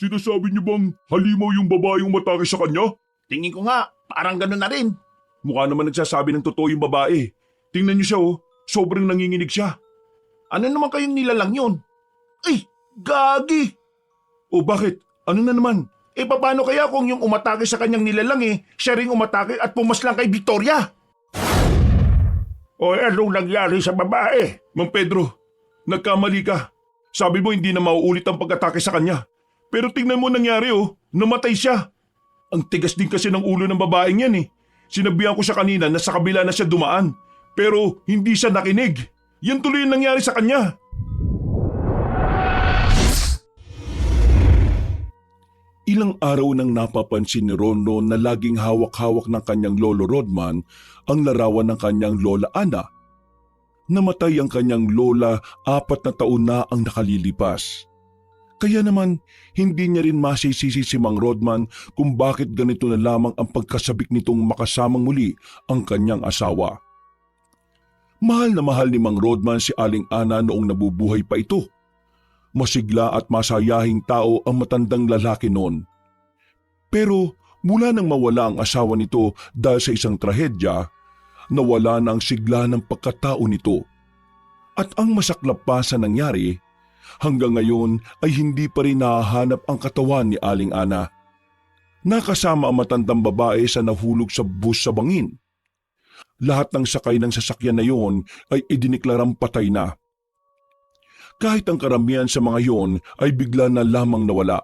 Sinasabi niyo bang halimaw yung babaeng umatake sa kanya? Tingin ko nga, parang ganun na rin. Mukha naman nagsasabi ng totoo yung babae. Tingnan niyo siya sobrang nanginginig siya. Ano naman kayong nilalang yun? Ay, gagi! O bakit? Ano na naman? Paano kaya kung yung umatake sa kanyang nilalang siya ring umatake at pumaslang kay Victoria? O anong nangyari sa babae? Mang Pedro, nagkamali ka. Sabi mo hindi na mauulit ang pag-atake sa kanya. Pero tingnan mo nangyari namatay siya. Ang tigas din kasi ng ulo ng babaeng yan Sinabihan ko siya kanina na sa kabila na siya dumaan. Pero hindi siya nakinig. Yan tuloy yung nangyari sa kanya. Ilang araw nang napapansin ni Ronron na laging hawak-hawak ng kanyang lolo Rodman ang larawan ng kanyang lola Ana. Namatay ang kanyang lola 4 na taon na ang nakalilipas. Kaya naman, hindi niya rin masisisi si Mang Rodman kung bakit ganito na lamang ang pagkasabik nitong makasamang muli ang kanyang asawa. Mahal na mahal ni Mang Rodman si Aling Ana noong nabubuhay pa ito. Masigla at masayahing tao ang matandang lalaki noon. Pero mula nang mawala ang asawa nito dahil sa isang trahedya, nawala na ang sigla ng pagkatao nito. At ang masaklap pa sa nangyari, hanggang ngayon ay hindi pa rin nahahanap ang katawan ni Aling Ana. Nakasama ang matandang babae sa nahulog sa bus sa bangin. Lahat ng sakay ng sasakyan na yon ay idiniklarang patay na. Kahit ang karamihan sa mga yon ay bigla na lamang nawala.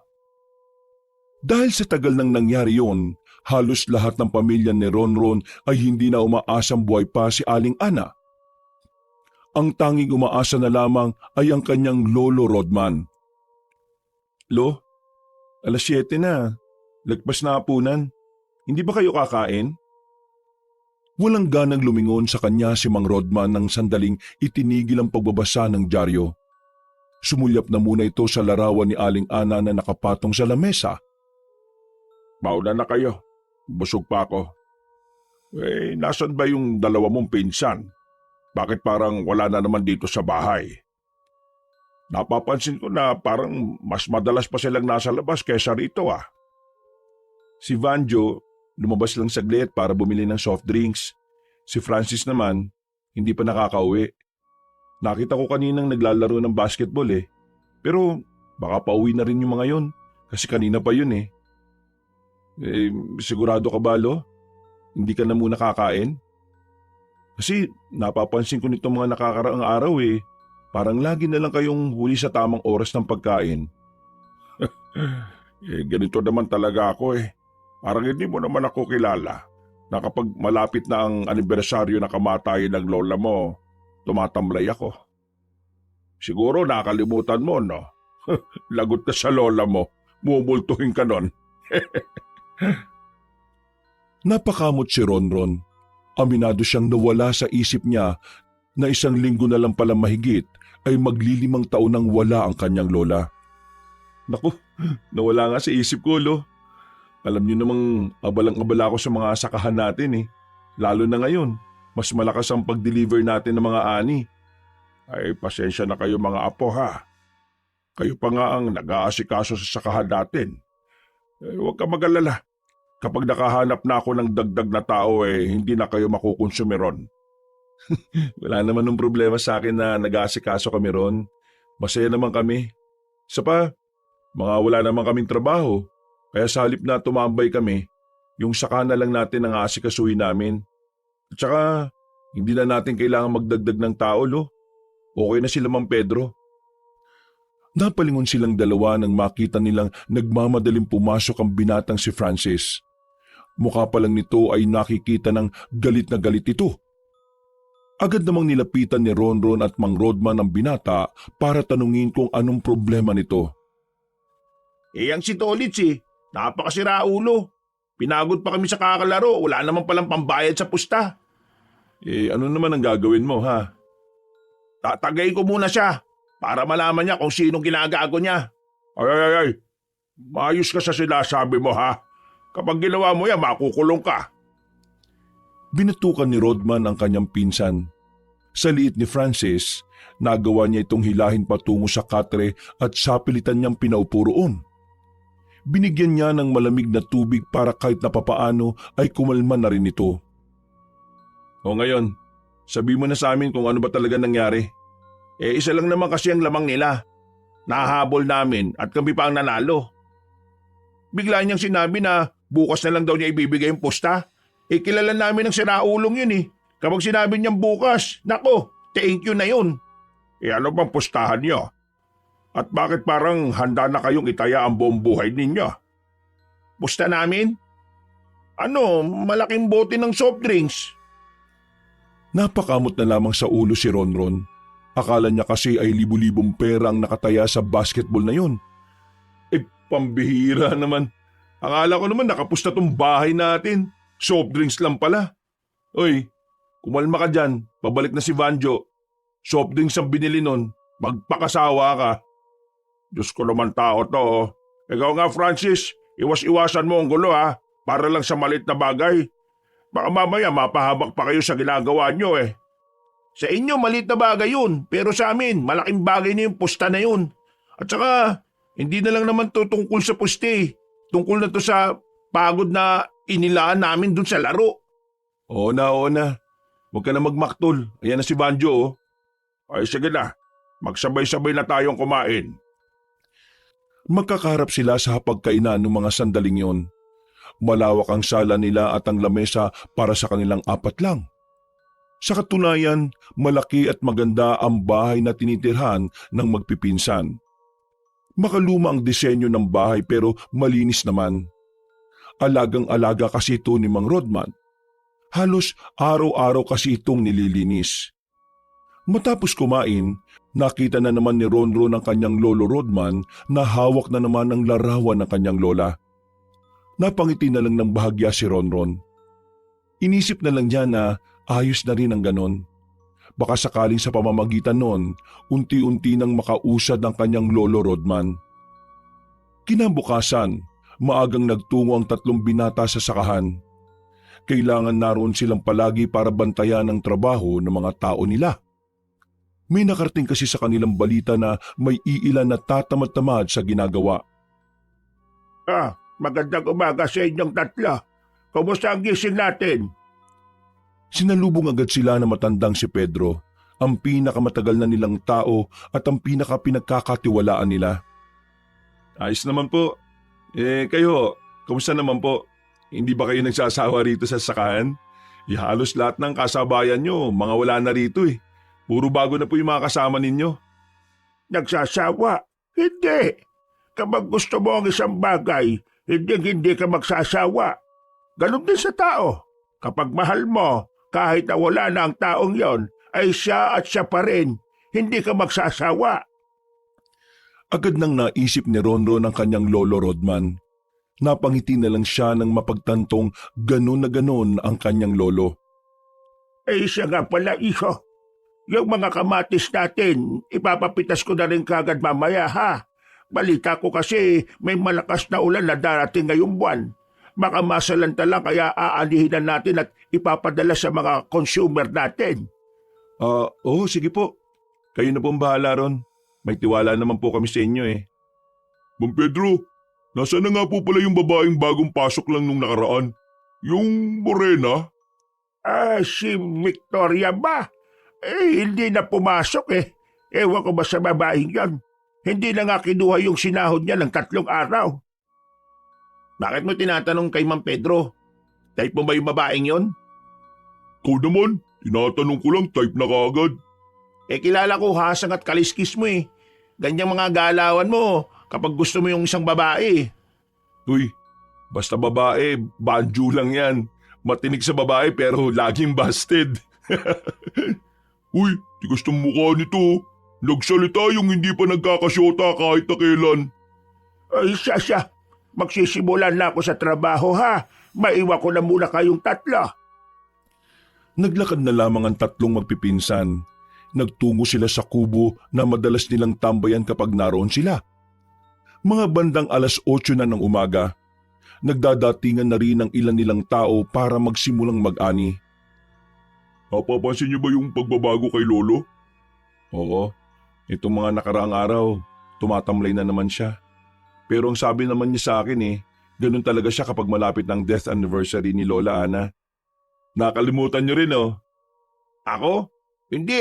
Dahil sa tagal nang nangyari yon, halos lahat ng pamilya ni Ronron ay hindi na umaasang buhay pa si Aling Ana. Ang tanging umaasa na lamang ay ang kanyang lolo Rodman. Lo, 7:00 na. Lagpas na hapunan. Hindi ba kayo kakain? Walang ganang lumingon sa kanya si Mang Rodman nang sandaling itinigil ang pagbabasa ng dyaryo. Sumulyap na muna ito sa larawan ni Aling Ana na nakapatong sa lamesa. Mauna na kayo. Busog pa ako. Nasan ba yung dalawa mong pinsan? Bakit parang wala na naman dito sa bahay? Napapansin ko na parang mas madalas pa silang nasa labas kaysa rito Si Vanjo, lumabas lang saglit para bumili ng soft drinks. Si Francis naman, hindi pa nakakauwi. Nakita ko kaninang naglalaro ng basketball Pero baka pauwi na rin yung mga yon kasi kanina pa yun Sigurado ka ba, Lo? Hindi ka na muna kakain? Kasi napapansin ko nitong mga nakakaraang araw parang lagi na lang kayong huli sa tamang oras ng pagkain. Ganito naman talaga ako Parang hindi mo naman ako kilala na kapag malapit na ang anibersaryo na kamatayan ng lola mo, tumatamlay ako. Siguro nakalimutan mo, no? Lagot ka sa lola mo, mumultuhin ka nun. Napakamot si Ronron. Aminado siyang nawala sa isip niya na 1 linggo na lang pala mahigit ay maglilimang taon nang wala ang kanyang lola. Naku, nawala nga sa isip ko, Lo. Alam niyo namang abalang-abala ako sa mga sakahan natin Lalo na ngayon, mas malakas ang pag-deliver natin ng mga ani. Ay, pasensya na kayo mga apo Kayo pa nga ang nag-aasikaso sa sakahan natin. Huwag ka mag-alala. Kapag nakahanap na ako ng dagdag na tao hindi na kayo makukonsume ron. Wala naman ng problema sa akin na nag-aasikaso kami ron. Masaya naman kami. Isa pa, mga wala naman kaming trabaho. Kaya sa halip na tumambay kami, yung saka na lang natin ang aasikasuhin namin. At saka, hindi na natin kailangan magdagdag ng tao, Lo. Okay na sila, Mang Pedro. Napalingon silang dalawa nang makita nilang nagmamadaling pumasok ang binatang si Francis. Mukha pa lang nito ay nakikita ng galit na galit ito. Agad namang nilapitan ni Ronron at Mang Rodman ang binata para tanungin kung anong problema nito. Ang si Tolits napakasira ulo. Pinagod pa kami sa kakalaro, wala naman palang pambayad sa pusta. Ano naman ang gagawin mo, ha? Tatagay ko muna siya para malaman niya kung sinong ginagago niya. Ay. Maayos ka sa sinasabi mo, ha? Kapag ginawa mo yan, makukulong ka. Binatukan ni Rodman ang kanyang pinsan. Sa liit ni Francis, nagawa niya itong hilahin patungo sa katre at sapilitan niyang pinaupo roon. Binigyan niya ng malamig na tubig para kahit napapaano ay kumalma na rin ito. O ngayon, sabi mo na sa amin kung ano ba talaga nangyari. Isa lang naman kasi ang lamang nila. Nahahabol namin at kami pa ang nanalo. Bigla niyang sinabi na bukas na lang daw niya ibibigay yung pusta. Kilala namin ng siraulong yun eh. Kapag sinabi niyang bukas, nako, thank you na yun. Ano bang pustahan niyo? At bakit parang handa na kayong itaya ang buong buhay ninyo? Pusta namin? Malaking bote ng soft drinks. Napakamot na lamang sa ulo si Ronron. Akala niya kasi ay libu-libong pera ang nakataya sa basketball na yun. Pambihira naman. Akala ko naman nakapusta tong bahay natin. Soft drinks lang pala. Oy, kumalma ka dyan. Pabalik na si Vanjo. Soft drinks ang binili nun. Magpakasawa ka. Diyos ko naman tao to. Ikaw nga Francis, iwas-iwasan mo ang gulo ha. Para lang sa malit na bagay. Baka mamaya mapahabak pa kayo sa ginagawa nyo eh. Sa inyo malit na bagay yun. Pero sa amin, malaking bagay na yung pusta na yun. At saka, hindi na lang naman to tungkol sa puste. Tungkol na to sa pagod na inilaan namin dun sa laro. Oo na. Huwag ka na magmaktol. Ayan na si Banjo oh. Ay sige na, magsabay-sabay na tayong kumain. Magkakaharap sila sa hapagkainan ng mga sandaling yon. Malawak ang sala nila at ang lamesa para sa kanilang apat lang. Sa katunayan, malaki at maganda ang bahay na tinitirhan ng magpipinsan. Makaluma ang disenyo ng bahay pero malinis naman. Alagang-alaga kasi ito ni Mang Rodman. Halos araw-araw kasi itong nililinis. Matapos kumain, nakita na naman ni Ronron ang kanyang lolo Rodman na hawak na naman ang larawan ng kanyang lola. Napangiti na lang ng bahagya si Ronron. Inisip na lang niya na ayos na rin ang ganon. Baka sakaling sa pamamagitan nun, unti-unti nang makausad ang kanyang lolo Rodman. Kinabukasan, maagang nagtungo ang tatlong binata sa sakahan. Kailangan naroon silang palagi para bantayan ang trabaho ng mga tao nila. May nakarating kasi sa kanilang balita na may iilan na tatamad-tamad sa ginagawa. Magandang umaga sa inyong tatlo. Kumusta ang gising natin? Sinalubong agad sila na matandang si Pedro, ang pinakamatagal na nilang tao at ang pinakapinagkakatiwalaan nila. Ayos naman po. Kayo, kumusta naman po? Hindi ba kayo nagsasawa rito sa sakahan? Halos lahat ng kasabayan nyo, mga wala na rito eh. Puro bago na po yung mga kasama ninyo. Nagsasawa? Hindi. Kapag gusto mo ang isang bagay, hindi ka magsasawa. Ganun din sa tao. Kapag mahal mo, kahit na wala na ang taong yon, ay siya at siya pa rin. Hindi ka magsasawa. Agad nang naisip ni Ronron ang kanyang lolo Rodman. Napangiti na lang siya nang mapagtantong ganon na ganon ang kanyang lolo. Siya nga pala, iho. Yung mga kamatis natin, ipapapitas ko na rin kagad mamaya ha. Balita ko kasi may malakas na ulan na darating ngayong buwan. Baka masalanta lang kaya aanihin na natin at ipapadala sa mga consumer natin. Oo, sige po. Kayo na pong bahala ron. May tiwala naman po kami sa inyo eh. Mang Pedro, nasaan na nga po pala yung babaeng bagong pasok lang nung nakaraan? Yung morena? Si Victoria ba? Hindi na pumasok eh. Ewan ko ba sa babaeng yan? Hindi na nga kinuha yung sinahod niya ng 3 araw. Bakit mo tinatanong kay Mang Pedro? Type mo ba yung babaeng yon? Ikaw naman, tinatanong ko lang type na kaagad. Kilala ko hasang at kaliskis mo eh. Ganyang mga galawan mo kapag gusto mo yung isang babae. Uy, basta babae, banjo lang yan. Matinig sa babae pero laging busted. Uy, tigas ng mukha nito. Nagsalita yung hindi pa nagkakasyota kahit na kailan. Siya. Magsisimulan na ako sa trabaho ha. Maiwan ko na muna kayong tatlo. Naglakad na lamang ang tatlong magpipinsan. Nagtungo sila sa kubo na madalas nilang tambayan kapag naroon sila. Mga bandang 8:00 na ng umaga. Nagdadatingan na rin ang ilan nilang tao para magsimulang mag-ani. Napapansin niyo ba yung pagbabago kay Lolo? Oo, itong mga nakaraang araw, tumatamlay na naman siya. Pero ang sabi naman niya sa akin ganun talaga siya kapag malapit ng death anniversary ni Lola Ana. Nakalimutan niyo rin Ako? Hindi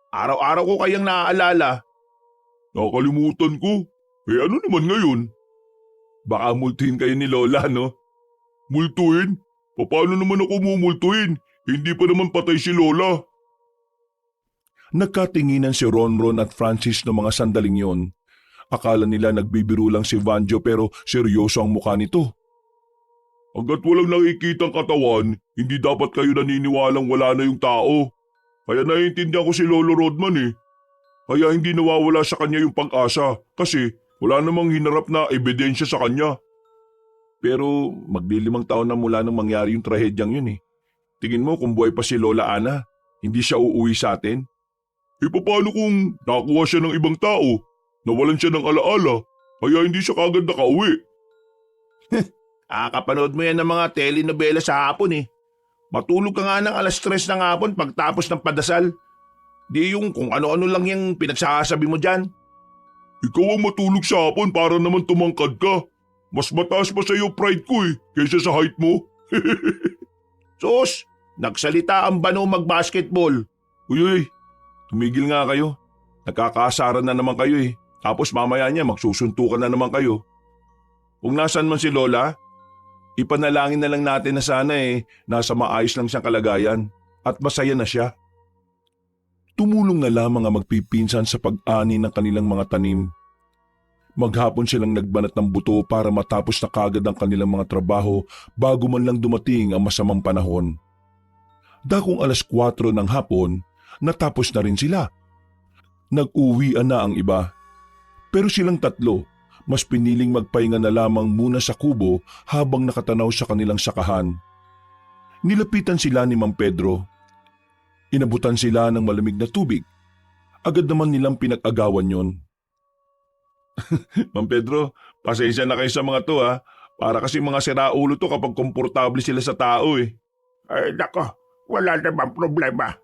Araw-araw ko kayang naaalala. Nakalimutan ko. Ano naman ngayon? Baka multuhin kayo ni Lola, no? Multuhin? Paano naman ako mumultuhin? Hindi pa naman patay si Lola. Nagkatinginan si Ronron at Francis ng mga sandaling yon. Akala nila nagbibiro lang si Vanjo pero seryoso ang mukha nito. Hanggat walang nakikitang katawan, hindi dapat kayo naniniwalang wala na yung tao. Kaya naiintindihan ko si Lolo Rodman Kaya hindi nawawala sa kanya yung pag-asa kasi wala namang hinarap na ebidensya sa kanya. Pero maglilimang taon na mula nang mangyari yung trahedyang yun Tingin mo kung buhay pa si Lola Ana, hindi siya uuwi sa atin? Paano kung nakuha siya ng ibang tao? Nawalan siya ng alaala, kaya hindi siya kagad nakauwi. Kapanood mo yan ng mga telenovela sa hapon Matulog ka nga ng 3:00 ng hapon pagtapos ng padasal. Di yung kung ano-ano lang yung pinagsasabi mo dyan. Ikaw ang matulog sa hapon para naman tumangkad ka. Mas mataas pa sa'yo pride ko kaysa sa height mo. Sus, nagsalita ang bano mag-basketball. Uy, tumigil nga kayo. Nagkakasaran na naman kayo Tapos mamaya niya magsusuntukan na naman kayo. Kung nasan man si Lola, ipanalangin na lang natin na sana nasa maayos lang siyang kalagayan at masaya na siya. Tumulong na lamang ang magpipinsan sa pag-ani ng kanilang mga tanim. Maghapon silang nagbanat ng buto para matapos na kagad ang kanilang mga trabaho bago man lang dumating ang masamang panahon. Dakong 4:00 ng hapon, natapos na rin sila. Nag-uwian na ang iba. Pero silang tatlo, mas piniling magpahinga na lamang muna sa kubo habang nakatanaw sa kanilang sakahan. Nilapitan sila ni Mang Pedro. Inabutan sila ng malamig na tubig. Agad naman nilang pinag-agawan yon. Mang Pedro, pasensya na kayo sa mga to Para kasi mga siraulo to kapag komportable sila sa tao Ay nako, wala namang problema.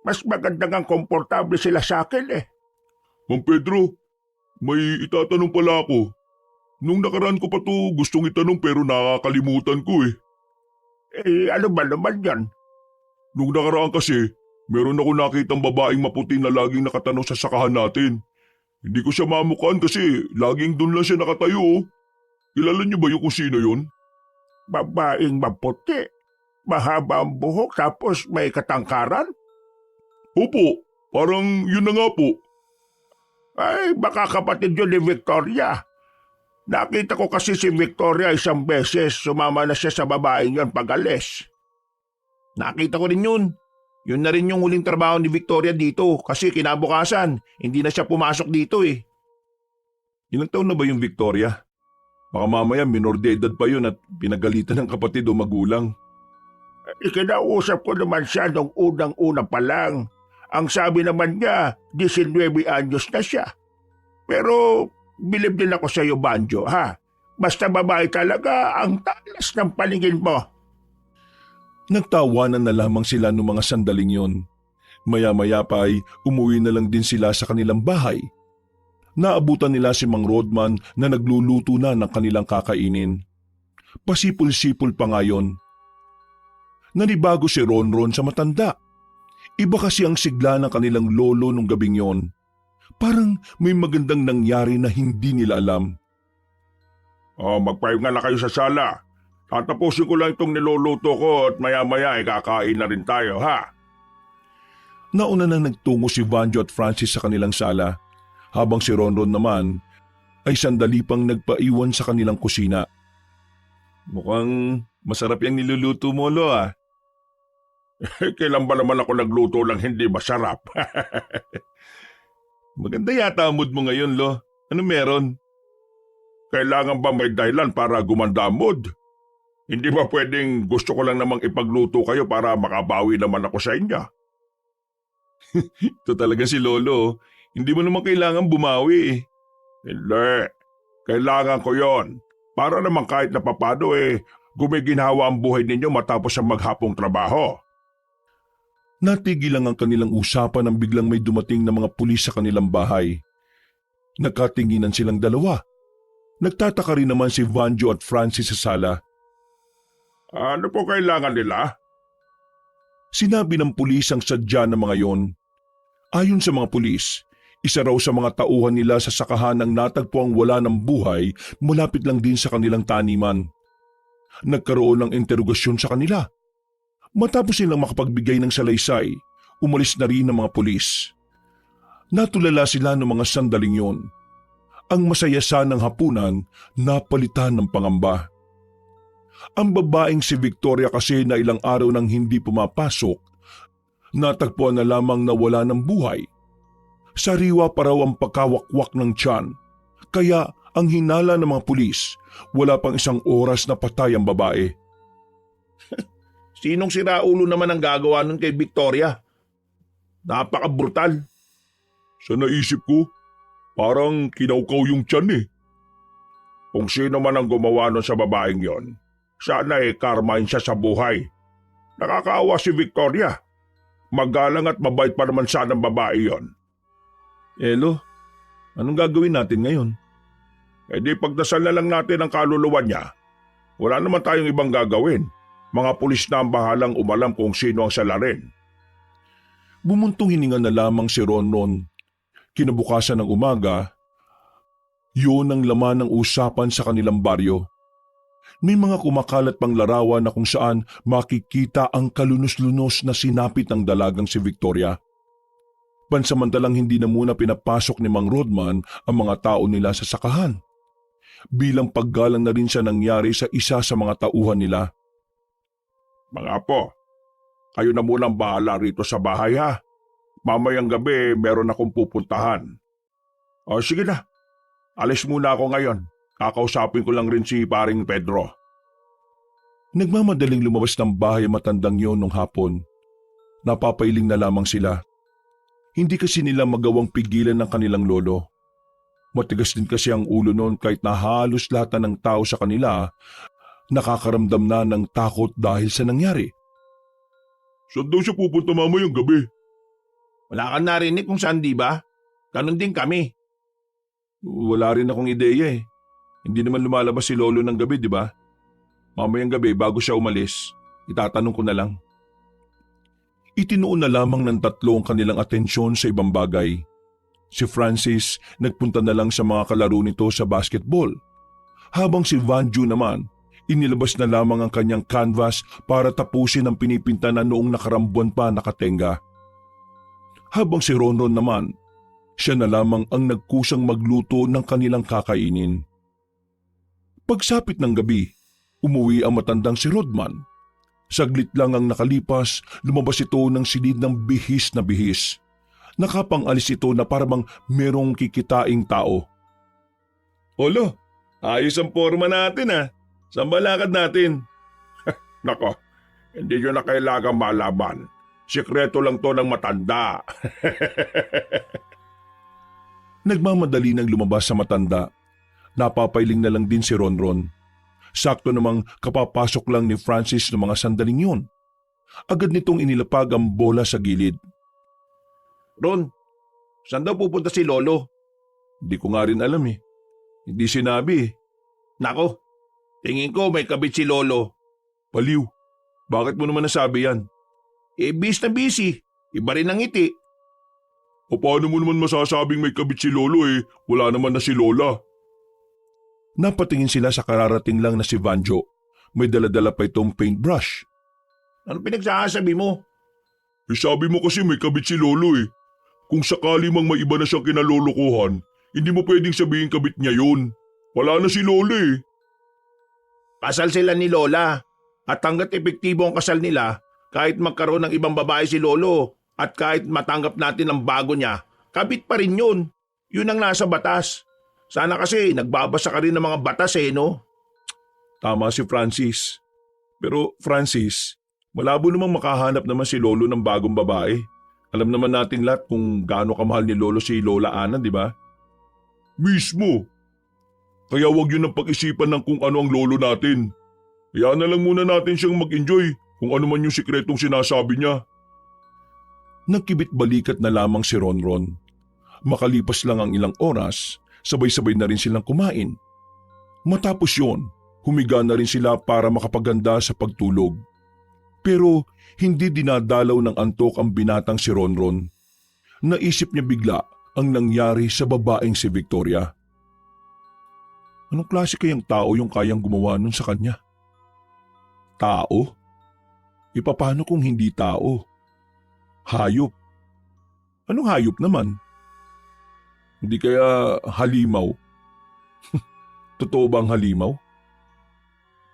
Mas maganda ngang komportable sila sa akin Mang Pedro, may itatanong pala ako. Nung nakaraan ko pa to gustong itanong pero nakakalimutan ko Ano ba naman yan? Nung nakaraan kasi, meron ako nakitang babaeng maputi na laging nakatanaw sa sakahan natin. Hindi ko siya mamukhaan kasi laging doon lang siya nakatayo Kilala niyo ba yung kung sino yun? Babaeng maputi. Mahaba ang buhok tapos may katangkaran? Opo, parang yun na nga po. Ay, baka kapatid yun ni Victoria. Nakita ko kasi si Victoria isang beses, sumama na siya sa babaeng yun pag-alis. Nakita ko rin yun. Yun na rin yung huling trabaho ni Victoria dito kasi kinabukasan, hindi na siya pumasok dito Ilang taon na ba yung Victoria? Baka mamaya minor de edad pa yun at pinagalitan ng kapatid o magulang. Ikinausap ko naman siya nung unang-una pa lang. Ang sabi naman niya, 19 anyos na siya. Pero bilib din ako sa iyo, Banjo, Basta babae talaga ang talas ng paningin mo. Nagtawanan na lamang sila noong mga sandaling yon. Maya-maya pa ay umuwi na lang din sila sa kanilang bahay. Naabutan nila si Mang Rodman na nagluluto na ng kanilang kakainin. Pasipul-sipul pa ngayon. Nanibago si Ronron sa matanda. Iba kasi ang sigla ng kanilang lolo nung gabing yon. Parang may magandang nangyari na hindi nila alam. Magpahinga na kayo sa sala. Tatapusin ko lang itong niluluto ko at maya-maya kakain na rin tayo, Nauna na nagtungo si Vanjo at Francis sa kanilang sala, habang si Ronron naman ay sandali pang nagpaiwan sa kanilang kusina. Mukhang masarap yung niluluto mo, Lo, Kailan ba naman ako nagluto lang hindi masarap? Maganda yata ang mood mo ngayon, Lo. Ano meron? Kailangan ba may dahilan para gumanda ang mood? Hindi ba pwedeng gusto ko lang namang ipagluto kayo para makabawi naman ako sa inyo? Ito talaga si Lolo. Hindi mo naman kailangan bumawi Hindi. Kailangan ko yon. Para naman kahit na papado gumiginhawa ang buhay ninyo matapos ang maghapong trabaho. Natigil lang ang kanilang usapan nang biglang may dumating na mga pulis sa kanilang bahay. Nagkatinginan silang dalawa. Nagtataka rin naman si Vanjo at Francis sa sala. Ano po kailangan nila? Sinabi ng pulis ang sadya ng mga yon. Ayon sa mga pulis, isa raw sa mga tauhan nila sa sakahan ang natagpuang wala ng buhay malapit lang din sa kanilang taniman. Nagkaroon ng interogasyon sa kanila. Matapos silang makapagbigay ng salaysay, umalis na rin ang mga pulis. Natulala sila ng mga sandaling yon. Ang masaya sanang hapunan, napalitan ng pangamba. Ang babaeng si Victoria kasi na ilang araw nang hindi pumapasok, natagpuan na lamang na wala ng buhay. Sariwa pa raw ang pagkawakwak ng tiyan, kaya ang hinala ng mga pulis, wala pang isang oras na patay ang babae. Sinong siraulo naman ang gagawa nun kay Victoria? Napaka-brutal. Sa naisip ko, parang kinaukaw yung tiyan eh. Kung sino man ang gumawa nun sa babaeng yon, sana karmahin siya sa buhay. Nakakaawa si Victoria. Magalang at mabait pa naman sana ang babae yon. Elo, anong gagawin natin ngayon? E di pagdasal na lang natin ang kaluluwa niya. Wala naman tayong ibang gagawin. Mga pulis na ang bahalang umalam kung sino ang salarin. Bumuntong hininga na lamang si Ronron. Kinabukasan ng umaga, yun ang laman ng usapan sa kanilang baryo. May mga kumakalat pang larawan na kung saan makikita ang kalunos-lunos na sinapit ng dalagang si Victoria. Pansamantalang hindi na muna pinapasok ni Mang Rodman ang mga tao nila sa sakahan. Bilang paggalang na rin siya nangyari sa isa sa mga tauhan nila. Mga apo, kayo na munang bahala rito sa bahay ha. Mamayang gabi meron akong pupuntahan. O sige na, alis muna ako ngayon. Kakausapin ko lang rin si paring Pedro. Nagmamadaling lumabas ng bahay ang matandang yon nung hapon. Napapailing na lamang sila. Hindi kasi nila magawang pigilan ng kanilang lolo. Matigas din kasi ang ulo noon kahit na halos lahat ng tao sa kanila nakakaramdam na ng takot dahil sa nangyari. Saan daw siya pupunta mamayang gabi? Wala kang narinig kung saan, di ba? Ganon din kami. Wala rin akong ideya eh. Hindi naman lumalabas si lolo ng gabi, di ba? Mamayang gabi bago siya umalis, itatanong ko na lang. Itinuon na lamang ng tatlo ang kanilang atensyon sa ibang bagay. Si Francis nagpunta na lang sa mga kalaro nito sa basketball. Habang si Vanju naman, inilabas na lamang ang kanyang canvas para tapusin ang pinipinta na noong nakarambuan pa nakatenga. Habang si Ronron naman, siya na lamang ang nagkusang magluto ng kanilang kakainin. Pagsapit ng gabi, umuwi ang matandang si Rodman. Saglit lang ang nakalipas, lumabas ito ng silid ng bihis na bihis. Nakapangalis ito na parang merong kikitaing tao. Olo, ayos ang forma natin ah. Saan ba lakad natin? Nako, hindi nyo na kailangan malaman. Sikreto lang to ng matanda. Nagmamadali nang lumabas sa matanda. Napapailing na lang din si Ronron. Sakto namang kapapasok lang ni Francis ng mga sandaling yun. Agad nitong inilapag ang bola sa gilid. Ron, saan daw pupunta si Lolo? Hindi ko nga rin alam eh. Hindi sinabi eh. Nako, tingin ko may kabit si Lolo. Baliw, bakit mo naman nasabi yan? Bis na busy. Iba rin ang ngiti. O paano mo naman masasabing may kabit si Lolo eh? Wala naman na si Lola. Napatingin sila sa kararating lang na si Vanjo. May daladala pa itong paintbrush. Ano pinagsasabi mo? Eh sabi mo kasi may kabit si Lolo eh. Kung sakali mang may iba na siyang kinalolokohan, hindi mo pwedeng sabihin kabit niya yun. Wala na si Lola eh. Kasal sila ni Lola. At hanggat epektibo ang kasal nila, kahit magkaroon ng ibang babae si Lolo at kahit matanggap natin ang bago niya, kabit pa rin yun. Yun ang nasa batas. Sana kasi nagbabasa ka rin ng mga batas eh, no? Tama si Francis. Pero Francis, malabo namang makahanap naman si Lolo ng bagong babae. Alam naman natin lahat kung gaano kamahal ni Lolo si Lola Ana, di ba? Mismo. Kaya wag yun ang pag-isipan ng kung ano ang lolo natin. Kaya na lang muna natin siyang mag-enjoy kung ano man yung sikretong sinasabi niya. Nagkibit balikat na lamang si Ronron. Makalipas lang ang ilang oras, sabay-sabay na rin silang kumain. Matapos yon, humiga na rin sila para makapaganda sa pagtulog. Pero hindi dinadalaw ng antok ang binatang si Ronron. Naisip niya bigla ang nangyari sa babaeng si Victoria. Anong klase kayang tao yung kayang gumawa nun sa kanya? Tao? Paano kung hindi tao? Hayop? Anong hayop naman? Hindi kaya halimaw? Totoo bang halimaw?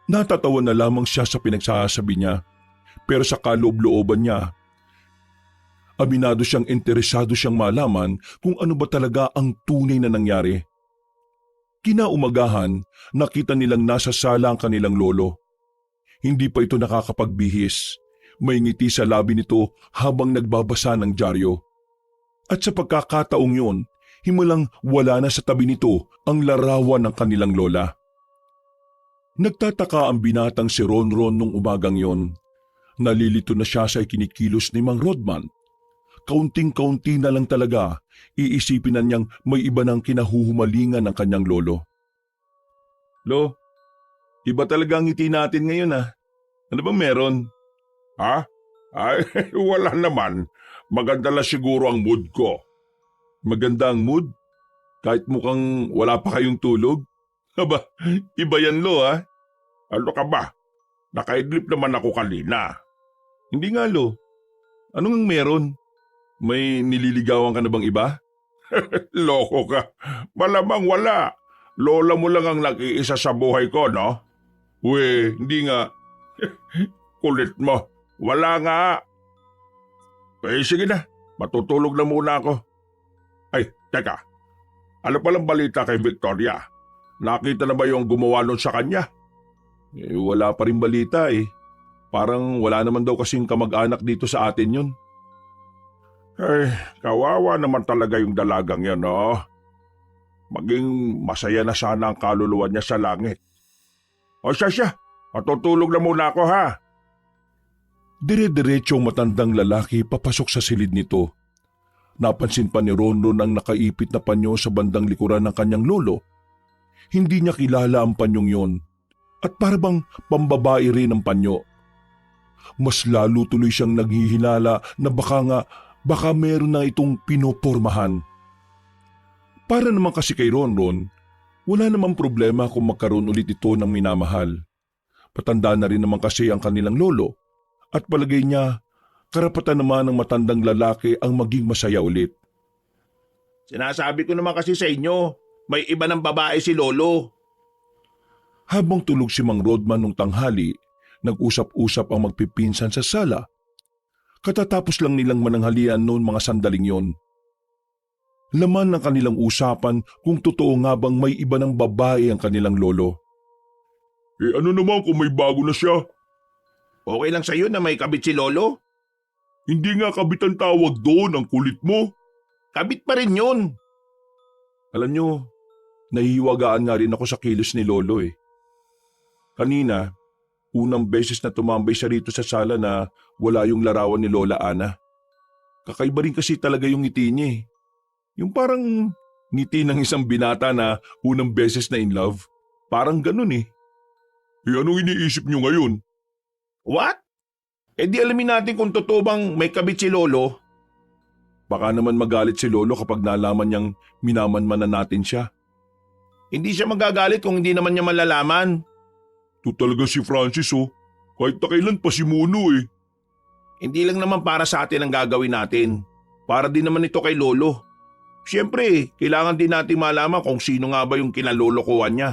Natatawa na lamang siya sa pinagsasabi niya, pero sa kaloob-looban niya, aminado siyang interesado siyang malaman kung ano ba talaga ang tunay na nangyari. Kinaumagahan, nakita nilang nasa sala ang kanilang lolo. Hindi pa ito nakakapagbihis. May ngiti sa labi nito habang nagbabasa ng dyaryo. At sa pagkakataong yun, himalang wala na sa tabi nito ang larawan ng kanilang lola. Nagtataka ang binatang si Ronron nung umagang yon. Nalilito na siya sa ikinikilos ni Mang Rodman. Kaunting-kaunti na lang talaga, iisipin na niyang may iba ng kinahuhumalingan ng kanyang lolo. Lo, iba talaga ang ngiti natin ngayon Ano ba meron? Ha? Ay, wala naman. Maganda lang siguro ang mood ko. Maganda ang mood? Kahit mukhang wala pa kayong tulog? Aba, iba yan lo Ano ka ba? Nakaidlip naman ako kanina. Hindi nga lo. Ano ngang meron? May nililigawan ka na bang iba? Loko ka. Malamang wala. Lola mo lang ang nag-iisa sa buhay ko, no? Hindi nga. Kulit mo. Wala nga. Sige na. Matutulog na muna ako. Ay, teka. Ano palang balita kay Victoria? Nakita na ba yung gumawa nun sa kanya? Wala pa rin balita Parang wala naman daw kasing kamag-anak dito sa atin yun. Ay, kawawa naman talaga yung dalagang yan, no? Maging masaya na sana ang kaluluwa niya sa langit. O siya, matutulog na muna ako ha. Dire-diretsong matandang lalaki papasok sa silid nito. Napansin pa ni Ronron ang nakaipit na panyo sa bandang likuran ng kanyang lolo. Hindi niya kilala ang panyong yon at parabang pambabae rin ang panyo. Mas lalo tuloy siyang naghihinala na baka meron na itong pinopormahan. Para naman kasi kay Ronron, wala namang problema kung magkaroon ulit ito ng minamahal. Patanda na rin naman kasi ang kanilang lolo at palagay niya karapatan naman ng matandang lalaki ang maging masaya ulit. Sinasabi ko naman kasi sa inyo, may iba ng babae si Lolo. Habang tulog si Mang Rodman nung tanghali, nag-usap-usap ang magpipinsan sa sala. Katatapos lang nilang mananghalian noon mga sandaling yon. Laman ng kanilang usapan kung totoo nga bang may iba ng babae ang kanilang lolo. Ano naman kung may bago na siya? Okay lang sa'yo na may kabit si Lolo? Hindi nga kabit ang tawag doon, ang kulit mo. Kabit pa rin yun. Alam nyo, nahihiwagaan nga rin ako sa kilos ni Lolo Kanina, unang beses na tumambay siya rito sa sala na wala yung larawan ni Lola Ana. Kakaiba rin kasi talaga yung ngiti niya Yung parang ngiti ng isang binata na unang beses na in love. Parang ganun anong iniisip niyo ngayon? What? Di alamin natin kung totoo bang may kabit si Lolo. Baka naman magalit si Lolo kapag nalaman niyang minamanmanan natin siya. Hindi siya magagalit kung hindi naman niya malalaman. Ito talaga si Francis Kahit na kailan pa si Muno Hindi lang naman para sa atin ang gagawin natin. Para din naman ito kay Lolo. Siyempre, kailangan din natin malaman kung sino nga ba yung kinalolokohan niya.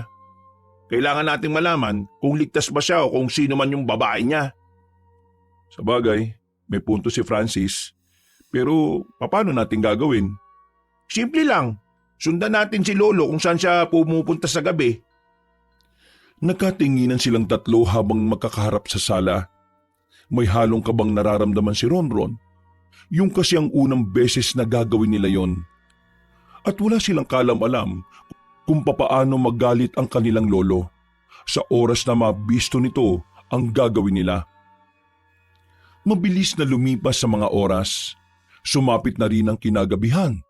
Kailangan nating malaman kung ligtas ba siya o kung sino man yung babae niya. Sabagay, may punto si Francis. Pero paano natin gagawin? Simple lang. Sundan natin si Lolo kung saan siya pumupunta sa gabi. Nagkatinginan silang tatlo habang magkakaharap sa sala. May halong kabang nararamdaman si Ronron. Yung kasi ang unang beses na gagawin nila yon. At wala silang kalam-alam kung papaano magalit ang kanilang lolo sa oras na mabisto nito ang gagawin nila. Mabilis na lumipas sa mga oras, sumapit na rin ang kinagabihan.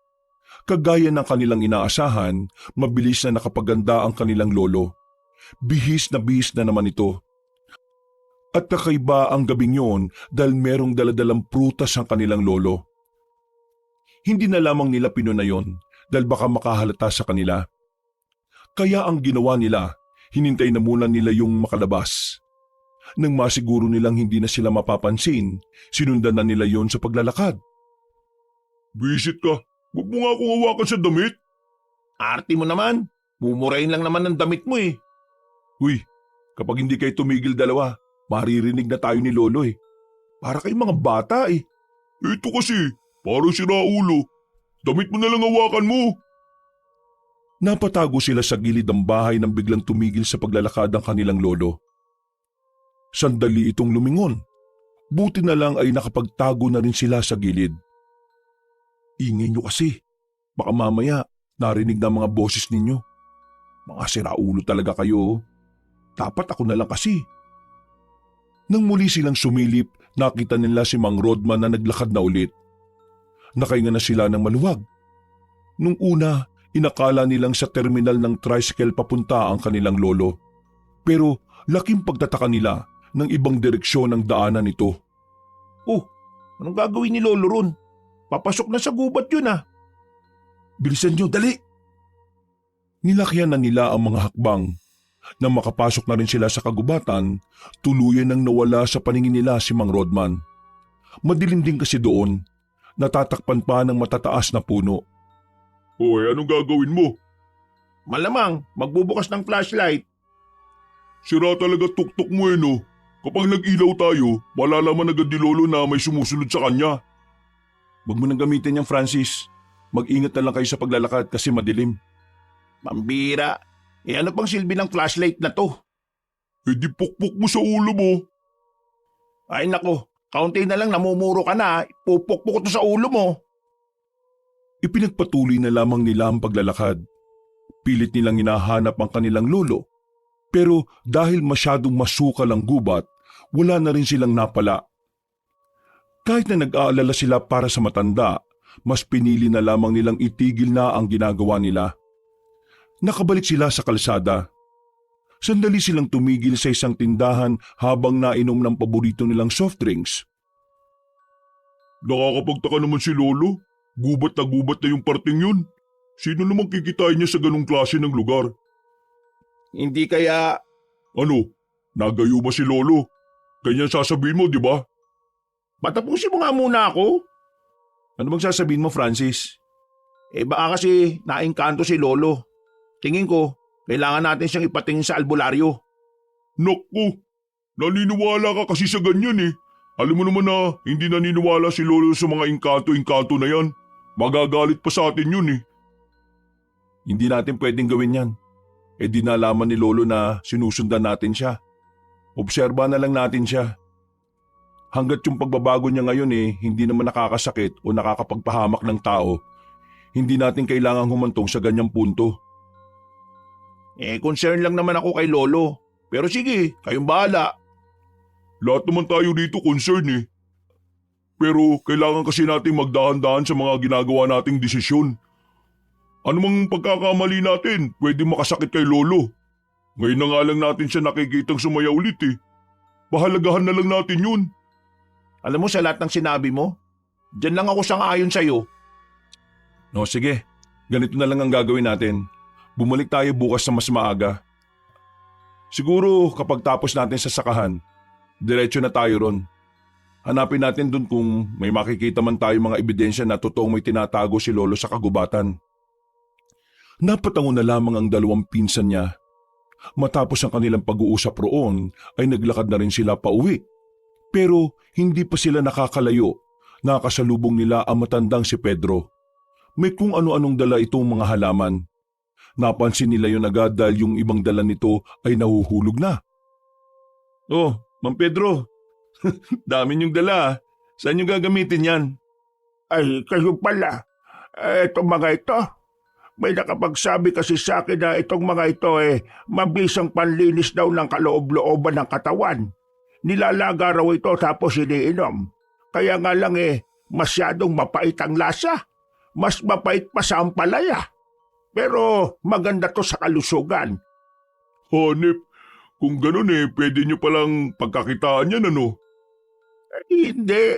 Kagaya ng kanilang inaasahan, mabilis na nakapaganda ang kanilang lolo. Bihis na naman ito. At kakaiba ang gabing yon dahil merong daladalang prutas ang kanilang lolo. Hindi na lamang nila pinuna yon dahil baka makahalata sa kanila. Kaya ang ginawa nila, hinintay na muna nila yung makalabas. Nang masiguro nilang hindi na sila mapapansin, sinundan na nila yon sa paglalakad. Visit ka, huwag mo nga akong hawakan sa damit. Arte mo naman, mumurahin lang naman ng damit mo eh. Uy, kapag hindi kayo tumigil dalawa, maririnig na tayo ni Lolo eh. Para kayong mga bata eh. Ito kasi, parang siraulo. Damit mo na lang hawakan mo. Napatago sila sa gilid ng bahay nang biglang tumigil sa paglalakad ang kanilang lolo. Sandali itong lumingon. Buti na lang ay nakapagtago na rin sila sa gilid. Ingay nyo kasi. Baka mamaya narinig na mga boses ninyo. Mga siraulo talaga kayo. Dapat ako na lang kasi. Nang muli silang sumilip, nakita nila si Mang Rodman na naglakad na ulit. Nakahinga na sila ng maluwag. Nung una, inakala nilang sa terminal ng tricycle papunta ang kanilang lolo. Pero laking pagtataka nila ng ibang direksyon ng daanan nito. Oh, anong gagawin ni Lolo ron? Papasok na sa gubat yun ah. Bilisan nyo, dali! Nilakyan na nila ang mga hakbang. Nang makapasok na rin sila sa kagubatan, tuluyan nang nawala sa paningin nila si Mang Rodman. Madilim din kasi doon, natatakpan pa ng matataas na puno. Hoy, anong gagawin mo? Malamang, magbubukas ng flashlight. Sira talaga tuktok mo no. Kapag nag-ilaw tayo, malalaman agad ni Lolo na may sumusunod sa kanya. Huwag mo nang gamitin yan, Francis. Mag-ingat na lang kayo sa paglalakad kasi madilim. Mambira, ano pang silbi ng flashlight na to? Di pukpuk mo sa ulo mo. Ay nako, kaunti na lang namumuro ka na, pupukpuk ko to sa ulo mo. Ipinagpatuloy na lamang nila ang paglalakad. Pilit nilang hinahanap ang kanilang lolo. Pero dahil masyadong masukal ang gubat, wala na rin silang napala. Kahit na nag-aalala sila para sa matanda, mas pinili na lamang nilang itigil na ang ginagawa nila. Nakabalik sila sa kalsada. Sandali silang tumigil sa isang tindahan habang nainom ng paborito nilang soft drinks. Nakakapagtaka naman si Lolo. Gubat na yung parting yun. Sino namang kikitain niya sa ganong klase ng lugar? Hindi kaya... Ano? Nagayo ba si Lolo? Ganyan sasabihin mo, di ba? Patapusin mo nga muna ako. Ano bang sasabihin mo, Francis? Baka kasi naengkanto si Lolo. Tingin ko, kailangan natin siyang ipatingin sa albularyo. Naku, naniniwala ka kasi sa ganyan eh. Alam mo naman na hindi naniniwala si Lolo sa mga engkanto-engkanto na yan. Magagalit pa sa atin yun eh. Hindi natin pwedeng gawin yan. Di nalaman ni Lolo na sinusundan natin siya. Obserba na lang natin siya. Hanggat yung pagbabago niya ngayon hindi naman nakakasakit o nakakapagpahamak ng tao, hindi natin kailangang humantong sa ganyang punto. Concern lang naman ako kay Lolo. Pero sige, kayong bahala. Lahat naman tayo dito concern eh. Pero kailangan kasi nating magdahan-dahan sa mga ginagawa nating desisyon. Ano mang pagkakamali natin, pwede makasakit kay Lolo. Ngayon na nga lang natin siya nakikitang sumaya ulit eh. Pahalagahan na lang natin yun. Alam mo sa lahat ng sinabi mo, dyan lang ako sang-ayon sa'yo. No, sige. Ganito na lang ang gagawin natin. Bumalik tayo bukas na mas maaga. Siguro kapag tapos natin sa sakahan, diretso na tayo ron. Hanapin natin dun kung may makikita man tayo mga ebidensya na totoong may tinatago si Lolo sa kagubatan. Napatango na lamang ang dalawang pinsan niya. Matapos ang kanilang pag-uusap roon ay naglakad na rin sila pauwi. Pero hindi pa sila nakakalayo. Nakasalubong nila ang matandang si Pedro. May kung ano-anong dala itong mga halaman. Napansin nila yun agad dahil yung ibang dala nito ay nahuhulog na. Oh, Mang Pedro, dami niyong dala. Saan niyo gagamitin yan? Ay, kayo pala. Itong mga ito. May nakapagsabi kasi sa akin na itong mga ito mabisang panlinis daw ng kaloob-looban ng katawan. Nilalaga raw ito tapos iniinom. Kaya nga lang masyadong mapait ang lasa. Mas mapait pa sa ampalaya. Pero maganda to sa kalusugan. Hanep, kung ganun pwede nyo palang pagkakitaan yan ano? Hindi.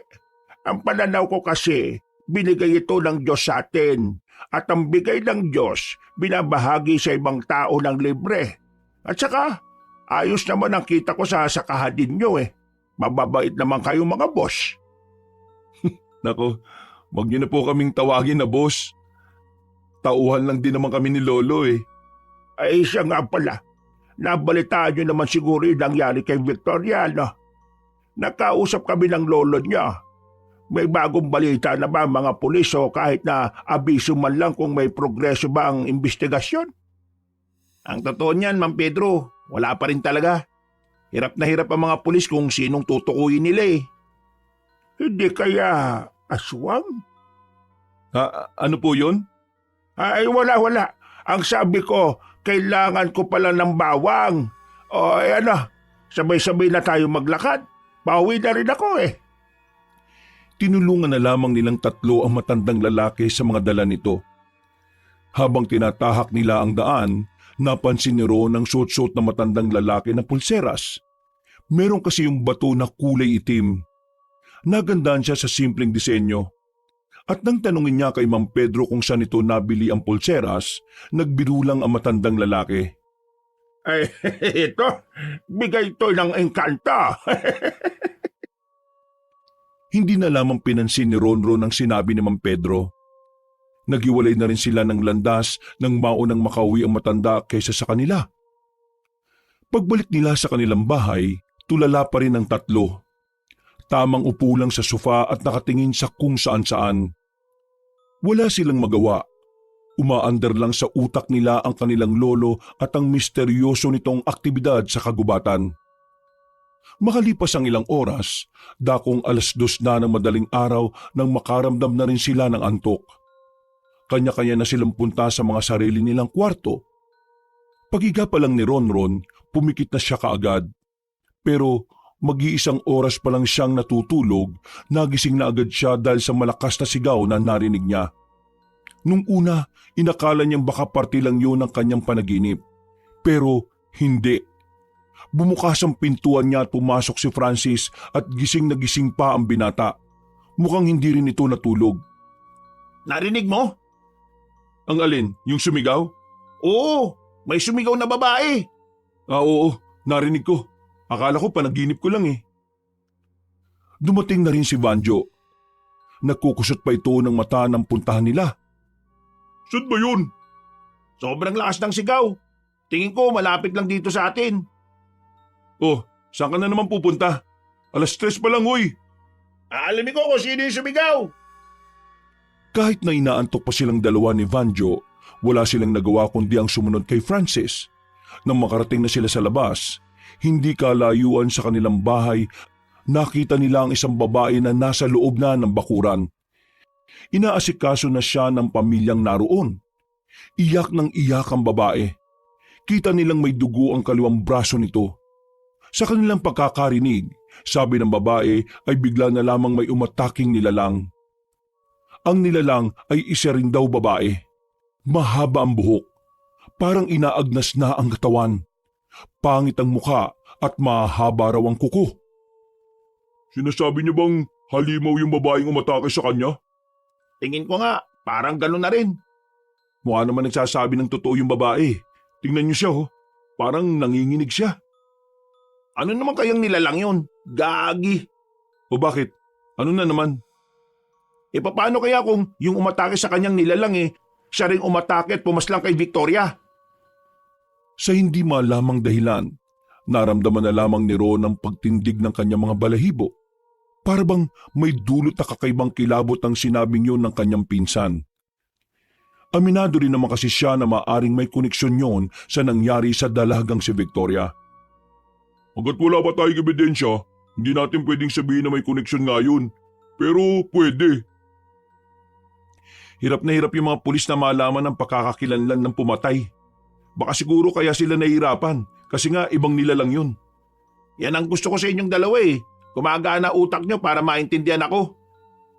Ang pananaw ko kasi, binigay ito ng Diyos sa atin. At ang bigay ng Diyos, binabahagi sa ibang tao ng libre. At saka, ayos naman ang kita ko sa sakahan nyo eh. Mababait naman kayo mga boss. Nako, wag niyo na po kaming tawagin na boss. Tauhan lang din naman kami ni Lolo Ay siya nga pala. Nabalitaan nyo naman siguro yung nangyari kay Victoria, no? Nakausap kami ng lolo niya. May bagong balita na ba mga pulis o kahit na abiso man lang kung may progreso ba ang investigasyon? Ang totoo niyan, Ma'am Pedro, wala pa rin talaga. Hirap na hirap ang mga pulis kung sinong tutukuyin nila Hindi kaya aswang? Ano po yun? Ay wala. Ang sabi ko, kailangan ko pala ng bawang. O sabay-sabay na tayo maglakad. Pauwi na rin ako Tinulungan na lamang nilang tatlo ang matandang lalaki sa mga dala nito. Habang tinatahak nila ang daan, napansin ni Ron ang suot-suot na matandang lalaki na pulseras. Meron kasi yung bato na kulay itim. Nagandaan siya sa simpleng disenyo. At nang tanungin niya kay Mang Pedro kung saan ito nabili ang pulseras, nagbiro lang ang matandang lalaki. Ay, ito, bigay ito ng engkanta. Hindi na lamang pinansin ni Ronron ang sinabi ni Mang Pedro. Naghiwalay na rin sila ng landas nang maunang makauwi ang matanda kaysa sa kanila. Pagbalik nila sa kanilang bahay, tulala pa rin ang tatlo. Tamang upo lang sa sofa at nakatingin sa kung saan-saan. Wala silang magawa. Umaandar lang sa utak nila ang kanilang lolo at ang misteryoso nitong aktibidad sa kagubatan. Makalipas ang ilang oras, dakong 2:00 na ng madaling araw nang makaramdam na rin sila ng antok. Kanya-kanya na silang punta sa mga sarili nilang kwarto. Pagiga pa lang ni Ronron, pumikit na siya kaagad. Pero mag-iisang oras pa lang siyang natutulog, nagising na agad siya dahil sa malakas na sigaw na narinig niya. Nung una, inakala niyang baka parte lang yun ng kanyang panaginip. Pero hindi. Bumukas ang pintuan niya at pumasok si Francis at gising na gising pa ang binata. Mukhang hindi rin ito natulog. Narinig mo? Ang alin? Yung sumigaw? Oo, may sumigaw na babae. Oo, narinig ko. Akala ko panaginip ko lang Dumating na rin si Vanjo. Nagkukusot pa ito ng mata ng puntahan nila. Saan ba yun? Sobrang lakas ng sigaw. Tingin ko malapit lang dito sa atin. Oh, saan ka na naman pupunta? 3:00 pa lang, uy. Aalamin ko kung sino yung sumigaw. Kahit na inaantok pa silang dalawa ni Vanjo, wala silang nagawa kundi ang sumunod kay Francis. Nang makarating na sila sa labas, hindi kalayuan sa kanilang bahay, nakita nila ang isang babae na nasa loob na ng bakuran. Inaasikaso na siya ng pamilyang naroon. Iyak ng iyak ang babae. Kita nilang may dugo ang kaliwang braso nito. Sa kanilang pagkakarinig, sabi ng babae ay bigla na lamang may umataking nilalang. Ang nilalang ay isa rin daw babae. Mahaba ang buhok. Parang inaagnas na ang katawan. Pangit ang mukha at mahaba raw ang kuko. Sinasabi niyo bang halimaw yung babaeng umatake sa kanya? Tingin ko nga, parang gano'n na rin. Mukha naman nagsasabi ng totoo yung babae. Tingnan niyo siya parang nanginginig siya. Ano naman kayang nilalang yun? Gagi. O bakit? Ano na naman? Paano kaya kung yung umatake sa kanyang nilalang siya ring umatake at pumaslang kay Victoria? Sa hindi malamang dahilan, naramdaman na lamang ni Ron ang pagtindig ng kanyang mga balahibo. Para bang may dulot na kakaibang kilabot ang sinabing yun ng kanyang pinsan. Aminado rin naman kasi siya na maaring may koneksyon yon sa nangyari sa dalagang si Victoria. Hanggat wala pa tayong ebidensya, hindi natin pwedeng sabihin na may koneksyon nga yun. Pero pwede. Hirap na hirap yung mga pulis na malaman ng pagkakakilanlan ng pumatay. Baka siguro kaya sila nahihirapan kasi nga ibang nilalang yun. Yan ang gusto ko sa inyong dalawa Gumagana utak nyo para maintindihan ako.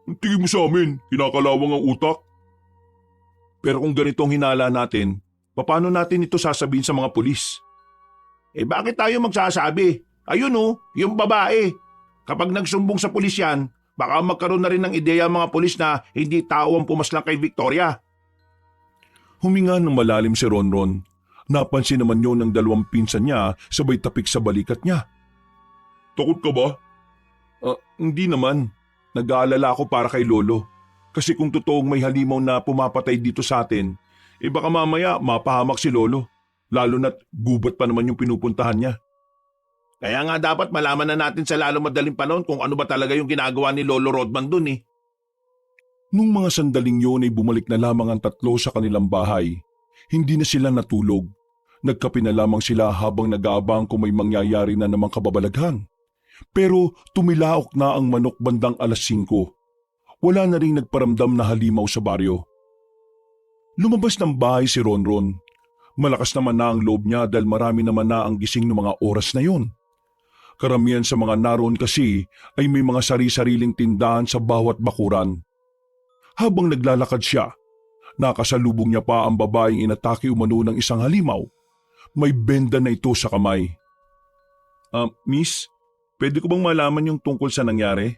Ang tingin mo sa amin, kinakalawang ang utak. Pero kung ganito ang hinala natin, paano natin ito sasabihin sa mga pulis? Bakit tayo magsasabi? Ayun yung babae. Kapag nagsumbong sa pulis yan, baka magkaroon na rin ng ideya ang mga pulis na hindi tao ang pumaslang kay Victoria. Huminga ng malalim si Ronron. Napansin naman yun ng dalawang pinsan niya sabay tapik sa balikat niya. Takot ka ba? Hindi naman. Nag-aalala ako para kay Lolo. Kasi kung totoong may halimaw na pumapatay dito sa atin, baka mamaya mapahamak si Lolo. Lalo na't gubat pa naman yung pinupuntahan niya. Kaya nga dapat malaman na natin sa lalo madaling panahon kung ano ba talaga yung ginagawa ni Lolo Rodman dun eh. Nung mga sandaling yun ay bumalik na lamang ang tatlo sa kanilang bahay. Hindi na sila natulog. Nagkape na lamang sila habang nag-aabang kung may mangyayari na namang kababalaghan. Pero tumilaok na ang manok bandang 5:00. Wala na ring nagparamdam na halimaw sa baryo. Lumabas ng bahay si Ronron. Malakas naman na ang loob niya dahil marami naman na ang gising ng mga oras na yon. Karamihan sa mga naroon kasi ay may mga sari-sariling tindahan sa bawat bakuran. Habang naglalakad siya, nakasalubong niya pa ang babaeng inatake umano ng isang halimaw. May benda na ito sa kamay. Miss, pwede ko bang malaman yung tungkol sa nangyari?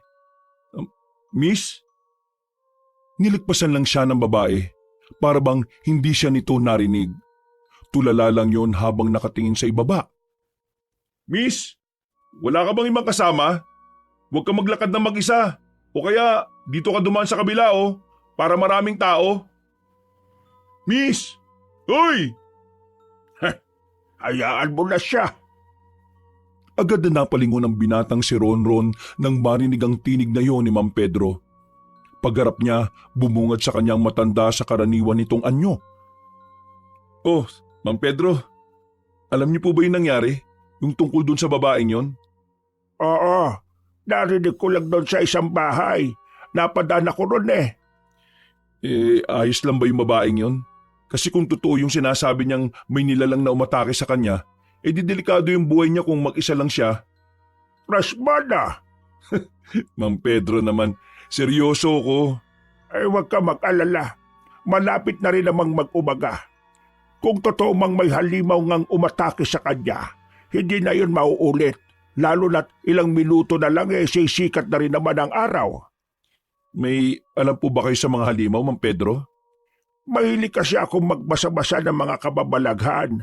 Miss? Nilagpasan lang siya ng babae para bang hindi siya nito narinig. Tulala lang yon habang nakatingin sa ibaba. Miss, wala ka bang ibang kasama? Huwag ka maglakad na mag-isa. O kaya dito ka dumaan sa kabila para maraming tao. Miss! Hoy! Hayaan mo na siya. Agad na napalingon ang binatang si Ronron nang marinig ang tinig na yon ni Mang Pedro. Pagharap niya, bumungad sa kanyang matanda sa karaniwan nitong anyo. Oh, Mang Pedro, alam niyo po ba yung nangyari? Yung tungkol dun sa babaeng yon? Oo, narinig ko lang doon sa isang bahay. Napadaan ako ron eh. Ayos lang ba yung babaeng yon? Kasi kung totoo yung sinasabi niyang may nilalang na umatake sa kanya, delikado yung buhay niya kung mag-isa lang siya. Rasmana! Mang Pedro naman, seryoso ko. Huwag ka mag-alala. Malapit na rin namang mag-umaga. Kung totoo mang may halimaw ngang umatake sa kanya, hindi na yun mauulit. Lalo na't ilang minuto na lang sisikat na rin naman ang araw. May alam po ba kayo sa mga halimaw, Mang Pedro? Mahilig kasi akong magbasa-basa ng mga kababalaghan.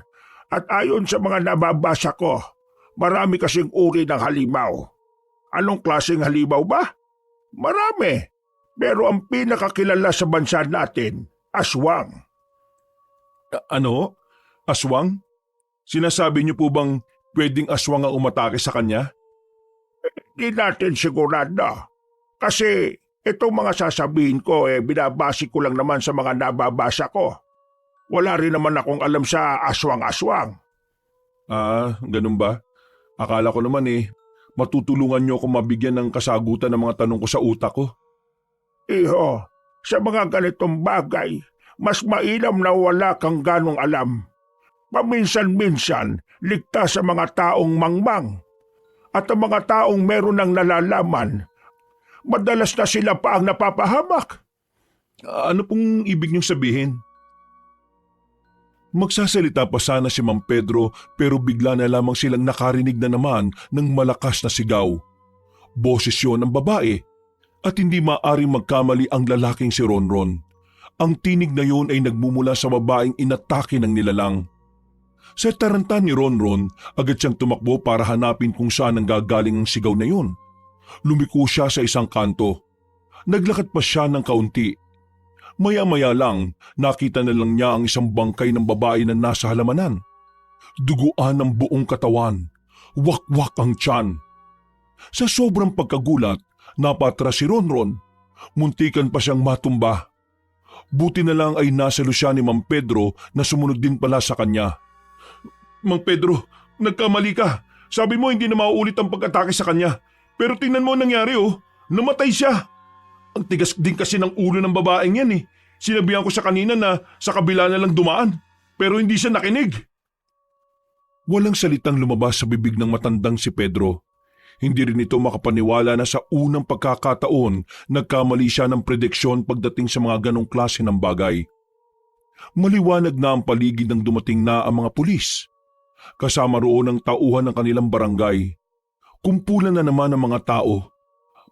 At ayon sa mga nababasa ko, marami kasing uri ng halimaw. Anong klaseng halimaw ba? Marami. Pero ang pinakakilala sa bansa natin, aswang. Ano? Aswang? Sinasabi niyo po bang pwedeng aswang ang umatake sa kanya? Di natin sigurado. Kasi itong mga sasabihin ko binabase ko lang naman sa mga nababasa ko. Wala rin naman akong alam sa aswang-aswang. Ganun ba? Akala ko naman matutulungan niyo akong mabigyan ng kasagutan ng mga tanong ko sa utak ko. Iho, sa mga ganitong bagay, mas mainam na wala kang ganong alam. Paminsan-minsan, ligtas sa mga taong mangmang. At ang mga taong meron ng nalalaman, madalas na sila pa ang napapahamak. Ano pong ibig niyong sabihin? Magsasalita pa sana si Mang Pedro pero bigla na lamang silang nakarinig na naman ng malakas na sigaw. Boses yun ng babae at hindi maaring magkamali ang lalaking si Ronron. Ang tinig na yun ay nagmumula sa babaeng inatake ng nilalang. Sa taranta ni Ronron, agad siyang tumakbo para hanapin kung saan nanggagaling ang sigaw na yun. Lumiko siya sa isang kanto. Naglakad pa siya ng kaunti. Maya-maya lang, nakita na lang niya ang isang bangkay ng babae na nasa halamanan. Duguan ang buong katawan. Wakwak ang tiyan. Sa sobrang pagkagulat, napatras si Ronron. Muntikan pa siyang matumba. Buti na lang ay nasalo siya ni Mang Pedro na sumunod din pala sa kanya. Mang Pedro, nagkamali ka. Sabi mo hindi na mauulit ang pag-atake sa kanya. Pero tingnan mo ang nangyari namatay siya. Ang tigas din kasi ng ulo ng babaeng yan Sinabihan ko siya kanina na sa kabila na lang dumaan. Pero hindi siya nakinig. Walang salitang lumabas sa bibig ng matandang si Pedro. Hindi rin ito makapaniwala na sa unang pagkakataon nagkamali siya ng prediksyon pagdating sa mga ganong klase ng bagay. Maliwanag na ang paligid nang dumating na ang mga pulis. kasama roon ang tauhan ng kanilang barangay. Kumpulan na naman ng mga tao.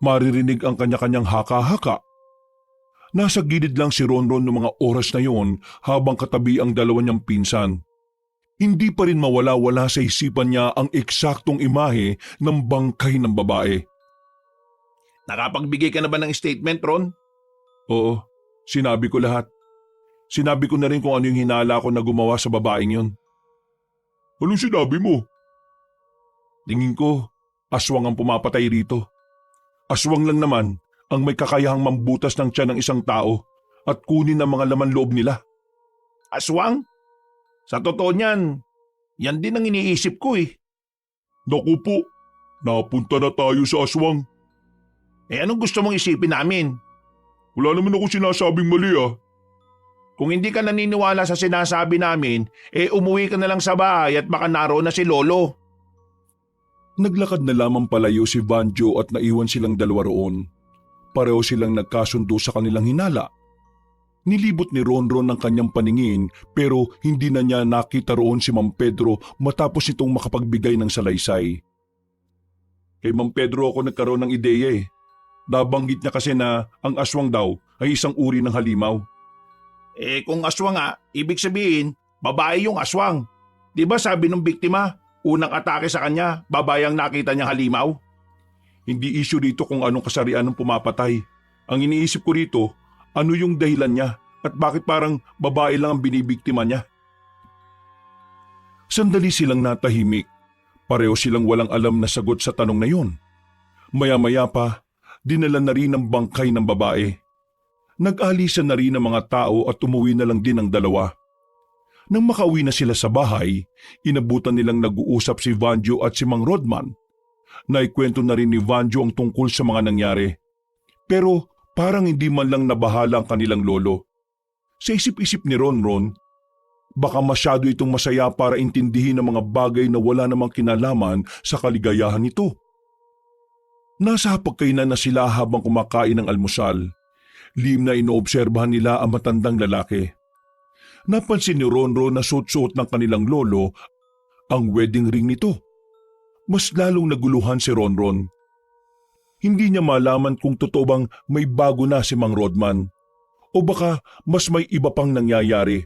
Maririnig ang kanya-kanyang haka-haka. Nasa gilid lang si Ronron noong mga oras na yon habang katabi ang dalawa niyang pinsan. Hindi pa rin mawala-wala sa isipan niya ang eksaktong imahe ng bangkay ng babae. Nakapagbigay ka na ba ng statement, Ron? Oo, sinabi ko lahat. Sinabi ko na rin kung ano yung hinala ko na gumawa sa babaeng yon. Anong sinabi mo? Tingin ko, aswang ang pumapatay rito. Aswang lang naman ang may kakayahang mambutas ng tiyan ng isang tao at kunin ang mga laman loob nila. Aswang? Sa totoo niyan, yan din ang iniisip ko eh. Naku po, napunta na tayo sa aswang. Anong gusto mong isipin namin? Wala naman ako sinasabing mali ah. Kung hindi ka naniniwala sa sinasabi namin, umuwi ka na lang sa bahay at baka naroon na si Lolo. Naglakad na lamang palayo si Vanjo at naiwan silang dalawa roon. Pareho silang nagkasundo sa kanilang hinala. Nilibot ni Ronron ang kanyang paningin pero hindi na niya nakita roon si Mang Pedro matapos itong makapagbigay ng salaysay. Kay Mang Pedro ako nagkaroon ng ideya eh. Nabanggit niya kasi na ang aswang daw ay isang uri ng halimaw. Kung aswang nga, ibig sabihin, babae yung aswang. Di ba sabi ng biktima, unang atake sa kanya, babae ang nakita niyang halimaw? Hindi issue dito kung anong kasarian ng pumapatay. Ang iniisip ko rito, ano yung dahilan niya at bakit parang babae lang ang binibiktima niya? Sandali silang natahimik. Pareho silang walang alam na sagot sa tanong na yon. Maya-maya pa, dinala na rin ang bangkay ng babae. Nag-alisan na rin ang mga tao at umuwi na lang din ang dalawa. Nang makauwi na sila sa bahay, inabutan nilang nag-uusap si Vanjo at si Mang Rodman. Naikwento na rin ni Vanjo ang tungkol sa mga nangyari. Pero parang hindi man lang nabahala ang kanilang lolo. Sa isip-isip ni Ronron, baka masyado itong masaya para intindihin ang mga bagay na wala namang kinalaman sa kaligayahan nito. Nasa hapagkainan na sila habang kumakain ng almusal. Lihim na inoobserbahan nila ang matandang lalaki. Napansin ni Ronron na suot-suot ng kanilang lolo ang wedding ring nito. Mas lalong naguluhan si Ronron. Hindi niya malaman kung totoo bang may bago na si Mang Rodman o baka mas may iba pang nangyayari.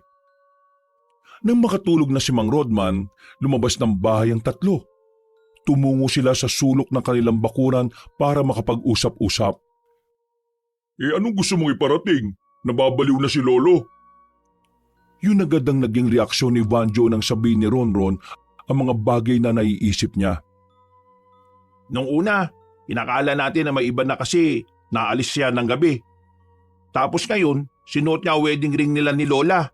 Nang makatulog na si Mang Rodman, lumabas ng bahay ang tatlo. Tumungo sila sa sulok ng kanilang bakuran para makapag-usap-usap. Anong gusto mong iparating? Nababaliw na si Lolo. Yun agad ang naging reaksyon ni Vanjo nang sabihin ni Ronron ang mga bagay na naiisip niya. Nung una, inakala natin na may iba na kasi naalis siya ng gabi. Tapos ngayon, sinuot niya ang wedding ring nila ni Lola.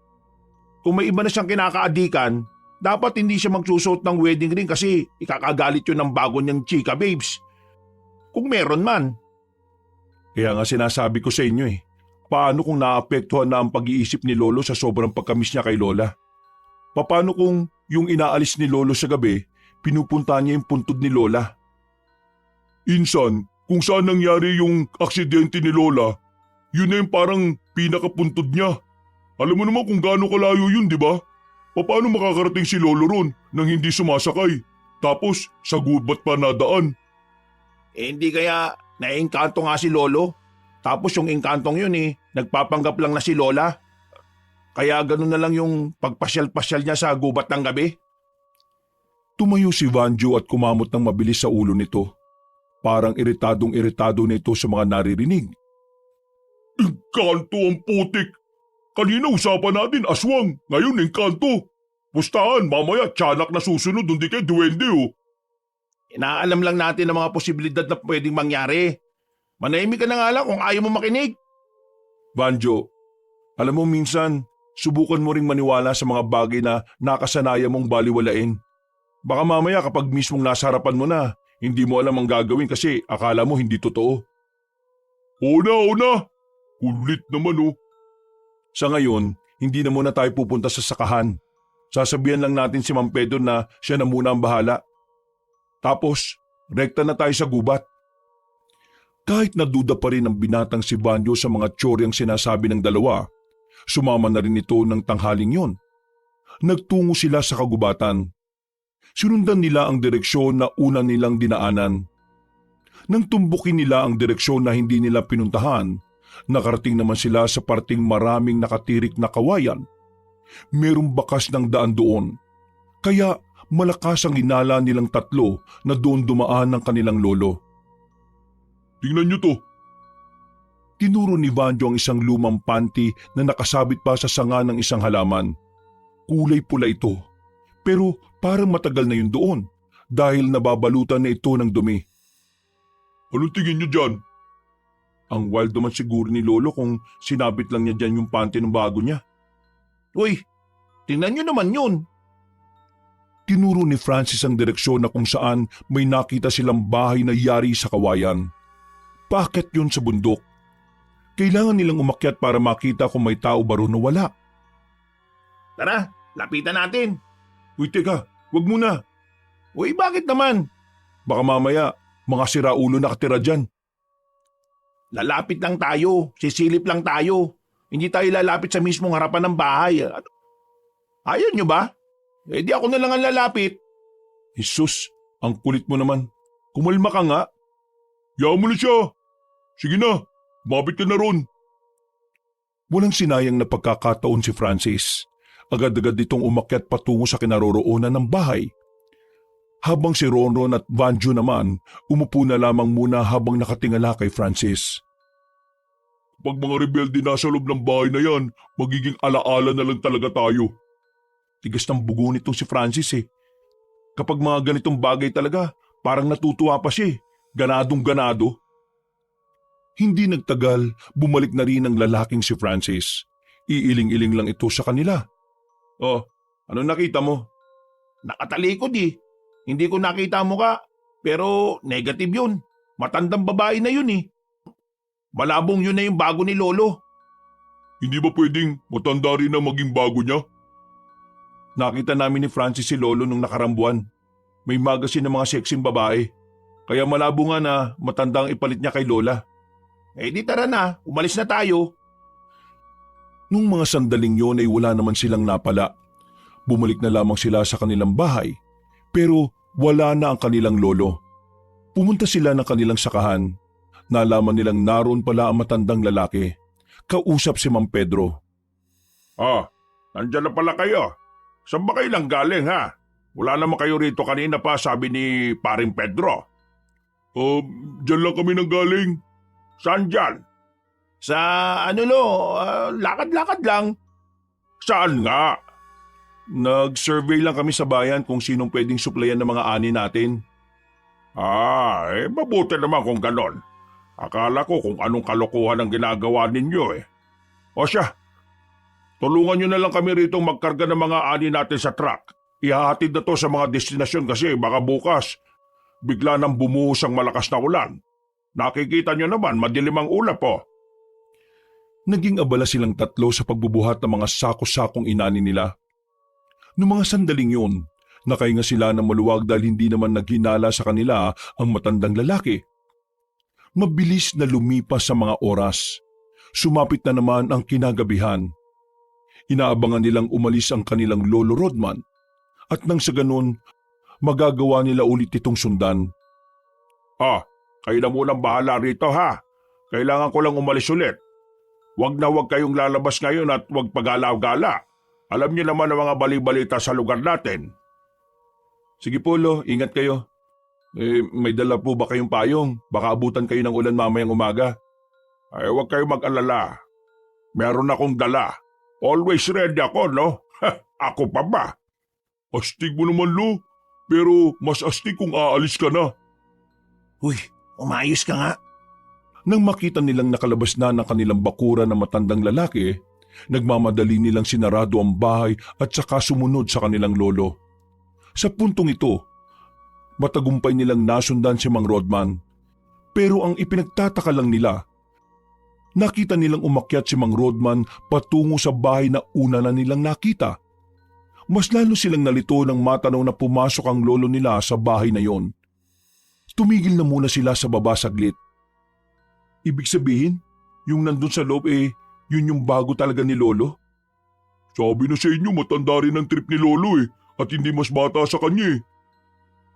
Kung may iba na siyang kinakaadikan, dapat hindi siya magsusuot ng wedding ring kasi ikakagalit yun ng bago niyang chika babes. Kung meron man. Kaya nga sinasabi ko sa inyo paano kung naapektuhan na ang pag-iisip ni Lolo sa sobrang pagkamis niya kay Lola? Paano kung yung inaalis ni Lolo sa gabi, pinupunta niya yung puntod ni Lola? Insan, kung saan nangyari yung aksidente ni Lola, yun na yung parang pinakapuntod niya. Alam mo naman kung gaano kalayo yun, di ba? Paano makakarating si Lolo ron nang hindi sumasakay? Tapos sa gubat pa nadaan. Hindi kaya naiengkanto nga si Lolo? Tapos yung engkantong yun nagpapanggap lang na si Lola. Kaya ganun na lang yung pagpasyal-pasyal niya sa gubat ng gabi. Tumayo si Vanjo at kumamot ng mabilis sa ulo nito. Parang iritadong-iritado na ito sa mga naririnig. Engkanto ang putik! Kanina usapan natin aswang, ngayon engkanto. Pustahan, mamaya tiyanak na susunod, hindi kay duwende Inaalam lang natin ang mga posibilidad na pwedeng mangyari. Manahimik ka na nga lang kung ayaw mo makinig. Vanjo, alam mo minsan, subukan mo ring maniwala sa mga bagay na nakasanayan mong baliwalain. Baka mamaya kapag mismong nasa harapan mo na, hindi mo alam ang gagawin kasi akala mo hindi totoo. Oo na. Kulit naman Sa ngayon, hindi na muna tayo pupunta sa sakahan. Sasabihan lang natin si Mang Pedro na siya na muna ang bahala. Tapos, rekta na tayo sa gubat. Kahit naduda pa rin ang binatang si Banjo sa mga tsoryang sinasabi ng dalawa, sumama na rin ito ng tanghaling yon. Nagtungo sila sa kagubatan. Sinundan nila ang direksyon na una nilang dinaanan. Nang tumbukin nila ang direksyon na hindi nila pinuntahan, nakarating naman sila sa parting maraming nakatirik na kawayan. Merong bakas ng daan doon, kaya malakas ang hinala nilang tatlo na doon dumaan ng kanilang lolo. Tingnan niyo to. Tinuro ni Vanjo ang isang lumang panty na nakasabit pa sa sanga ng isang halaman. Kulay pula ito, pero parang matagal na yun doon dahil nababalutan na ito ng dumi. Anong tingin niyo dyan? Ang wild naman siguro ni Lolo kung sinabit lang niya dyan yung panty ng bago niya. Uy, tingnan nyo naman yun. Tinuro ni Francis ang direksyon na kung saan may nakita silang bahay na yari sa kawayan. Paakyat yun sa bundok. Kailangan nilang umakyat para makita kung may tao ba roon o wala. Tara, lapitan natin. Uy, teka, wag muna. Uy, bakit naman? Baka mamaya, mga siraulo nakatira dyan. Lalapit lang tayo, sisilip lang tayo. Hindi tayo lalapit sa mismong harapan ng bahay. Ayaw nyo ba? Eh di ako na lang ang lalapit. Jesus, ang kulit mo naman. Kumalma ka nga. Yaman mo na siya. Sige na, mabit ka na ron. Walang sinayang na pagkakataon si Francis. Agad-agad itong umakyat patungo sa kinaroroonan ng bahay. Habang si Ronron at Vanjo naman, umupo na lamang muna habang nakatingala kay Francis. Pag mga rebelde nasa loob ng bahay na yan, magiging alaala na lang talaga tayo. Tigas ng bugo nitong si Francis eh. Kapag mga ganitong bagay talaga, parang natutuwa pa siya eh. Ganadong ganado. Hindi nagtagal, bumalik na rin ang lalaking si Francis. Iiling-iling lang ito sa kanila. Oh, ano nakita mo? Nakatalikod eh. Hindi ko nakita ang muka, pero negative yun. Matandang babae na yun eh. Malabong yun na yung bago ni Lolo. Hindi ba pwedeng matanda rin na maging bago niya? Nakita namin ni Francis si Lolo nung nakarambuan. May magasin ng mga sexing babae. Kaya malabo nga na matandang ipalit niya kay Lola. Eh di tara na, umalis na tayo. Nung mga sandaling yon ay wala naman silang napala. Bumalik na lamang sila sa kanilang bahay. Pero wala na ang kanilang lolo. Pumunta sila ng kanilang sakahan. Nalaman nilang naroon pala ang matandang lalaki. Kausap si Mang Pedro. Nandyan na pala kayo. Saan ba kayo lang galing ha? Wala naman kayo rito kanina pa, sabi ni Paring Pedro. Diyan lang kami nang galing. Saan dyan? Sa lakad-lakad lang. Saan nga? Nag-survey lang kami sa bayan kung sinong pwedeng suplayan ng mga ani natin. Mabuti naman kung ganon. Akala ko kung anong kalokohan ang ginagawa ninyo eh. O siya, tulungan nyo na lang kami rito magkarga ng mga ani natin sa truck. Ihahatid na to sa mga destinasyon kasi baka bukas bigla nang bumuhos ang malakas na ulan. Nakikita nyo naman, madilim ang ulap po. Naging abala silang tatlo sa pagbubuhat ng mga sako-sakong inani nila. Noong mga sandaling yun, nakahinga sila ng maluwag dahil hindi naman naghinala sa kanila ang matandang lalaki. Mabilis na lumipas sa mga oras. Sumapit na naman ang kinagabihan. Inaabangan nilang umalis ang kanilang lolo Rodman at nang sa ganun, magagawa nila ulit itong sundan. Kayo na munang bahala rito ha. Kailangan ko lang umalis ulit. Huwag kayong lalabas ngayon at huwag pagalaw-gala. Alam niyo naman ang mga bali-balita sa lugar natin. Sige po, Lo, ingat kayo. May dala po ba kayong payong? Baka abutan kayo ng ulan mamayang umaga. Huwag kayong mag-alala. Meron akong dala. Always ready ako, no? Ako pa ba? Astig mo naman, Lo. Pero mas astig kung aalis ka na. Uy, umayos ka nga. Nang makita nilang nakalabas na ng kanilang bakuran ng matandang lalaki, nagmamadali nilang sinarado ang bahay at saka sumunod sa kanilang lolo. Sa puntong ito, matagumpay nilang nasundan si Mang Rodman. Pero ang ipinagtataka lang nila, nakita nilang umakyat si Mang Rodman patungo sa bahay na una na nilang nakita. Mas lalo silang nalito nang matanaw na pumasok ang lolo nila sa bahay na yon. Tumigil na muna sila sa baba saglit. Ibig sabihin, yung nandun sa loob yun yung bago talaga ni Lolo? Sabi na sa inyo matanda rin ang trip ni Lolo at hindi mas bata sa kanya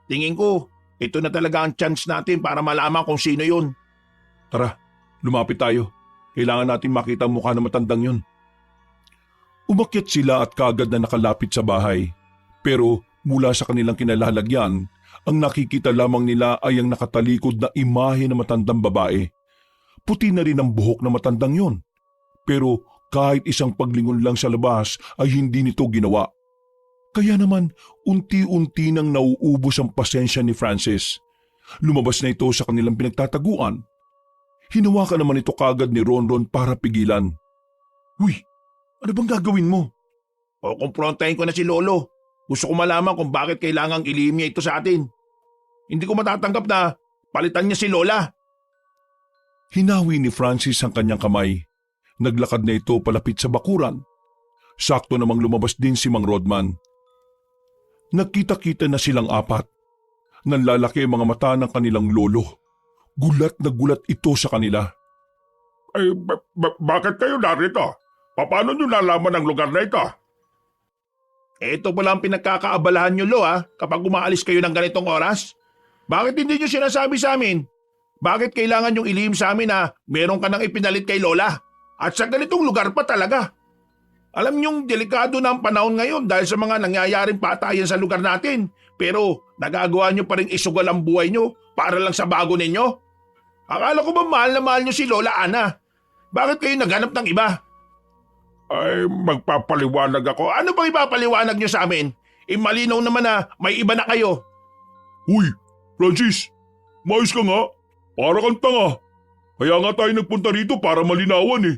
Tingin ko, ito na talaga ang chance natin para malaman kung sino yun. Tara, lumapit tayo. Kailangan natin makita ang mukha ng matandang yun. Umakyat sila at kaagad na nakalapit sa bahay. Pero mula sa kanilang kinalalagyan, ang nakikita lamang nila ay ang nakatalikod na imahe ng matandang babae. Puti na rin ang buhok ng matandang yon. Pero kahit isang paglingon lang sa labas ay hindi nito ginawa. Kaya naman unti-unti nang nauubos ang pasensya ni Francis. Lumabas na ito sa kanilang pinagtataguan. Hinawakan naman ito kagad ni Ronron para pigilan. Uy, ano bang gagawin mo? O kumprontahin ko na si Lolo. Gusto ko malaman kung bakit kailangang ilihim niya ito sa atin. Hindi ko matatanggap na palitan niya si Lola. Hinawi ni Francis ang kanyang kamay. Naglakad na ito palapit sa bakuran. Sakto namang lumabas din si Mang Rodman. Nagkita-kita na silang apat. Nanlalaki ang mga mata ng kanilang lolo. Gulat na gulat ito sa kanila. Ay, bakit kayo narito? Paano nyo nalaman ang lugar na ito? Ito pala ang pinagkakaabalahan niyo, Lo, kapag umaalis kayo ng ganitong oras. Bakit hindi niyo sinasabi sa amin? Bakit kailangan niyong ilihim sa amin na meron ka nang ipinalit kay Lola? At sa ganitong lugar pa talaga. Alam niyong delikado na ang panahon ngayon dahil sa mga nangyayaring patayan sa lugar natin. Pero nagagawa niyo pa rin isugal ang buhay niyo para lang sa bago ninyo? Akala ko ba mahal na mahal niyo si Lola Ana? Bakit kayo naghanap ng iba? Ay, magpapaliwanag ako. Ano bang ipapaliwanag niyo sa amin? Malinaw naman na may iba na kayo. Uy, Francis, maayos ka nga. Para kang tanga. Kaya nga tayo nagpunta rito para malinawan eh.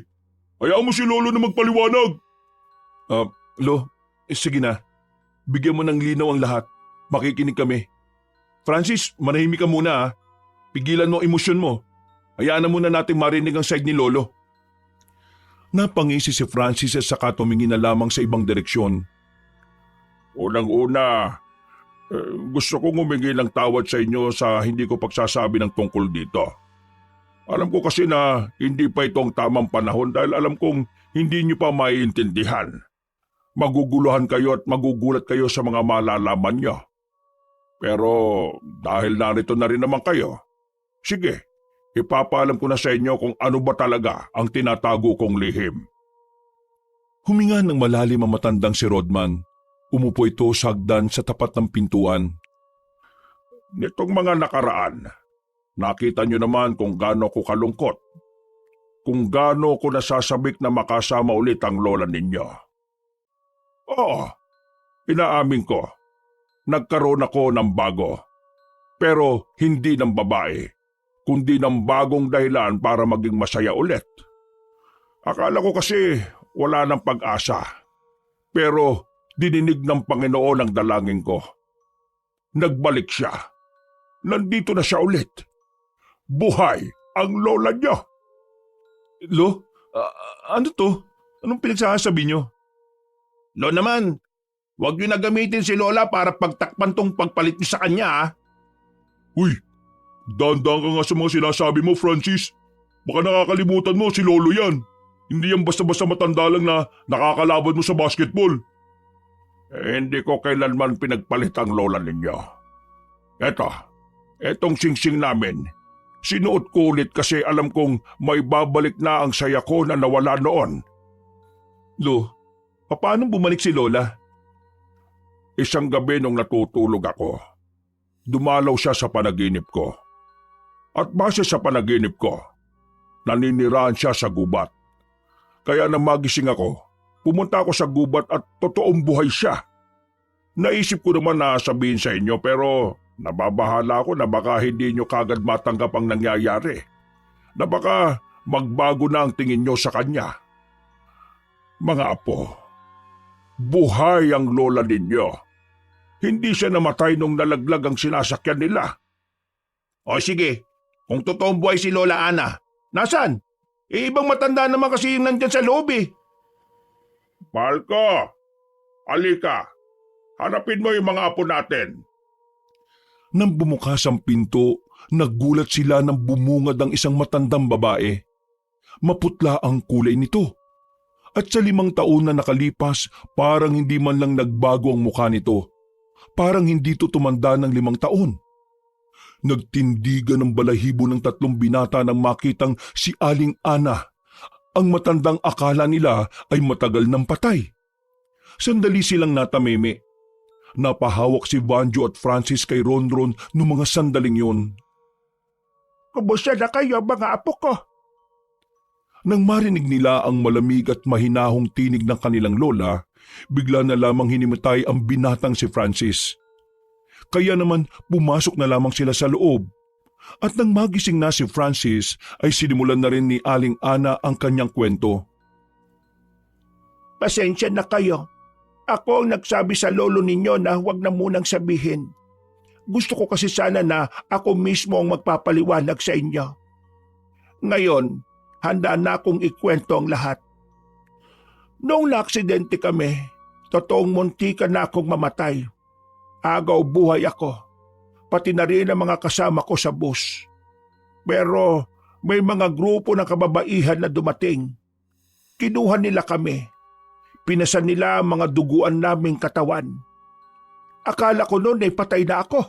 Hayaan mo si Lolo na magpaliwanag. Lo, sige na. Bigyan mo ng linaw ang lahat. Makikinig kami. Francis, manahimik ka muna. Pigilan mo ang emosyon mo. Hayaan na muna natin marinig ang side ni Lolo. Napangisi si Francis at saka tumingin na lamang sa ibang direksyon. Unang-una, gusto kong humingi ng tawad sa inyo sa hindi ko pagsasabi ng tungkol dito. Alam ko kasi na hindi pa ito ang tamang panahon dahil alam kong hindi niyo pa maiintindihan. Maguguluhan kayo at magugulat kayo sa mga malalaman niyo. Pero dahil narito na rin naman kayo, sige, ipapaalam ko na sa inyo kung ano ba talaga ang tinatago kong lihim. Huminga ng malalim ang matandang si Rodman. Umupo ito sa hagdan sa tapat ng pintuan. Nitong mga nakaraan, nakita niyo naman kung gaano ko kalungkot. Kung gaano ko nasasabik na makasama ulit ang lola ninyo. Oo, inaamin ko, nagkaroon ako ng bago. Pero hindi ng babae, kundi ng bagong dahilan para maging masaya ulit. Akala ko kasi wala ng pag-asa. Pero dininig ng Panginoon ang dalangin ko. Nagbalik siya. Nandito na siya ulit. Buhay ang lola niya. Lo, ano to? Anong pinagsasabi niyo? Lo naman, huwag niyo na gamitin si Lola para pagtakpan tong pagpalit niyo sa kanya. Uy, dahan-dahan ka nga sa mga sinasabi mo, Francis. Baka nakakalimutan mo si Lolo yan. Hindi yan basta-basta matanda lang na nakakalaban mo sa basketball. Hindi ko kailanman pinagpalit ang lola ninyo. Etong singsing namin, sinuot ko ulit kasi alam kong may babalik na ang saya ko na nawala noon. Lo, paano bumalik si Lola? Isang gabi nung natutulog ako, dumalaw siya sa panaginip ko. At base sa panaginip ko, naninirahan siya sa gubat. Kaya nang magising ako, pumunta ako sa gubat at totoong buhay siya. Naisip ko naman na sabihin sa inyo pero nababahala ako na baka hindi nyo kagad matanggap ang nangyayari. Na baka magbago na ang tingin nyo sa kanya. Mga apo, buhay ang lola ninyo. Hindi siya namatay nung nalaglag ang sinasakyan nila. O sige, kung totoong buhay si Lola Ana, nasaan? Ibang matanda naman kasi yung nandyan sa loob eh. Mahal ko, halika. Hanapin mo yung mga apo natin. Nang bumukas ang pinto, nagulat sila nang bumungad ang isang matandang babae. Maputla ang kulay nito. At sa 5 taon na nakalipas, parang hindi man lang nagbago ang mukha nito. Parang hindi to tumanda ng 5 taon. Nagtindigan ng balahibo ng 3 binata nang makitang si Aling Ana. Ang matandang akala nila ay matagal ng patay. Sandali silang natameme. Napahawak si Banjo at Francis kay Ronron noong mga sandaling yun. Kumusta na kayo mga apo ko? Nang marinig nila ang malamig at mahinahong tinig ng kanilang lola, bigla na lamang hinimatay ang binatang si Francis. Kaya naman pumasok na lamang sila sa loob. At nang magising na si Francis ay sinimulan na rin ni Aling Ana ang kanyang kwento. Pasensya na kayo. Ako ang nagsabi sa lolo ninyo na huwag na munang sabihin. Gusto ko kasi sana na ako mismo ang magpapaliwanag sa inyo. Ngayon, handa na akong ikwento ang lahat. Noong naaksidente kami, totoong muntikan na akong mamatay. Agaw buhay ako, pati na rin ang mga kasama ko sa bus. Pero may mga grupo ng kababaihan na dumating. Kinuha nila kami. Pinasan nila ang mga duguan naming katawan. Akala ko noon ay patay na ako.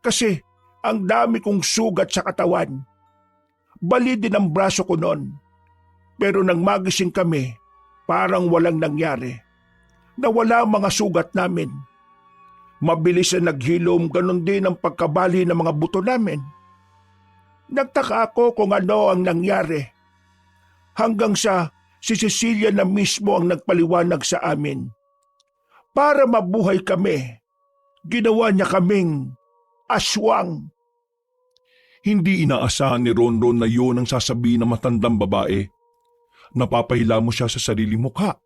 Kasi ang dami kong sugat sa katawan. Bali din ang braso ko noon. Pero nang magising kami, parang walang nangyari. Nawala ang mga sugat namin. Mabilis na naghilom, ganon din ang pagkabali ng mga buto namin. Nagtaka ako kung ano ang nangyari. Hanggang sa si Cecilia na mismo ang nagpaliwanag sa amin. Para mabuhay kami, ginawa niya kaming aswang. Hindi inaasahan ni Ronron na yun ang sasabihin ng matandang babae. Napapahila mo siya sa sariling mukha.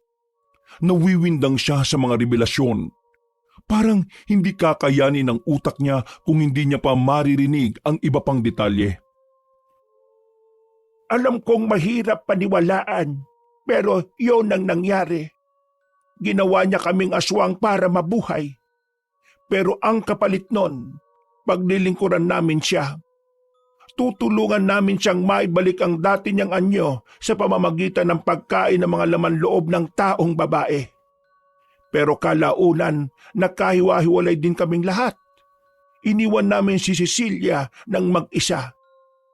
Nawiwindang siya sa mga revelasyon. Parang hindi kakayanin ng utak niya kung hindi niya pa maririnig ang iba pang detalye. Alam kong mahirap paniwalaan, pero yun ang nangyari. Ginawa niya kaming aswang para mabuhay. Pero ang kapalit nun, paglilingkuran namin siya. Tutulungan namin siyang maibalik ang dati niyang anyo sa pamamagitan ng pagkain ng mga laman loob ng taong babae. Pero kalaunan, nagkahiwa-hiwalay din kaming lahat. Iniwan namin si Cecilia ng mag-isa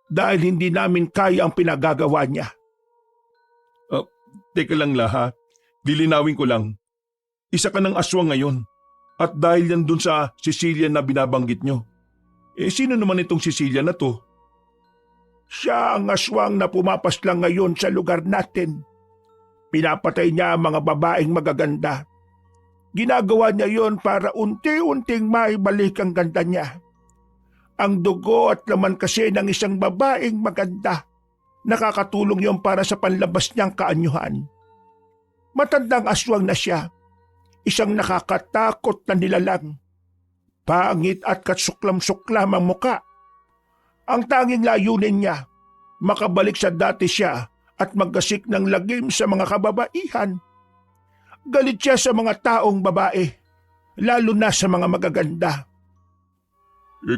dahil hindi namin kaya ang pinagagawa niya. Teka lang lahat, lilinawin ko lang. Isa ka ng aswang ngayon. At dahil yan dun sa Cecilia na binabanggit nyo. Sino naman itong Cecilia na to? Siya ang aswang na pumapaslang ngayon sa lugar natin. Pinapatay niya ang mga babaeng magaganda. Ginagawa niya yon para unti-unting maibalik ang ganda niya. Ang dugo at laman kasi ng isang babaeng maganda. Nakakatulong yon para sa panlabas niyang kaanyuhan. Matandang aswang na siya. Isang nakakatakot na nilalang. Pangit at katsuklam-suklam ang muka. Ang tanging layunin niya, makabalik sa dati siya at magkasik ng lagim sa mga kababaihan. Galit siya sa mga taong babae, lalo na sa mga magaganda.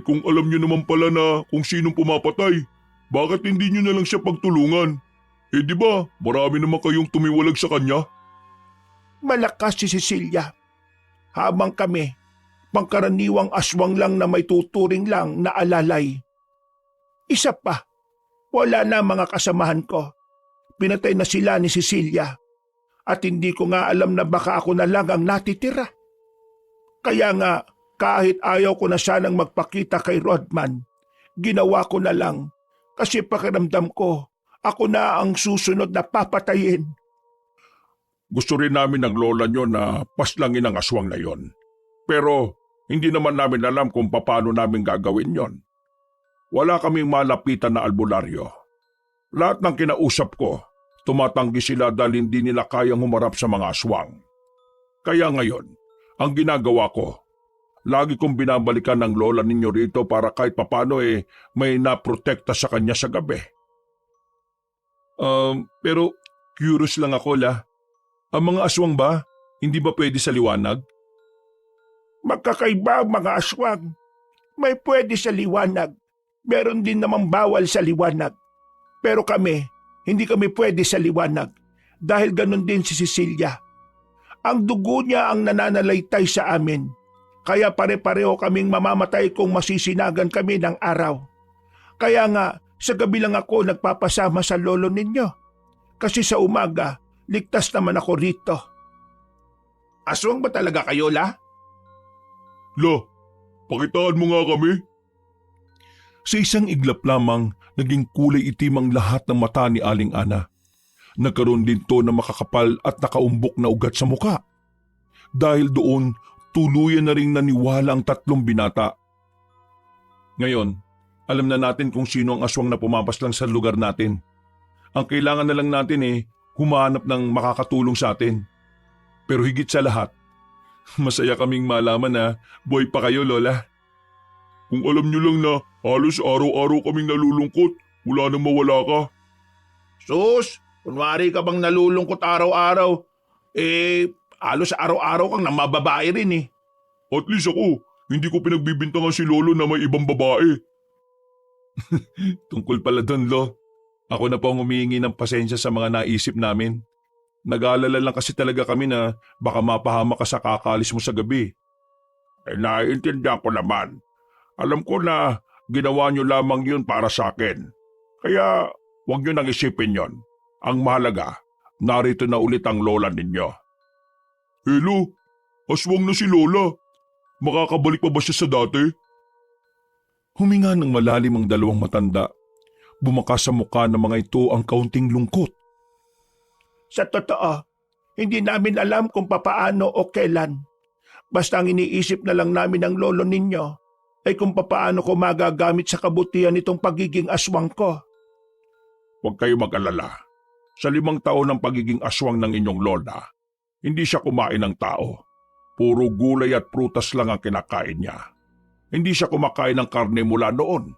Kung alam niyo naman pala na kung sinong pumapatay, bakit hindi niyo na lang siya pagtulungan? Di ba, marami naman kayong tumiwalag sa kanya? Malakas si Cecilia. Habang kami, pangkaraniwang aswang lang na may tuturing lang na alalay. Isa pa, wala na mga kasamahan ko. Pinatay na sila ni Cecilia. At hindi ko nga alam na baka ako na lang ang natitira. Kaya nga, kahit ayaw ko na sanang magpakita kay Rodman, ginawa ko na lang kasi pakiramdam ko, ako na ang susunod na papatayin. Gusto rin namin ng lola nyo na paslangin ang aswang na yon. Pero hindi naman namin alam kung paano namin gagawin yon. Wala kaming malapitan na albularyo. Lahat ng kinausap ko, tumatanggi sila dahil hindi nila kayang humarap sa mga aswang. Kaya ngayon, ang ginagawa ko, lagi kong binabalikan ng lola ninyo rito para kahit papano may naprotekta sa kanya sa gabi. Pero curious lang ako ang mga aswang ba, hindi ba pwede sa liwanag? Magkakaiba ang mga aswang. May pwede sa liwanag. Meron din namang bawal sa liwanag. Pero kami, hindi kami pwede sa liwanag dahil ganun din si Cecilia. Ang dugo niya ang nananalaytay sa amin. Kaya pare-pareho kaming mamamatay kung masisinagan kami ng araw. Kaya nga, sa gabi lang ako nagpapasama sa lolo ninyo. Kasi sa umaga, ligtas naman ako rito. Aswang ba talaga kayo, La? La, pakitaan mo nga kami. Sa isang iglap lamang, naging kulay itim ang lahat ng mata ni Aling Ana. Nagkaroon din to na makakapal at nakaumbok na ugat sa muka. Dahil doon, tuluyan na ring naniwala ang tatlong binata. Ngayon, alam na natin kung sino ang aswang na pumapaslang sa lugar natin. Ang kailangan na lang natin humanap ng makakatulong sa atin. Pero higit sa lahat, masaya kaming malaman na buhay pa kayo, Lola. Kung alam nyo lang na halos araw-araw kaming nalulungkot, wala nang mawala ka. Sus, kunwari ka bang nalulungkot araw-araw, halos araw-araw kang namababae rin. At least ako, hindi ko pinagbibintangan si Lolo na may ibang babae. Tungkol pala doon, Lo. Ako na po ang humihingi ng pasensya sa mga naisip namin. Nag-aalala lang kasi talaga kami na baka mapahama ka sa kakalis mo sa gabi. Naiintindihan ko naman. Alam ko na ginawa nyo lamang yun para sa akin. Kaya huwag nyo nang isipin yon. Ang mahalaga, narito na ulit ang lola ninyo. Hello, aswang na si Lola. Makakabalik pa ba siya sa dati? Huminga ng malalim ang dalawang matanda. Bumakas sa mukha ng mga ito ang kaunting lungkot. Sa totoo, hindi namin alam kung papaano o kailan. Basta ang iniisip na lang namin ng lolo ninyo ay kung papaano ko magagamit sa kabutihan nitong pagiging aswang ko. Huwag kayo mag-alala. Sa 5 taon ng pagiging aswang ng inyong lola, hindi siya kumain ng tao. Puro gulay at prutas lang ang kinakain niya. Hindi siya kumakain ng karne mula noon.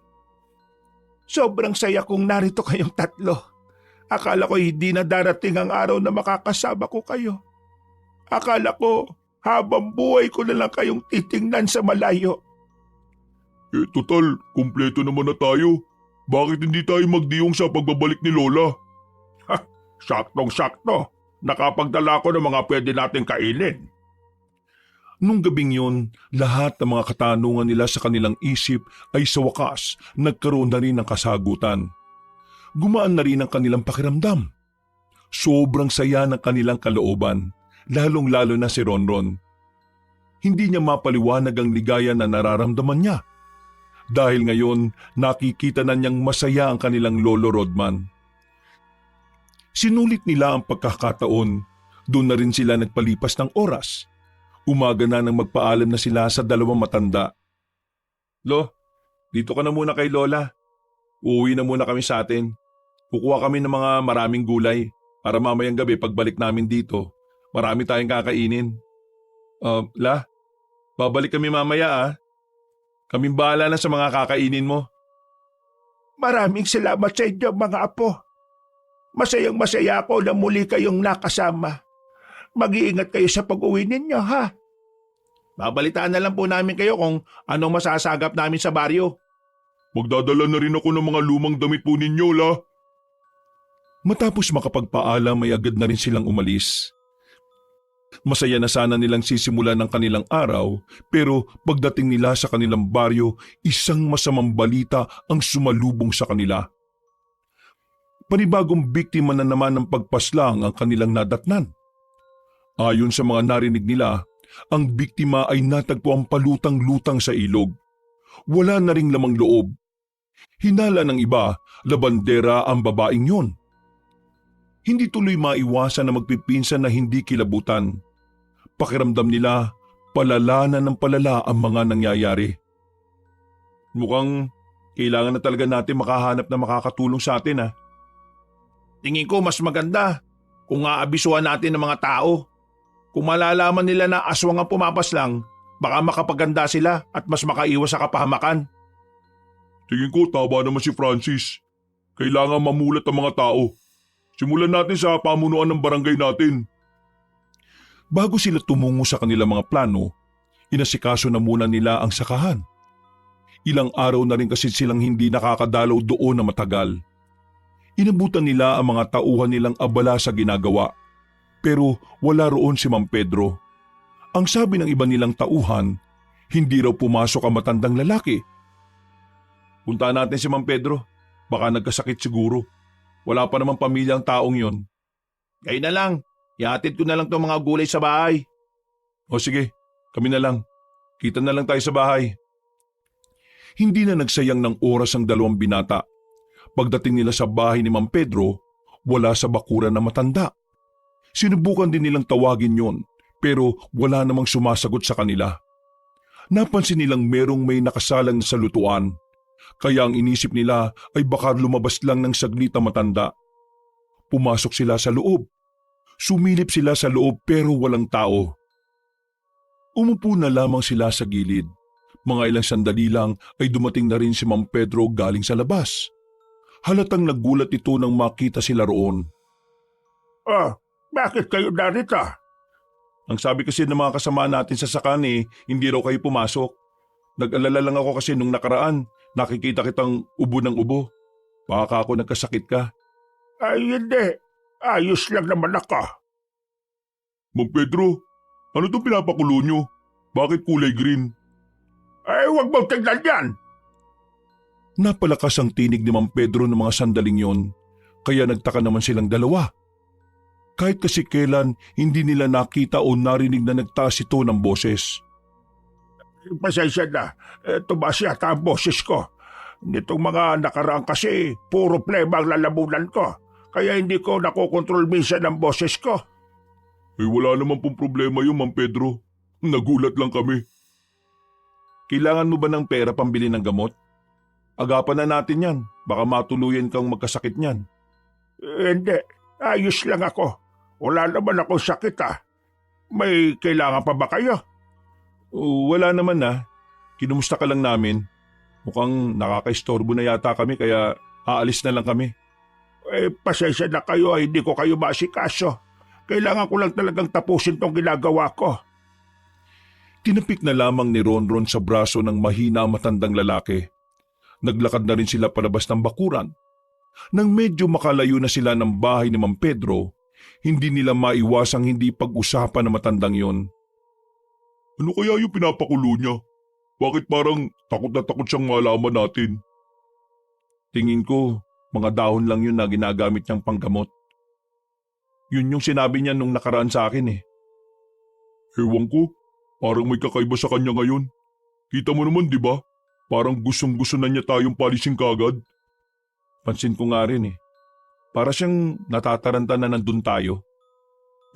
Sobrang saya kong narito kayong tatlo. Akala ko hindi na darating ang araw na makakasama ko kayo. Akala ko habang buhay ko na lang kayong titingnan sa malayo. Total, kumpleto naman na tayo. Bakit hindi tayo magdiyong sa pagbabalik ni Lola? Saktong-sakto. Nakapagdala ko ng mga pwede nating kainin. Nung gabing yun, lahat ng mga katanungan nila sa kanilang isip ay sa wakas nagkaroon na rin ng kasagutan. Gumaan na rin ang kanilang pakiramdam. Sobrang saya ng kanilang kalooban, lalong-lalo na si Ronron. Hindi niya mapaliwanag ang ligaya na nararamdaman niya. Dahil ngayon, nakikita na niyang masaya ang kanilang lolo Rodman. Sinulit nila ang pagkakataon. Doon na rin sila nagpalipas ng oras. Umaga na nang magpaalam na sila sa dalawang matanda. Lo, dito ka na muna kay Lola. Uuwi na muna kami sa atin. Kukuha kami ng mga maraming gulay para mamayang gabi pagbalik namin dito. Marami tayong kakainin. La, babalik kami mamaya. Kaming bahala na sa mga kakainin mo. Maraming salamat sa inyo mga apo. Masayang masaya ako na muli kayong nakasama. Mag-iingat kayo sa pag-uwi ninyo, ha? Babalitaan na lang po namin kayo kung anong masasagap namin sa baryo. Magdadala na rin ako ng mga lumang damit po ninyo, La. Matapos makapagpaalam ay agad na rin silang umalis. Masaya na sana nilang sisimulan ng kanilang araw, pero pagdating nila sa kanilang baryo, isang masamang balita ang sumalubong sa kanila. Panibagong biktima na naman ng pagpaslang ang kanilang nadatnan. Ayon sa mga narinig nila, ang biktima ay natagpuang palutang-lutang sa ilog. Wala na ring lamang loob. Hinala ng iba, labandera ang babaeng yon. Hindi tuloy maiwasan na magpipinsan na hindi kilabutan. Pakiramdam nila, palala na ng palala ang mga nangyayari. Mukhang kailangan na talaga natin makahanap na makakatulong sa atin, ha? Tingin ko mas maganda kung aabisuhan natin ng mga tao. Kung malalaman nila na aswang ang pumapaslang, baka makapaganda sila at mas makaiwas sa kapahamakan. Tingin ko tama naman si Francis. Kailangan mamulat ang mga tao. Simulan natin sa pamunuan ng barangay natin. Bago sila tumungo sa kanilang mga plano, inasikaso na muna nila ang sakahan. Ilang araw na rin kasi silang hindi nakakadalaw doon na matagal. Inabutan nila ang mga tauhan nilang abala sa ginagawa, pero wala roon si Mang Pedro. Ang sabi ng iba nilang tauhan, Hindi raw pumasok ang matandang lalaki. Puntahan natin si Mang Pedro. Baka nagkasakit siguro. Wala pa namang pamilyang taong yon. Kayo na lang. Ihatid ko na lang itong mga gulay sa bahay. O sige, kami na lang. Kita na lang tayo sa bahay. Hindi na nagsayang ng oras ang dalawang binata. Pagdating nila sa bahay ni Mang Pedro, wala sa bakuran na matanda. Sinubukan din nilang tawagin yon, pero wala namang sumasagot sa kanila. Napansin nilang merong may nakasalang sa lutuan, kaya ang inisip nila ay baka lumabas lang ng saglit ang matanda. Pumasok sila sa loob. Sumilip sila sa loob pero walang tao. Umupo na lamang sila sa gilid. Mga ilang sandali lang ay dumating na rin si Mang Pedro galing sa labas. Halatang nagulat ito nang makita sila roon. Oh, bakit kayo narito? Ang sabi kasi ng mga kasama natin sa sakan hindi raw kayo pumasok. Nag-alala lang ako kasi nung nakaraan, nakikita kitang ubo ng ubo. Baka ako nagkasakit ka. Ay, hindi. Ayos lang naman ako. Mang Pedro, ano itong pinapakulo nyo? Bakit kulay green? Ay, huwag mong tignan yan. Napalakas ang tinig ni Mang Pedro ng mga sandaling yon, kaya nagtaka naman silang dalawa. Kahit kasi kailan hindi nila nakita o narinig na nagtaas ito ng boses. Pasensya na. Tumaas yata ang boses ko. Nitong mga nakaraan kasi, puro pleba ang lalamunan ko. Kaya hindi ko nakokontrol minsan ang boses ko. Wala naman pong problema yun, Mang Pedro. Nagulat lang kami. Kailangan mo ba ng pera pambili ng gamot? Agapan na natin yan. Baka matuluyan kang magkasakit niyan. Hindi. Ayos lang ako. Wala naman akong sakit May kailangan pa ba kayo? Wala naman na. Kinumusta ka lang namin. Mukhang nakakaistorbo na yata kami kaya aalis na lang kami. Pasensya na kayo ay hindi ko kayo masikaso. Kailangan ko lang talagang tapusin tong ginagawa ko. Tinapik na lamang ni Ronron sa braso ng mahina matandang lalaki. Naglakad na rin sila palabas ng bakuran. Nang medyo makalayo na sila ng bahay ni Mang Pedro, hindi nila maiwasang hindi pag-usapan ng matandang yon. Ano kaya yung pinapakulo niya? Bakit parang takot na takot siyang malaman natin? Tingin ko, mga dahon lang yun na ginagamit niyang panggamot. Yun yung sinabi niya nung nakaraan sa akin Ewan ko, parang may kakaiba sa kanya ngayon. Kita mo naman, di ba? Parang gustong-gusto na niya tayong palisin kagad. Pansin ko nga rin Para siyang natataranta na nandun tayo.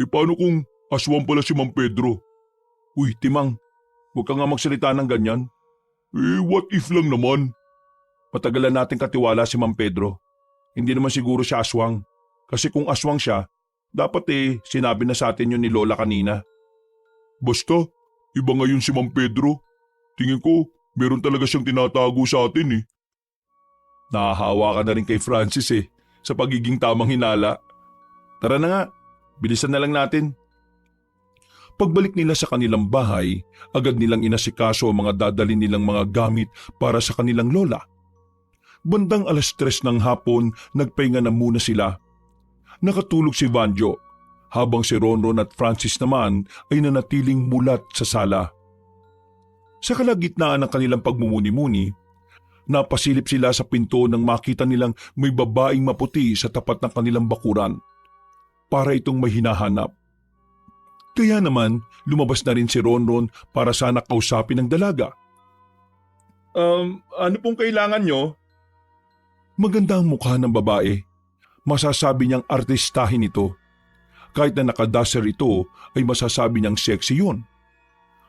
Paano kung aswang pala si Mang Pedro? Uy, Timang, huwag ka nga magsalita ng ganyan. What if lang naman? Matagalan natin katiwala si Mang Pedro. Hindi naman siguro siya aswang. Kasi kung aswang siya, dapat sinabi na sa atin yun ni Lola kanina. Basta, iba ngayon si Mang Pedro. Tingin ko, meron talaga siyang tinatago sa atin Nahahawa ka na rin kay Francis sa pagiging tamang hinala. Tara na nga, bilisan na lang natin. Pagbalik nila sa kanilang bahay, agad nilang inasikaso ang mga dadalhin nilang mga gamit para sa kanilang lola. Bandang 3:00 ng hapon, nagpahinga na muna sila. Nakatulog si Vanjo, habang si Ronron at Francis naman ay nanatiling mulat sa sala. Sa kalagitnaan ng kanilang pagmumuni-muni, napasilip sila sa pinto nang makita nilang may babaeng maputi sa tapat ng kanilang bakuran. Para itong may hinahanap. Kaya naman, lumabas na rin si Ronron para sana kausapin ng dalaga. Ano pong kailangan nyo? Maganda ang mukha ng babae. Masasabi niyang artistahin ito. Kahit na nakadaser ito, ay masasabi niyang sexy yun.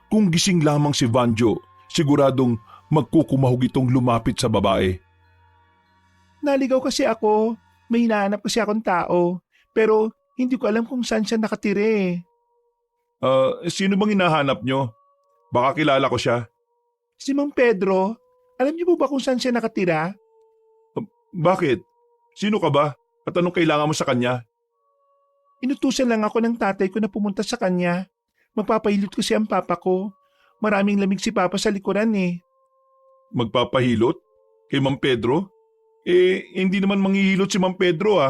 Kung gising lamang si Vanjo, siguradong magkukumahog itong lumapit sa babae. Naligaw kasi ako. May hinahanap kasi akong tao. Pero hindi ko alam kung saan siya nakatira Sino bang hinahanap nyo? Baka kilala ko siya. Si Mang Pedro, alam niyo po ba kung saan siya nakatira? Bakit? Sino ka ba? At anong kailangan mo sa kanya? Inutusan lang ako ng tatay ko na pumunta sa kanya. Magpapahilot kasi ang papa ko. Maraming lamig si papa sa likuran Magpapahilot? Kay Mang Pedro? Hindi naman manghihilot si Mang Pedro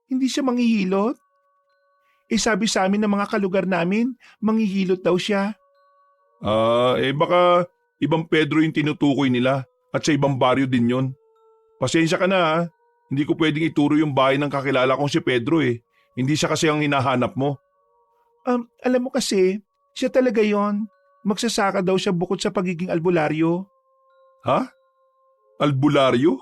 Hindi siya manghihilot? Sabi sa amin ng mga kalugar namin, manghihilot daw siya. Baka ibang Pedro yung tinutukoy nila at sa ibang baryo din yon. Pasensya ka na ha. Hindi ko pwedeng ituro yung bahay ng kakilala kong si Pedro eh. Hindi siya kasi ang hinahanap mo. Alam mo kasi, siya talaga yon. Magsasaka daw siya bukod sa pagiging albularyo. Ha? Albularyo?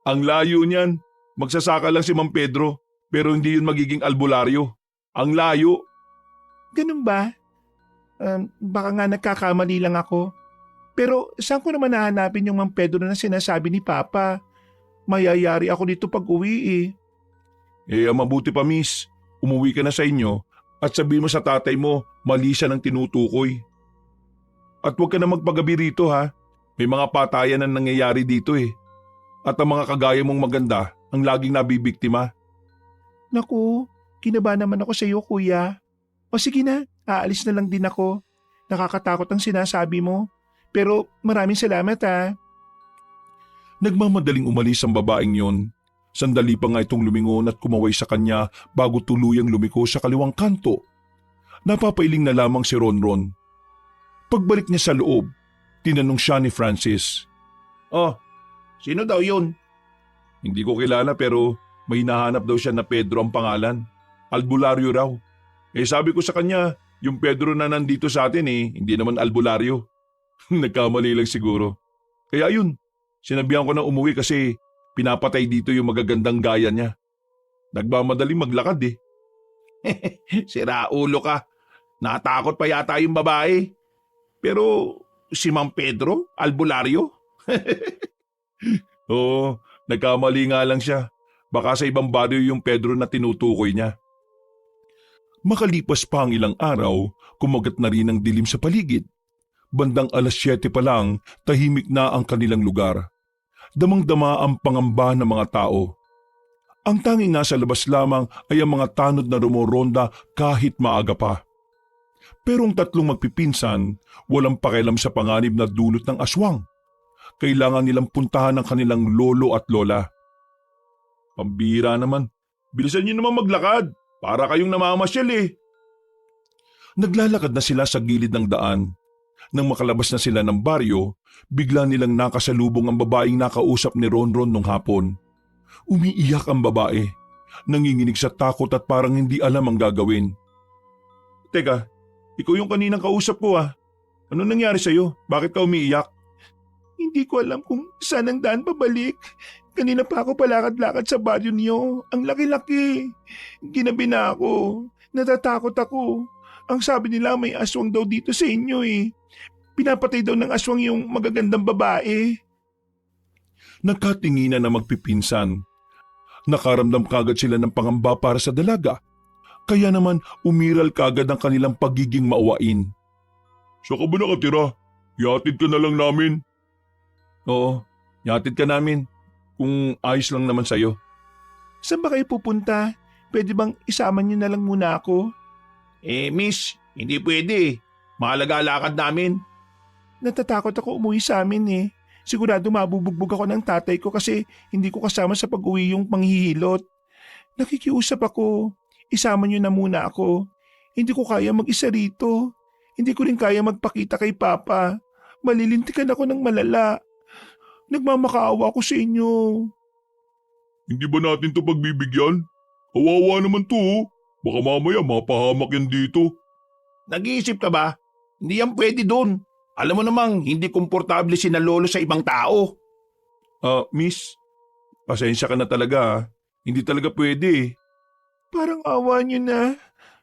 Ang layo niyan. Magsasaka lang si Mang Pedro pero hindi yun magiging albularyo. Ang layo. Ganun ba? Baka nga nagkakamali lang ako. Pero saan ko naman nahanapin yung Mang Pedro na sinasabi ni Papa? Mayayari ako dito pag uwi eh. Ang mabuti pa miss, umuwi ka na sa inyo at sabihin mo sa tatay mo mali siya ng tinutukoy. At huwag ka na magpagabi rito ha. May mga patayan na nangyayari dito eh. At ang mga kagaya mong maganda ang laging nabibiktima. Naku, kinaba naman ako sa iyo, kuya. O sige na, aalis na lang din ako. Nakakatakot ang sinasabi mo. Pero maraming salamat ha. Nagmamadaling umalis ang babaeng yon. Sandali pa nga itong lumingon at kumaway sa kanya bago tuluyang lumiko sa kaliwang kanto. Napapailing na lamang si Ronron. Pagbalik niya sa loob, tinanong siya ni Francis. Oh, sino daw yun? Hindi ko kilala pero may hinahanap daw siya na Pedro ang pangalan. Albularyo raw. Sabi ko sa kanya, yung Pedro na nandito sa atin hindi naman albularyo. Nagkamali lang siguro. Kaya yun, sinabihan ko na umuwi kasi pinapatay dito yung magagandang gaya niya. Nagmamadaling maglakad eh. Sira ulo ka. Natakot pa yata yung babae. Pero si Mang Pedro, albularyo? Oo, nagkamali nga lang siya. Baka sa ibang baryo yung Pedro na tinutukoy niya. Makalipas pa ang ilang araw, kumagat na rin ang dilim sa paligid. Bandang 7:00 pa lang, tahimik na ang kanilang lugar. Damang-dama ang pangamba ng mga tao. Ang tanging nasa labas lamang ay ang mga tanod na rumoronda kahit maaga pa. Pero ang tatlong magpipinsan, walang pakialam sa panganib na dulot ng aswang. Kailangan nilang puntahan ang kanilang lolo at lola. Pambira naman, bilisan niyo naman maglakad, para kayong namamasyal eh. Naglalakad na sila sa gilid ng daan. Nang makalabas na sila ng baryo, bigla nilang nakasalubong ang babaeng nakausap ni Ronron nung hapon. Umiiyak ang babae, nanginginig sa takot at parang hindi alam ang gagawin. Teka, ikaw yung kaninang kausap ko ah. Ano nangyari sa'yo? Bakit ka umiiyak? Hindi ko alam kung saan ang daan pabalik. Kanina pa ako palakad-lakad sa baryo niyo. Ang laki-laki. Ginabi na ako. Natatakot ako. Ang sabi nila may aswang daw dito sa inyo eh. Pinapatay daw ng aswang yung magagandang babae. Nagkatinginan na magpipinsan. Nakaramdam kagad sila ng pangamba para sa dalaga. Kaya naman umiral kagad ang kanilang pagiging maawain. Saan ka ba nakatira? Yatid ka na lang namin. Oo, yatid ka namin. Kung ayos lang naman sa'yo. Saan ba kayo pupunta? Pwede bang isama niyo na lang muna ako? Miss, hindi pwede. Mahalaga lakad namin. Natatakot ako umuwi sa amin eh. Sigurado mabubugbog ako ng tatay ko kasi hindi ko kasama sa pag-uwi yung panghihilot. Nakikiusap ako. Isama niyo na muna ako. Hindi ko kaya mag-isa rito. Hindi ko rin kaya magpakita kay Papa. Malilintikan ako ng malala. Nagmamakaawa ako sa inyo. Hindi ba natin to pagbibigyan? Kawawa naman to oh. Baka mamaya mapahamak yan dito. Nag-iisip ka ba? Hindi yan pwede doon. Alam mo namang hindi komportable si na lolo sa ibang tao. Miss, pasensya ka na talaga ah. Hindi talaga pwede eh. Parang awa niyo na.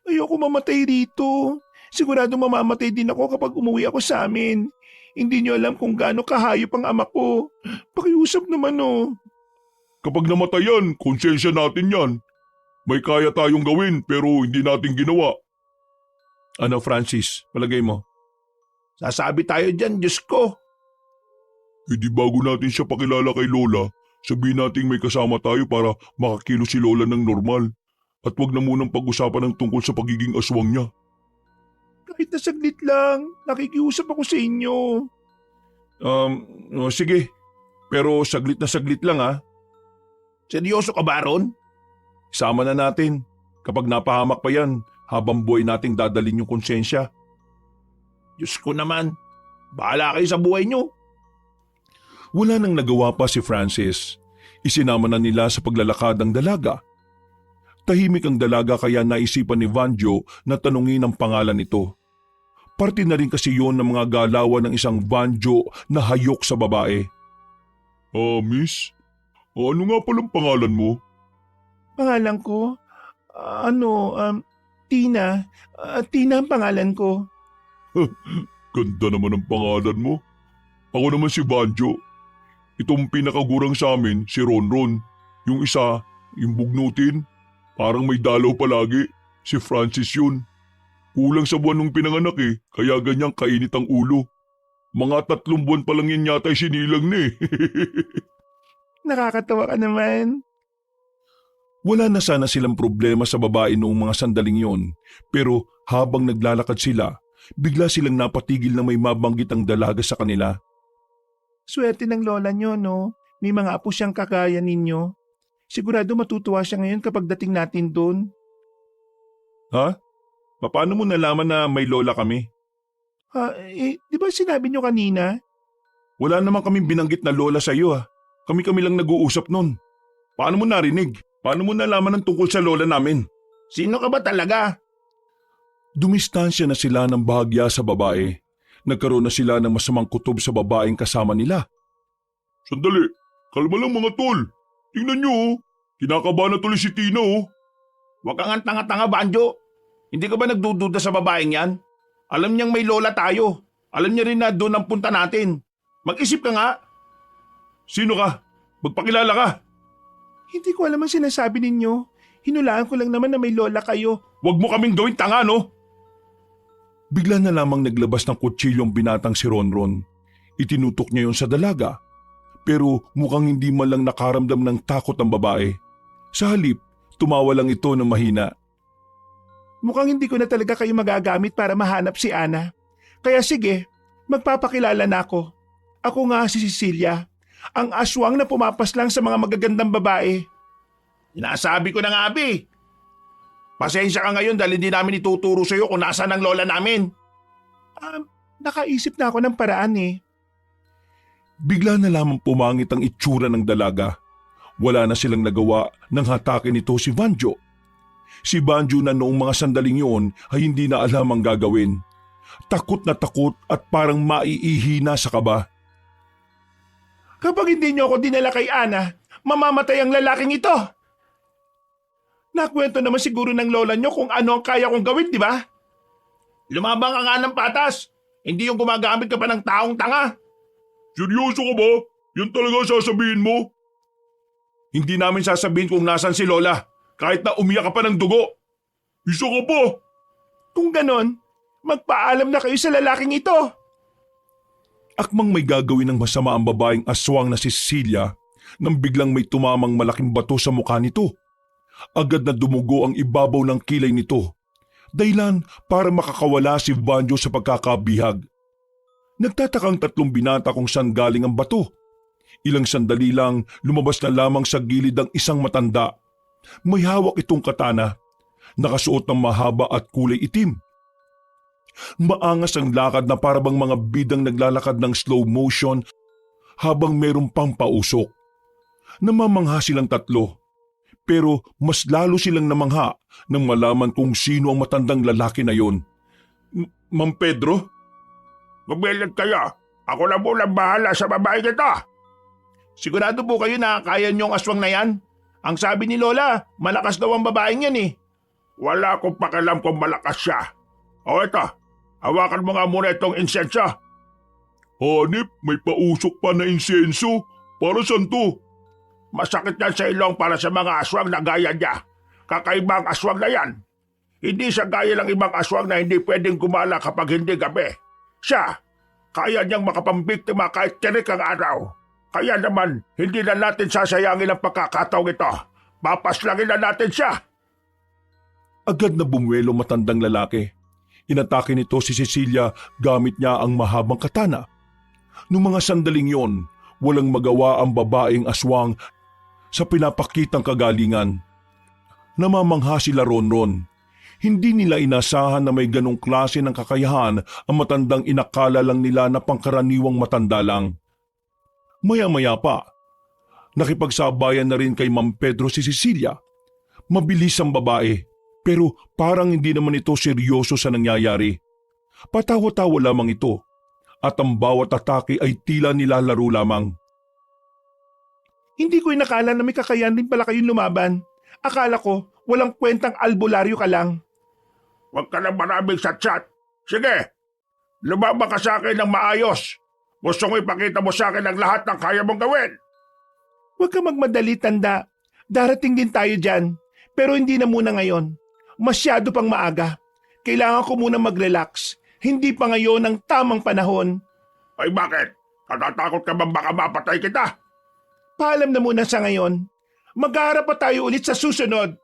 Ayoko mamatay rito. Sigurado mamamatay din ako kapag umuwi ako sa amin. Hindi niyo alam kung gaano kahayop ang ama ko. Pakiusap naman oh. Kapag namatay yan, konsensya natin yan. May kaya tayong gawin pero hindi natin ginawa. Ano Francis, palagay mo? Sasabi tayo dyan, Diyos ko. Hindi bago natin siya pakilala kay Lola, sabihin natin may kasama tayo para makakilo si Lola ng normal. At wag na munang pag-usapan ng tungkol sa pagiging aswang niya. Kahit na saglit lang, nakikiusap ako sa inyo. Sige. Pero saglit na saglit lang ah. Seryoso ka ba ron? Isama na natin. Kapag napahamak pa yan, habang buhay nating dadalin yung konsensya. Diyos ko naman, bahala kayo sa buhay nyo. Wala nang nagawa pa si Francis. Isinama na nila sa paglalakad ang dalaga. Tahimik ang dalaga kaya naisipan ni Vanjo na tanungin ang pangalan nito. Parte na rin kasi yun ng mga galawan ng isang Vanjo na hayok sa babae. Miss, ano nga palang pangalan mo? Pangalan ko? Tina. Tina ang pangalan ko. Ganda naman ang pangalan mo. Ako naman si Vanjo. Itong pinakagurang sa amin, si Ronron. Yung isa, yung bugnutin. Parang may dalaw palagi. Si Francis yun. Kulang sa buwan nung pinanganak kaya ganyang kainit ang ulo. Mga 3 buwan pa lang yan yata sinilang na Nakakatawa ka naman. Wala na sana silang problema sa babae noong mga sandaling yon. Pero habang naglalakad sila, bigla silang napatigil na may mabanggit ang dalaga sa kanila. Swerte ng lola nyo, no? May mga apo siyang kakaya ninyo. Sigurado matutuwa siya ngayon kapag dating natin doon. Ha? Paano mo nalaman na may lola kami? Di ba sinabi nyo kanina? Wala naman kaming binanggit na lola sa iyo Kami-kami lang nag-uusap nun. Paano mo narinig? Paano mo nalaman ang tungkol sa lola namin? Sino ka ba talaga? Dumistansya na sila ng bahagya sa babae. Nagkaroon na sila ng masamang kutob sa babaeng kasama nila. Sandali, kalma lang mga tol. Tingnan nyo kinakabahan na tuloy si Tina Huwag kang ang tanga-tanga, Banjo. Hindi ka ba nagdududa sa babaeng yan? Alam niyang may lola tayo. Alam niya rin na doon ang punta natin. Mag-isip ka nga. Sino ka? Magpakilala ka. Hindi ko alam ang sinasabi ninyo. Hinulaan ko lang naman na may lola kayo. Huwag mo kaming gawin tanga, no? Bigla na lamang naglabas ng kutsilyong binatang si Ronron. Itinutok niya yon sa dalaga. Pero mukhang hindi man lang nakaramdam ng takot ang babae. Sa halip, tumawa lang ito ng mahina. Mukhang hindi ko na talaga kayo magagamit para mahanap si Ana. Kaya sige, magpapakilala na ako. Ako nga si Cecilia, ang aswang na pumapas lang sa mga magagandang babae. Sinasabi ko na nga, Abi. Pasensya ka ngayon dahil hindi namin ituturo sa iyo kung nasaan ang lola namin. Nakaisip na ako ng paraan Bigla na lamang pumangit ang itsura ng dalaga. Wala na silang nagawa nang hatakin ito si Vanjo. Si Vanjo na noong mga sandaling yun ay hindi na alam ang gagawin. Takot na takot at parang maiihi na sa kaba. Kapag hindi niyo ako dinala kay Ana, mamamatay ang lalaking ito. Nakwento naman siguro ng lola niyo kung ano ang kaya kong gawin, di ba? Lumabang ka nga ng patas. Hindi yung gumagamit ka pa ng taong tanga. Seryoso ka ba? Yan talaga sasabihin mo? Hindi namin sasabihin kung nasan si Lola, kahit na umiyak ka pa ng dugo. Isa ka pa! Kung ganon, magpaalam na kayo sa lalaking ito. Akmang may gagawin ng masama ang babaeng aswang na si Cecilia nang biglang may tumamang malaking bato sa mukha nito. Agad na dumugo ang ibabaw ng kilay nito. Dahilan para makakawala si Vanjo sa pagkakabihag. Nagtatakang 3 binata kung saan galing ang bato. Ilang sandali lang lumabas na lamang sa gilid ang isang matanda. May hawak itong katana. Nakasuot ng mahaba at kulay itim. Maangas ang lakad na parabang mga bidang naglalakad ng slow motion habang meron pang pausok. Namamangha silang 3. Pero mas lalo silang namangha nang malaman kung sino ang matandang lalaki na yon. Ma'am Pedro? Magbelad kayo. Ako na po lang bahala sa babae kita. Sigurado po kayo na kaya niyo ang aswang na yan? Ang sabi ni Lola, malakas daw ang babaeng yan Wala akong pakialam kung malakas siya. O ito, hawakan mo nga muna itong insensyo. Hanip, may pausok pa na insenso. Para saan to? Masakit yan sa ilong para sa mga aswang na gaya niya. Kakaibang aswang na yan. Hindi siya gaya ng ibang aswang na hindi pwedeng gumala kapag hindi gabi. Siya, kaya niyang makapambiktima kahit tirik ang araw. Kaya naman, hindi na natin sasayangin ang pagkakataong ito. Papaslangin na natin siya. Agad na bumuelo matandang lalaki. Inatake nito si Cecilia gamit niya ang mahabang katana. Noong mga sandaling yon, walang magawa ang babaeng aswang sa pinapakitang kagalingan. Namamangha sila Ronron. Hindi nila inasahan na may ganong klase ng kakayahan ang matandang inakala lang nila na pangkaraniwang matanda lang. Maya-maya pa, nakipagsabayan na rin kay Mang Pedro si Cecilia. Mabilis ang babae, pero parang hindi naman ito seryoso sa nangyayari. Patawa-tawa lamang ito, at ang bawat atake ay tila nilalaro lamang. Hindi ko inakala na may kakayahan din pala kayong lumaban. Akala ko walang kwentang albularyo ka lang. Huwag ka na maraming sa chat. Sige, lumaban ka sa akin ng maayos. Gusto ko ipakita mo sa akin ang lahat ng kaya mong gawin. Huwag ka magmadali, tanda. Darating din tayo dyan. Pero hindi na muna ngayon. Masyado pang maaga. Kailangan ko muna mag-relax. Hindi pa ngayon ang tamang panahon. Ay bakit? Natatakot ka bang baka mapatay kita? Paalam na muna sa ngayon. Magharap pa tayo ulit sa susunod.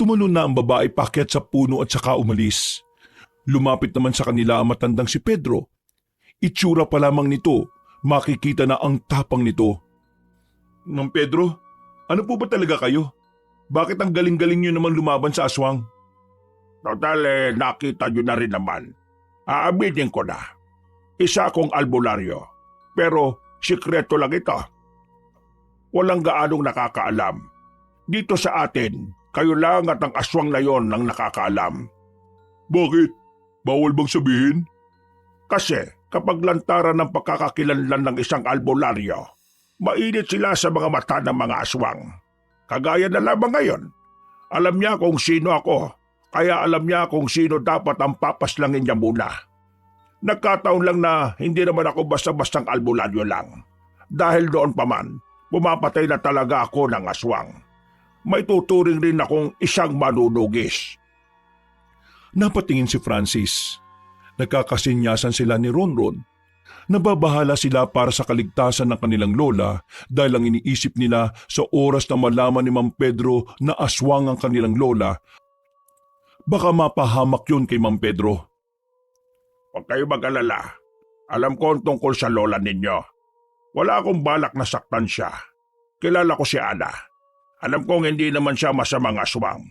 Tumalon na ang babae paakyat sa puno at saka umalis. Lumapit naman sa kanila ang matandang si Pedro. Itsura pa lamang nito, makikita na ang tapang nito. Mang Pedro, ano po ba talaga kayo? Bakit ang galing-galing nyo naman lumaban sa aswang? Total, nakita nyo na rin naman. Aaminin ko na. Isa akong albularyo. Pero sikreto lang ito. Walang gaanong nakakaalam. Dito sa atin, kayo lang at ang aswang na yon ang nakakaalam. Bakit? Bawal bang sabihin? Kasi kapag lantaran ng pagkakakilanlan ng isang albularyo, mainit sila sa mga mata ng mga aswang. Kagaya na lamang ngayon. Alam niya kung sino ako, kaya alam niya kung sino dapat ang papaslangin niya muna. Nagkataon lang na hindi naman ako basta-bastang albularyo lang. Dahil doon pa man, pumapatay na talaga ako ng aswang. May tuturing rin akong isang manunugis. Napatingin si Francis. Nagkakasinyasan sila ni Ronron. Nababahala sila para sa kaligtasan ng kanilang lola dahil ang iniisip nila sa oras na malaman ni Mang Pedro na aswang ang kanilang lola, baka mapahamak yun kay Mang Pedro. Huwag kayo mag-alala. Alam ko ang tungkol sa lola ninyo. Wala akong balak na saktan siya. Kilala ko si Ana. Alam kong hindi naman siya masamang aswang.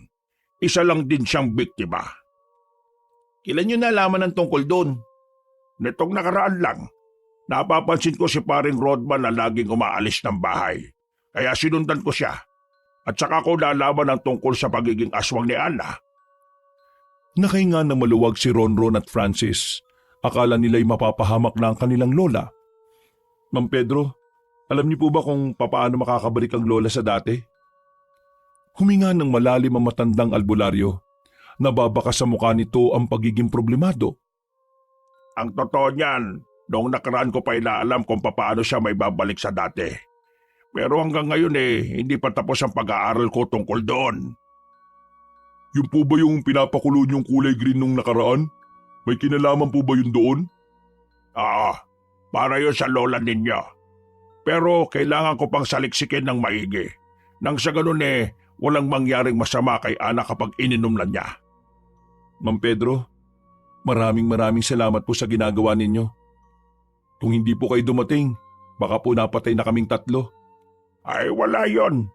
Isa lang din siyang biktima. Kailan nyo nalaman ang tungkol doon? Nitong nakaraan lang, napapansin ko si paring Rodman na laging umaalis ng bahay. Kaya sinundan ko siya. At saka ko nalaman ang tungkol sa pagiging aswang ni Ana. Nakahinga na maluwag si Ronron at Francis. Akala nila'y mapapahamak na ang kanilang lola. Mang Pedro, alam niyo po ba kung papaano makakabalik ang lola sa dati? Huminga ng malalim ang matandang albularyo. Nababaka sa mukha nito ang pagiging problemado. Ang totoo niyan, noong nakaraan ko pa inaalam kung paano siya may babalik sa dati. Pero hanggang ngayon hindi pa tapos ang pag-aaral ko tungkol doon. Yung po ba yung pinapakulo niyong kulay green nung nakaraan? May kinalaman po ba yun doon? Oo, para yun sa lola ninyo. Pero kailangan ko pang saliksikin ng maigi. Nang sa ganun walang mangyaring masama kay Ana kapag ininom na niya. Mang Pedro, maraming salamat po sa ginagawa ninyo. Kung hindi po kayo dumating, baka po napatay na kaming tatlo. Ay wala yon.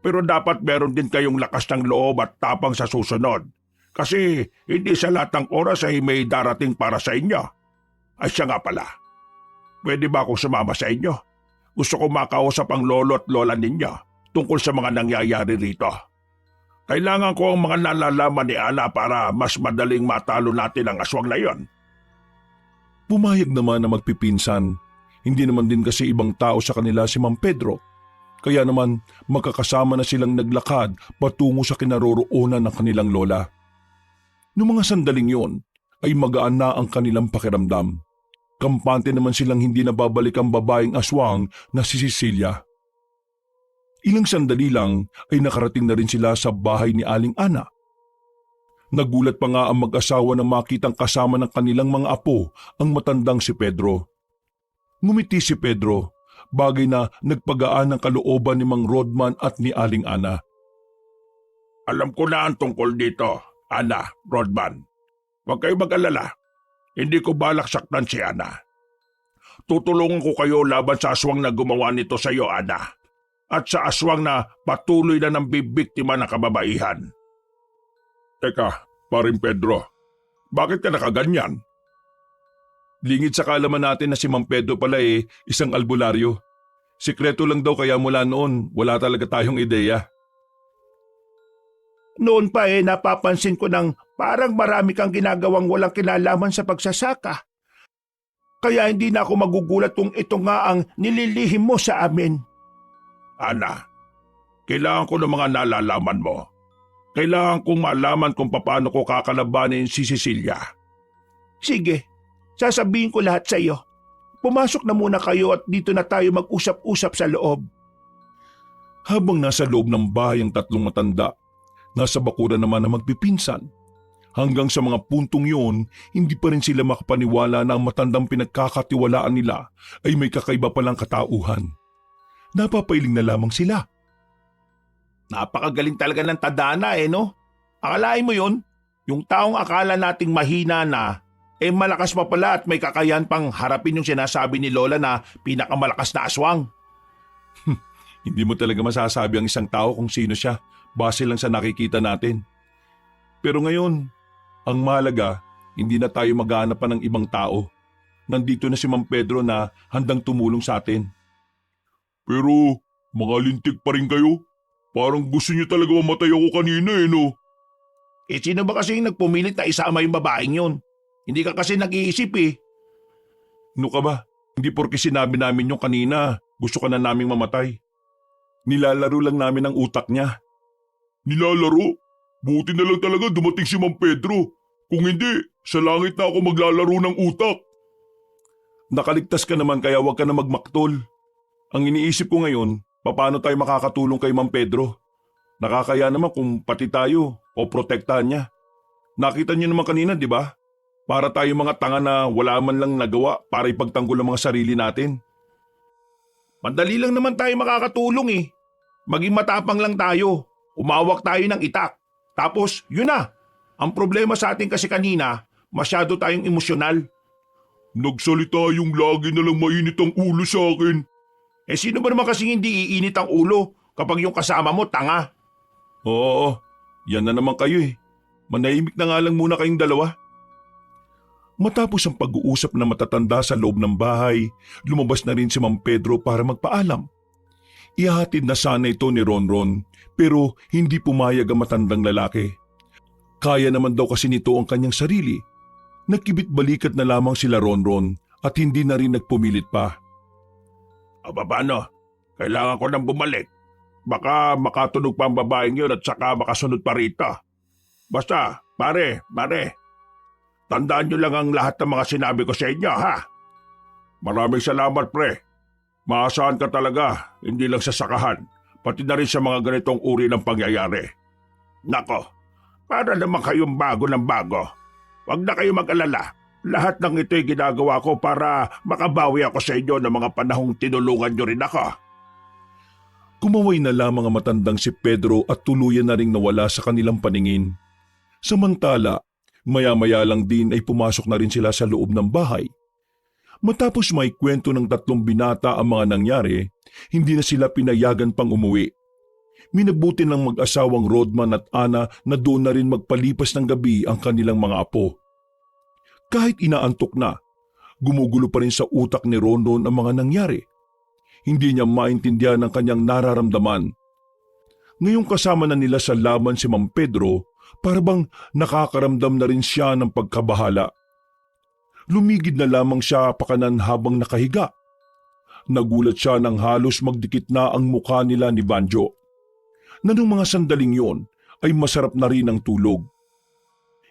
Pero dapat meron din kayong lakas ng loob at tapang sa susunod. Kasi hindi sa lahat ng oras ay may darating para sa inyo. Ay siya nga pala. Pwede ba akong sumama sa inyo? Gusto ko makausap ang lolo at lola ninyo tungkol sa mga nangyayari rito. Kailangan ko ang mga nalalaman ni Ana para mas madaling matalo natin ang aswang na yon. Pumayag naman na magpipinsan. Hindi naman din kasi ibang tao sa kanila si Mang Pedro. Kaya naman magkakasama na silang naglakad patungo sa kinaroroonan ng kanilang lola. Noong mga sandaling yon ay magaan na ang kanilang pakiramdam. Kampante naman silang hindi nababalik ang babaeng aswang na si Cecilia. Ilang sandali lang ay nakarating na rin sila sa bahay ni Aling Ana. Nagulat pa nga ang mag-asawa na makitang kasama ng kanilang mga apo ang matandang si Pedro. Ngumiti si Pedro, bagay na nagpagaan ng kalooban ni Mang Rodman at ni Aling Ana. Alam ko na ang tungkol dito, Ana, Rodman. Huwag kayo mag-alala. Hindi ko balak saktan si Ana. Tutulungan ko kayo laban sa aswang na gumawa nito sa iyo, Ana. At sa aswang na patuloy na nang bibiktima ng kababaihan. Teka, paring Pedro, bakit ka nakaganyan? Lingid sa kaalaman natin na si Mang Pedro pala isang albularyo. Sikreto lang daw kaya mula noon wala talaga tayong ideya. Noon pa napapansin ko ng parang marami kang ginagawang walang kinalaman sa pagsasaka. Kaya hindi na ako magugulat kung ito nga ang nililihim mo sa amin. Ana, kailangan ko ng mga nalalaman mo. Kailangan kong malaman kung paano ko kakalabanin si Cecilia. Sige, sasabihin ko lahat sa iyo. Pumasok na muna kayo at dito na tayo mag-usap-usap sa loob. Habang nasa loob ng bahay ang tatlong matanda, nasa bakuran naman na magpipinsan. Hanggang sa mga puntong yun, hindi pa rin sila makapaniwala na ang matandang pinagkakatiwalaan nila ay may kakaiba palang katauhan. Napapailing na lamang sila. Napakagaling talaga ng tadhana no? Akalain mo yun? Yung taong akala nating mahina na, malakas pa pala at may kakayahan pang harapin yung sinasabi ni Lola na pinakamalakas na aswang. Hindi mo talaga masasabi ang isang tao kung sino siya base lang sa nakikita natin. Pero ngayon, ang mahalaga, hindi na tayo maghahanap pa ng ibang tao. Nandito na si Mang Pedro na handang tumulong sa atin. Pero mga lintik pa rin kayo. Parang gusto niyo talaga mamatay ako kanina no? Sino ba kasi yung nagpumilit na isama yung babaeng yun? Hindi ka kasi nag-iisip No ka ba? Hindi porke sinabi namin yung kanina, gusto ka na naming mamatay. Nilalaro lang namin ang utak niya. Nilalaro? Buti na lang talaga dumating si Mang Pedro. Kung hindi, sa langit na ako maglalaro ng utak. Nakaligtas ka naman kaya huwag ka na magmaktol. Ang iniisip ko ngayon, paano tayo makakatulong kay Mang Pedro? Nakakaya naman kung pati tayo o protektahan niya. Nakita niyo naman kanina, di ba? Para tayo mga tanga na wala man lang nagawa para ipagtanggol ang mga sarili natin. Madali lang naman tayo makakatulong Maging matapang lang tayo. Umawak tayo ng itak. Tapos, yun na. Ang problema sa atin kasi kanina, masyado tayong emosyonal. Nagsalita yung lagi na lang mainit ang ulo sa akin. Sino ba naman kasi hindi iinit ang ulo kapag yung kasama mo tanga? Oo, yan na naman kayo Manahimik na nga lang muna kayong dalawa. Matapos ang pag-uusap na matatanda sa loob ng bahay, lumabas na rin si Mang Pedro para magpaalam. Ihahatid na sana ito ni Ronron pero hindi pumayag ang matandang lalaki. Kaya naman daw kasi nito ang kanyang sarili. Nagkibit-balikat na lamang sila Ronron at hindi na rin nagpumilit pa. Paano? Kailangan ko nang bumalik. Baka makatunog pa ang babaeng yun at saka makasunod pa rito. Basta, pare. Tandaan nyo lang ang lahat ng mga sinabi ko sa inyo, ha? Maraming salamat, pre. Maasahan ka talaga, hindi lang sa sakahan, pati na rin sa mga ganitong uri ng pangyayari. Nako, para naman kayong bago ng bago. Huwag na kayo mag-alala. Lahat ng ito'y ginagawa ko para makabawi ako sa inyo ng mga panahong tinulungan nyo rin ako. Kumaway na lamang ang matandang si Pedro at tuluyan na ring nawala sa kanilang paningin. Samantala, maya-maya lang din ay pumasok na rin sila sa loob ng bahay. Matapos may kwento ng tatlong binata ang mga nangyari, hindi na sila pinayagan pang umuwi. Minabuti ng mag-asawang Rodman at Ana na doon na rin magpalipas ng gabi ang kanilang mga apo. Kahit inaantok na, gumugulo pa rin sa utak ni Rondon ang mga nangyari. Hindi niya maintindihan ang kanyang nararamdaman. Ngayong kasama na nila sa laban si Mang Pedro, para bang nakakaramdam na rin siya ng pagkabahala. Lumigid na lamang siya pakanan habang nakahiga. Nagulat siya nang halos magdikit na ang mukha nila ni Banjo. Na nung mga sandaling yon ay masarap na rin ang tulog.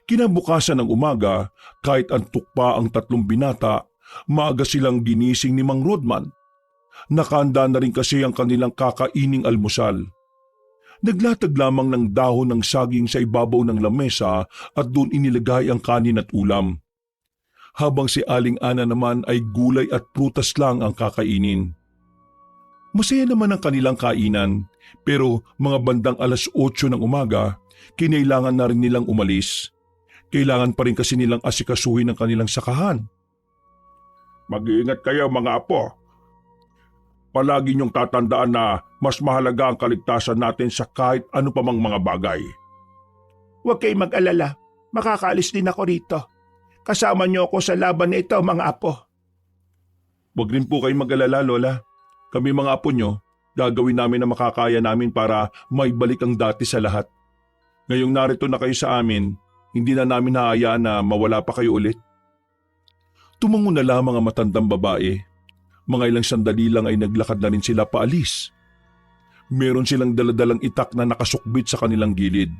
Kinabukasan ng umaga, kahit antok pa ang tatlong binata, maaga silang ginising ni Mang Rodman. Nakahanda na rin kasi ang kanilang kakaining almusal. Naglatag lamang ng dahon ng saging sa ibabaw ng lamesa at doon inilagay ang kanin at ulam. Habang si Aling Ana naman ay gulay at prutas lang ang kakainin. Masaya naman ang kanilang kainan, pero mga bandang 8:00 ng umaga, kinailangan na rin nilang umalis. Kailangan pa rin kasi nilang asikasuhin ang kanilang sakahan. Mag-iingat kayo mga apo. Palagi niyong tatandaan na mas mahalaga ang kaligtasan natin sa kahit ano pa mang mga bagay. Huwag kayong mag-alala. Makakaalis din ako rito. Kasama niyo ako sa laban na ito, mga apo. Huwag rin po kayong mag-alala, Lola. Kami mga apo nyo, gagawin namin ang makakaya namin para maibalik ang dati sa lahat. Ngayong narito na kayo sa amin, hindi na namin haayaan na mawala pa kayo ulit. Tumango na lamang ang matandang babae. Mga ilang sandali lang ay naglakad na rin sila paalis. Meron silang daladalang itak na nakasukbit sa kanilang gilid.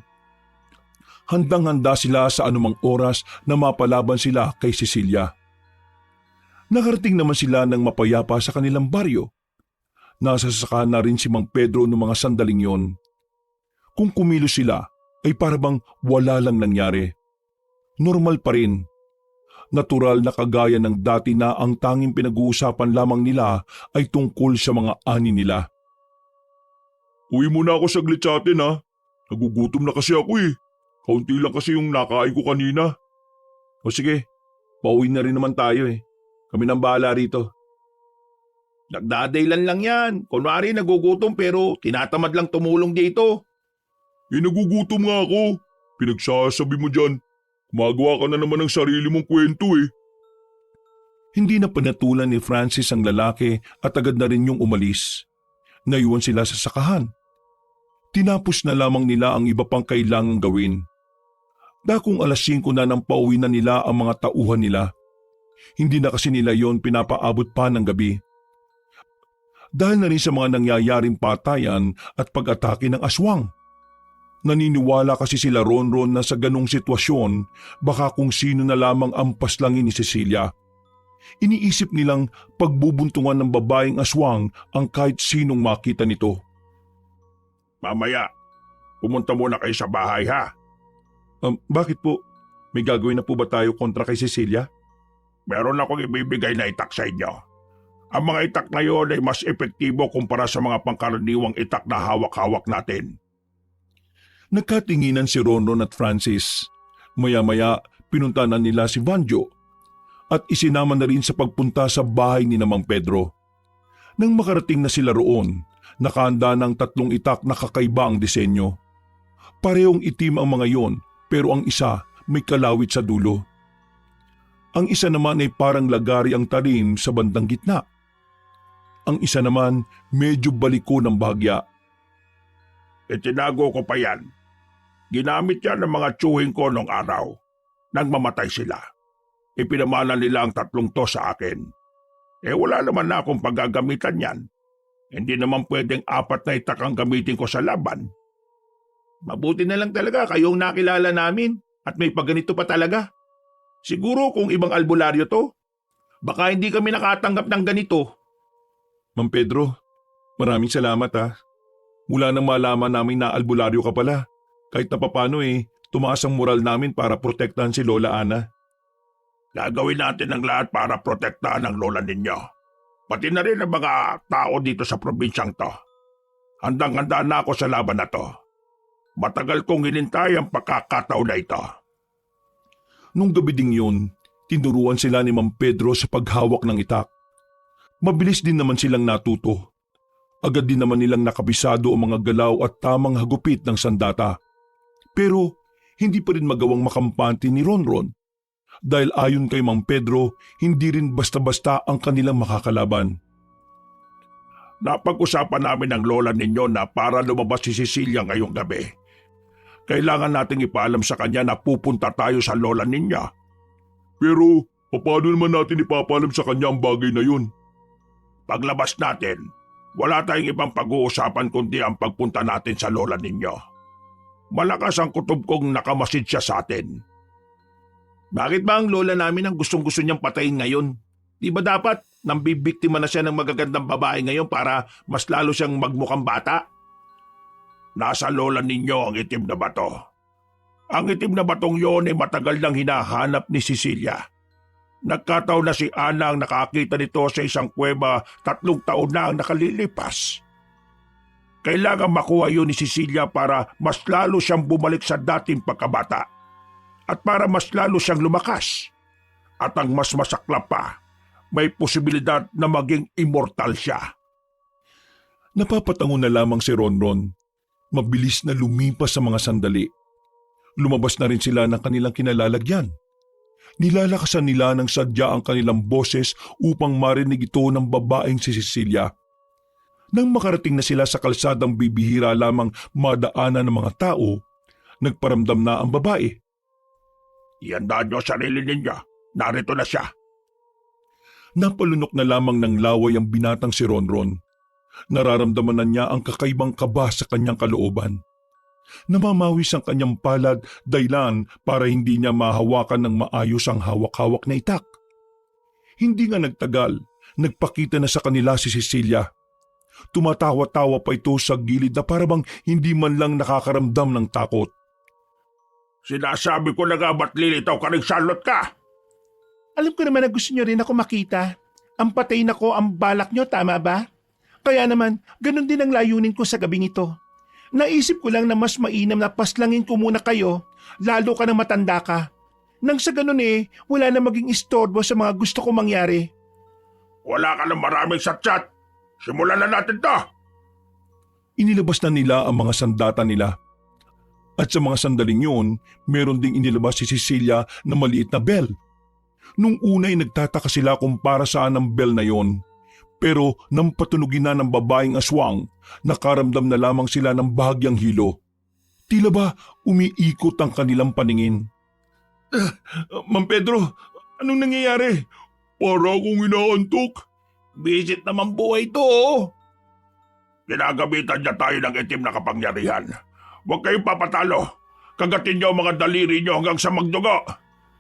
Handang-handa sila sa anumang oras na mapalaban sila kay Cecilia. Nakarating naman sila ng mapayapa sa kanilang baryo. Nasasaka na rin si Mang Pedro noong mga sandaling yon. Kung kumilos sila, ay parabang wala lang nangyari. Normal pa rin. Natural na kagaya ng dati na ang tanging pinag-uusapan lamang nila ay tungkol sa mga ani nila. Uwi muna ako saglit sa atin ha. Nagugutom na kasi ako eh. Kaunti lang kasi yung nakain ko kanina. O sige, pauwi na rin naman tayo eh. Kami nang bahala rito. Nagdadaylan lang yan. Kunwari nagugutom pero tinatamad lang tumulong dito. Nagugutom nga ako. Pinagsasabi mo dyan. Gumagawa ka na naman ng sarili mong kwento eh. Hindi na panatulan ni Francis ang lalaki at agad na rin yung umalis. Naiwan sila sa sakahan. Tinapos na lamang nila ang iba pang kailangang gawin. Dakong alas 5 na nang pauwi na nila ang mga tauhan nila. Hindi na kasi nila yon pinapaabot pa ng gabi. Dahil na rin sa mga nangyayaring patayan at pag-atake ng aswang. Naniniwala kasi sila Ronron na sa ganong sitwasyon, baka kung sino na lamang ang paslangin ni Cecilia. Iniisip nilang pagbubuntungan ng babaeng aswang ang kahit sinong makita nito. Mamaya, pumunta muna kayo sa bahay ha. Bakit po? May gagawin na po ba tayo kontra kay Cecilia? Meron akong ibibigay na itak sa inyo. Ang mga itak na yon ay mas epektibo kumpara sa mga pangkaraniwang itak na hawak-hawak natin. Nagkatinginan si Ronron at Francis. Maya-maya, pinunta na nila si Banjo at isinama na rin sa pagpunta sa bahay ni Mang Pedro. Nang makarating na sila roon, nakahanda ng 3 itak na kakaiba ang disenyo. Parehong itim ang mga yon pero ang isa may kalawit sa dulo. Ang isa naman ay parang lagari ang talim sa bandang gitna. Ang isa naman medyo baliko ng bahagya. Itinago ko pa yan. Ginamit yan ng mga tsuhing ko nung araw. Nang mamatay sila. Ipinamana nila ang 3 to sa akin. Wala naman na akong paggagamitan yan. Hindi naman pwedeng 4 na itak ang gamitin ko sa laban. Mabuti na lang talaga kayong nakilala namin at may pagganito pa talaga. Siguro kung ibang albularyo to, baka hindi kami nakatanggap ng ganito. Mang Pedro, maraming salamat ha. Mula nang malaman namin na albularyo ka pala, kahit na papano tumaas ang moral namin para protektahan si Lola Ana. Gagawin natin ang lahat para protektahan ang lola ninyo. Pati na rin ang mga tao dito sa probinsyang to. Handang-handa na ako sa laban na to. Matagal kong hinintay ang pagkakataon na ito. Nung gabi ding yun, tinuruan sila ni Mang Pedro sa paghawak ng itak. Mabilis din naman silang natuto. Agad din naman nilang nakabisado ang mga galaw at tamang hagupit ng sandata. Pero hindi pa rin magawang makampante ni Ronron. Dahil ayon kay Mang Pedro, hindi rin basta-basta ang kanilang makakalaban. Napag-usapan namin ng lola ninyo na para lumabas si Cecilia ngayong gabi. Kailangan nating ipaalam sa kanya na pupunta tayo sa lola ninyo. Pero paano naman natin ipapaalam sa kanya ang bagay na yun? Paglabas natin, wala tayong ibang pag-uusapan kundi ang pagpunta natin sa lola ninyo. Malakas ang kutob kong nakamasid siya sa atin. Bakit ba ang lola namin ang gustong-gusto niyang patayin ngayon? Di ba dapat nang bibiktima na siya ng magagandang babae ngayon para mas lalo siyang magmukhang bata? Nasa lola ninyo ang itim na bato. Ang itim na batong yon ay matagal nang hinahanap ni Cecilia. Nagkataon na si Ana ang nakakita nito sa isang kuweba 3 taon na ang nakalilipas. Kailangan makuha yun ni Cecilia para mas lalo siyang bumalik sa dating pagkabata. At para mas lalo siyang lumakas. At ang mas masaklap pa, may posibilidad na maging immortal siya. Napapatango na lamang si Ronron. Mabilis na lumipas sa mga sandali. Lumabas na rin sila ng kanilang kinalalagyan. Nilalakasan nila ng sadya ang kanilang boses upang marinig ito ng babaeng si Cecilia. Nang makarating na sila sa kalsadang bibihira lamang madaanan ng mga tao, nagparamdam na ang babae. Iandaan niyo sarili ninyo. Narito na siya. Napalunok na lamang ng laway ang binatang si Ronron. Nararamdaman na niya ang kakaibang kaba sa kanyang kalooban. Namamawis ang kanyang palad dahilan para hindi niya mahawakan ng maayos ang hawak-hawak na itak. Hindi nga nagtagal, nagpakita na sa kanila si Cecilia. Tumatawa-tawa pa ito sa gilid na parabang hindi man lang nakakaramdam ng takot. Sinasabi ko na nga ba't lilitaw ka rin salot ka? Alam ko naman na gusto niyo rin ako makita. Ang patayin ako ang balak niyo, tama ba? Kaya naman, ganun din ang layunin ko sa gabing ito. Naisip ko lang na mas mainam na paslangin ko muna kayo, lalo ka nang matanda ka. Nang sa ganun wala na maging istorbo sa mga gusto ko mangyari. Wala ka ng maraming satsat. Simulan na natin to. Inilabas na nila ang mga sandata nila. At sa mga sandaling yun, meron ding inilabas si Cecilia na maliit na bell. Nung una'y nagtataka sila kung para saan ang bell na yon. Pero nang patunugin na ng babaeng aswang, nakaramdam na lamang sila ng bahagyang hilo. Tila ba umiikot ang kanilang paningin. Mang Pedro, anong nangyayari? Para akong inaantok. Visit naman buhay to, oh. Ginagamitan niya tayo ng itim na kapangyarihan. Huwag kayong papatalo. Kagatin niyo ang mga daliri niyo hanggang sa magdugo.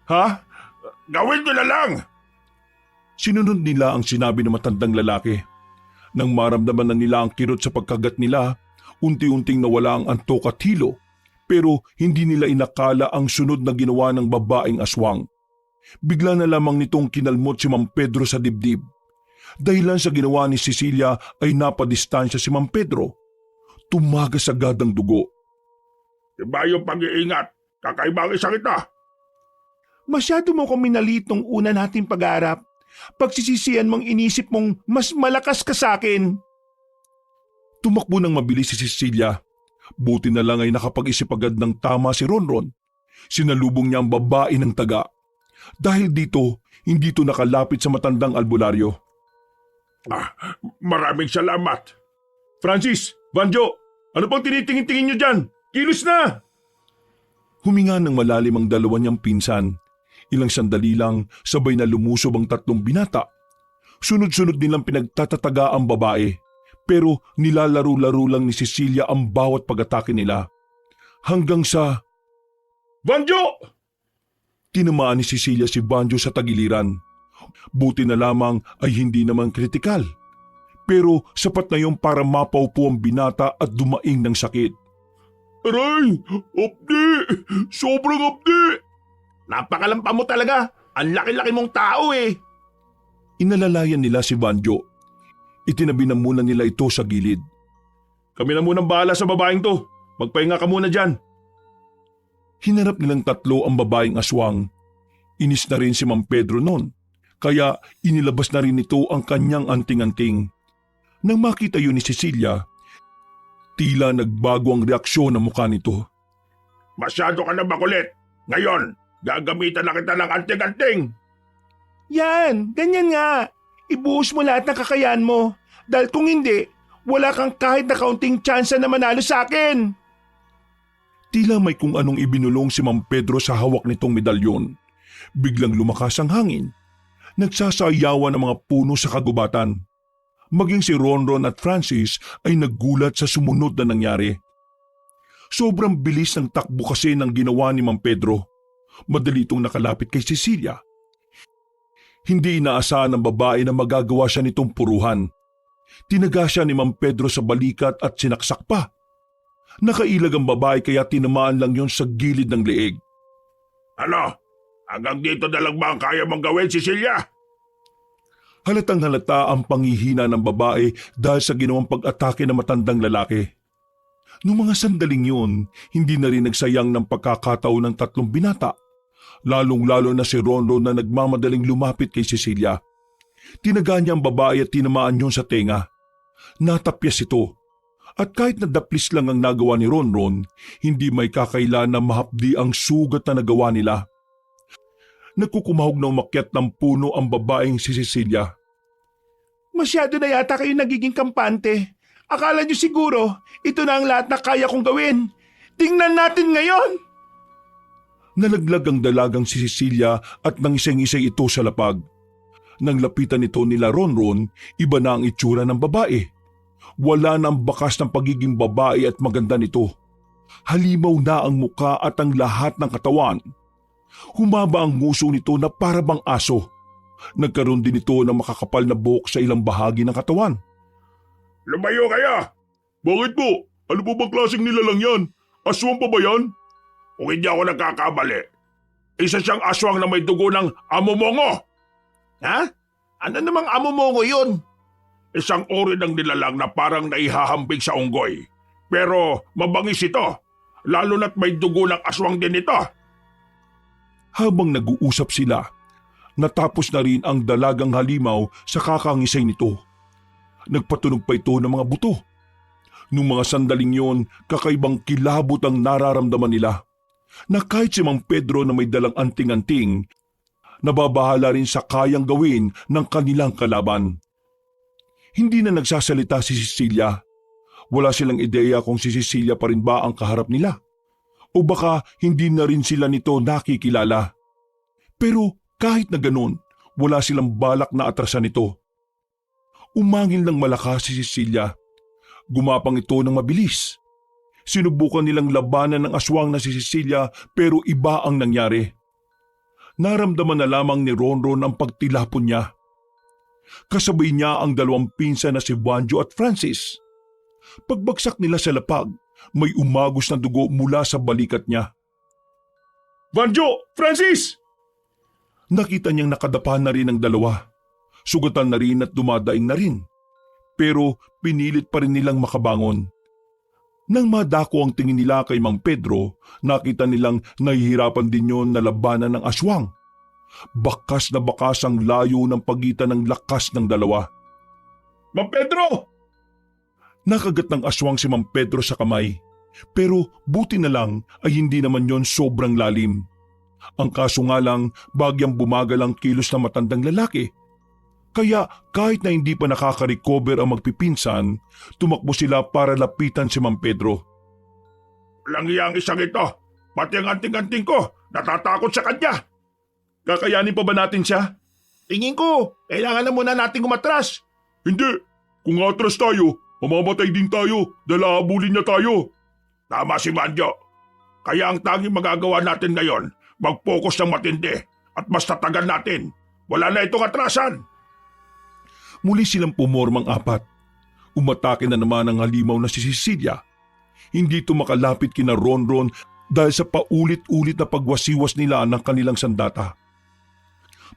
Ha? Gawin niyo na lang. Sinunod nila ang sinabi ng matandang lalaki. Nang maramdaman na nila ang kirot sa pagkagat nila, unti-unting nawala ang antok at hilo, pero hindi nila inakala ang sunod na ginawa ng babaeng aswang. Bigla na lamang nitong kinalmot si Mang Pedro sa dibdib. Dahilan sa ginawa ni Cecilia ay napadistansya si Mang Pedro. Tumagas agad ang dugo. Iba yung pag-iingat. Kakaiba ang isa kita. Masyado mo kong minalit nung una nating pag-aarap. Pagsisisihan mong inisip mong mas malakas ka sa akin. Tumakbo ng mabilis si Cecilia. Buti na lang ay nakapag-isip agad ng tama si Ronron. Sinalubong niya ang babae ng taga. Dahil dito, hindi ito nakalapit sa matandang albularyo. Maraming salamat. Francis, Banjo, ano pang tinitingin-tingin niyo dyan? Kilos na! Huminga ng malalim ang dalawa niyang pinsan. Ilang sandali lang, sabay na lumusob ang tatlong binata. Sunod-sunod nilang pinagtatataga ang babae, pero nilalaro-laro lang ni Cecilia ang bawat pag-atake nila. Hanggang sa... Banjo! Tinamaan ni Cecilia si Banjo sa tagiliran. Buti na lamang ay hindi naman kritikal. Pero sapat na yung para mapaupo ang binata at dumaing ng sakit. Aray! Abdi! Sobrang abdi! Napakalampa mo talaga. Ang laki-laki mong tao eh. Inalalayan nila si Banjo. Itinabi na muna nila ito sa gilid. Kami na munang bahala sa babaeng to. Magpahinga ka muna dyan. Hinarap nilang tatlo ang babaeng aswang. Inis na rin si Mang Pedro noon. Kaya inilabas na rin ito ang kanyang anting-anting. Nang makita yun ni Cecilia, tila nagbago ang reaksyon ng mukha nito. Masyado ka na makulit. Ngayon, gagamitan na kita ng anting-anting. Yan, ganyan nga. Ibuhos mo lahat ng kakayahan mo. Dahil kung hindi, wala kang kahit na kaunting tsansa na manalo sa akin. Tila may kung anong ibinulong si Mang Pedro sa hawak nitong medalyon. Biglang lumakas ang hangin. Nagsasayawan ang mga puno sa kagubatan. Maging si Ronron at Francis ay naggulat sa sumunod na nangyari. Sobrang bilis ng takbo kasi ng ginawa ni Mang Pedro. Madali itong nakalapit kay Cecilia. Hindi inaasahan ng babae na magagawa siya nitong puruhan. Tinaga siya ni Mang Pedro sa balikat at sinaksak pa. Nakailag ang babae kaya tinamaan lang yon sa gilid ng leeg. Ano? Hanggang dito na lang ba ang kaya mong gawin, Cecilia? Halatang halata ang panghihina ng babae dahil sa ginawang pag-atake ng matandang lalaki. Noong mga sandaling yun, hindi na rin nagsayang ng pagkakataon ng tatlong binata, lalong-lalo na si Ronron na nagmamadaling lumapit kay Cecilia. Tinaga niya ang babae at tinamaan yun sa tenga. Natapyas ito. At kahit na daplis lang ang nagawa ni Ronron, hindi may kakailan na mahapdi ang sugat na nagawa nila. Nagkukumahog na umakyat ng puno ang babaeng si Cecilia. Masyado na yata kayo nagiging kampante. Akala niyo siguro, ito na ang lahat na kaya kong gawin. Tingnan natin ngayon! Nalaglag ang dalagang si Cecilia at nangisay-ngisay ito sa lapag. Nang lapitan ito nila Ronron, iba na ang itsura ng babae. Wala na ang bakas ng pagiging babae at maganda nito. Halimaw na ang muka at ang lahat ng katawan. Humaba ang nguso nito na para bang aso. Nagkaroon din ito ng makakapal na buhok sa ilang bahagi ng katawan. Lumayo kayo! Bakit po? Ano po bang klaseng nilalang yan? Aswang pa ba yan? Kung hindi ako nagkakamali, isa siyang aswang na may dugo ng amomongo. Ha? Ano namang amomongo yun? Isang uri ng nilalang na parang naihahambing sa unggoy. Pero mabangis ito, lalo na't may dugo ng aswang din ito. Habang nag-uusap sila, natapos na rin ang dalagang halimaw sa kakangisay nito. Nagpatunog pa ito ng mga buto. Nung mga sandaling yon, kakaibang kilabot ang nararamdaman nila. Na kahit si Mang Pedro na may dalang anting-anting, nababahala rin sa kayang gawin ng kanilang kalaban. Hindi na nagsasalita si Cecilia. Wala silang ideya kung si Cecilia pa rin ba ang kaharap nila. O baka hindi na rin sila nito nakikilala. Pero kahit na ganun, wala silang balak na atrasan ito. Umangil ng malakas si Cecilia. Gumapang ito ng mabilis. Sinubukan nilang labanan ng aswang na si Cecilia pero iba ang nangyari. Naramdaman na lamang ni Ronron ang pagtilapon niya. Kasabay niya ang dalawang pinsan na si Juanjo at Francis. Pagbagsak nila sa lapag, may umagos na dugo mula sa balikat niya. Juanjo! Francis! Nakita niyang nakadapa na rin ang dalawa. Sugatan na rin at dumadaing na rin. Pero pinilit pa rin nilang makabangon. Nang madako ang tingin nila kay Mang Pedro, nakita nilang nahihirapan din yon na labanan ng aswang. Bakas na bakas ang layo ng pagitan ng lakas ng dalawa. Mang Pedro! Nakagat ng aswang si Mang Pedro sa kamay. Pero buti na lang ay hindi naman yon sobrang lalim. Ang kaso nga lang, bagyang bumagal ang kilos ng matandang lalaki. Kaya kahit na hindi pa nakaka-recover ang magpipinsan, tumakbo sila para lapitan si Mang Pedro. Walang iyang isang ito. Pati ang anting-anting ko, natatakot sa kanya. Kakayanin pa ba natin siya? Tingin ko, kailangan na muna nating umatras. Hindi, kung atras tayo, mamamatay din tayo dahil aabulin niya tayo. Tama si Manjo. Kaya ang tanging magagawa natin ngayon, mag-focus ng matindi at mas tatagan natin. Wala na itong atrasan. Muli silang pumormang apat. Umatake na naman ang halimaw na si Cecilia. Hindi ito makalapit kina Ronron dahil sa paulit-ulit na pagwasiwas nila ng kanilang sandata.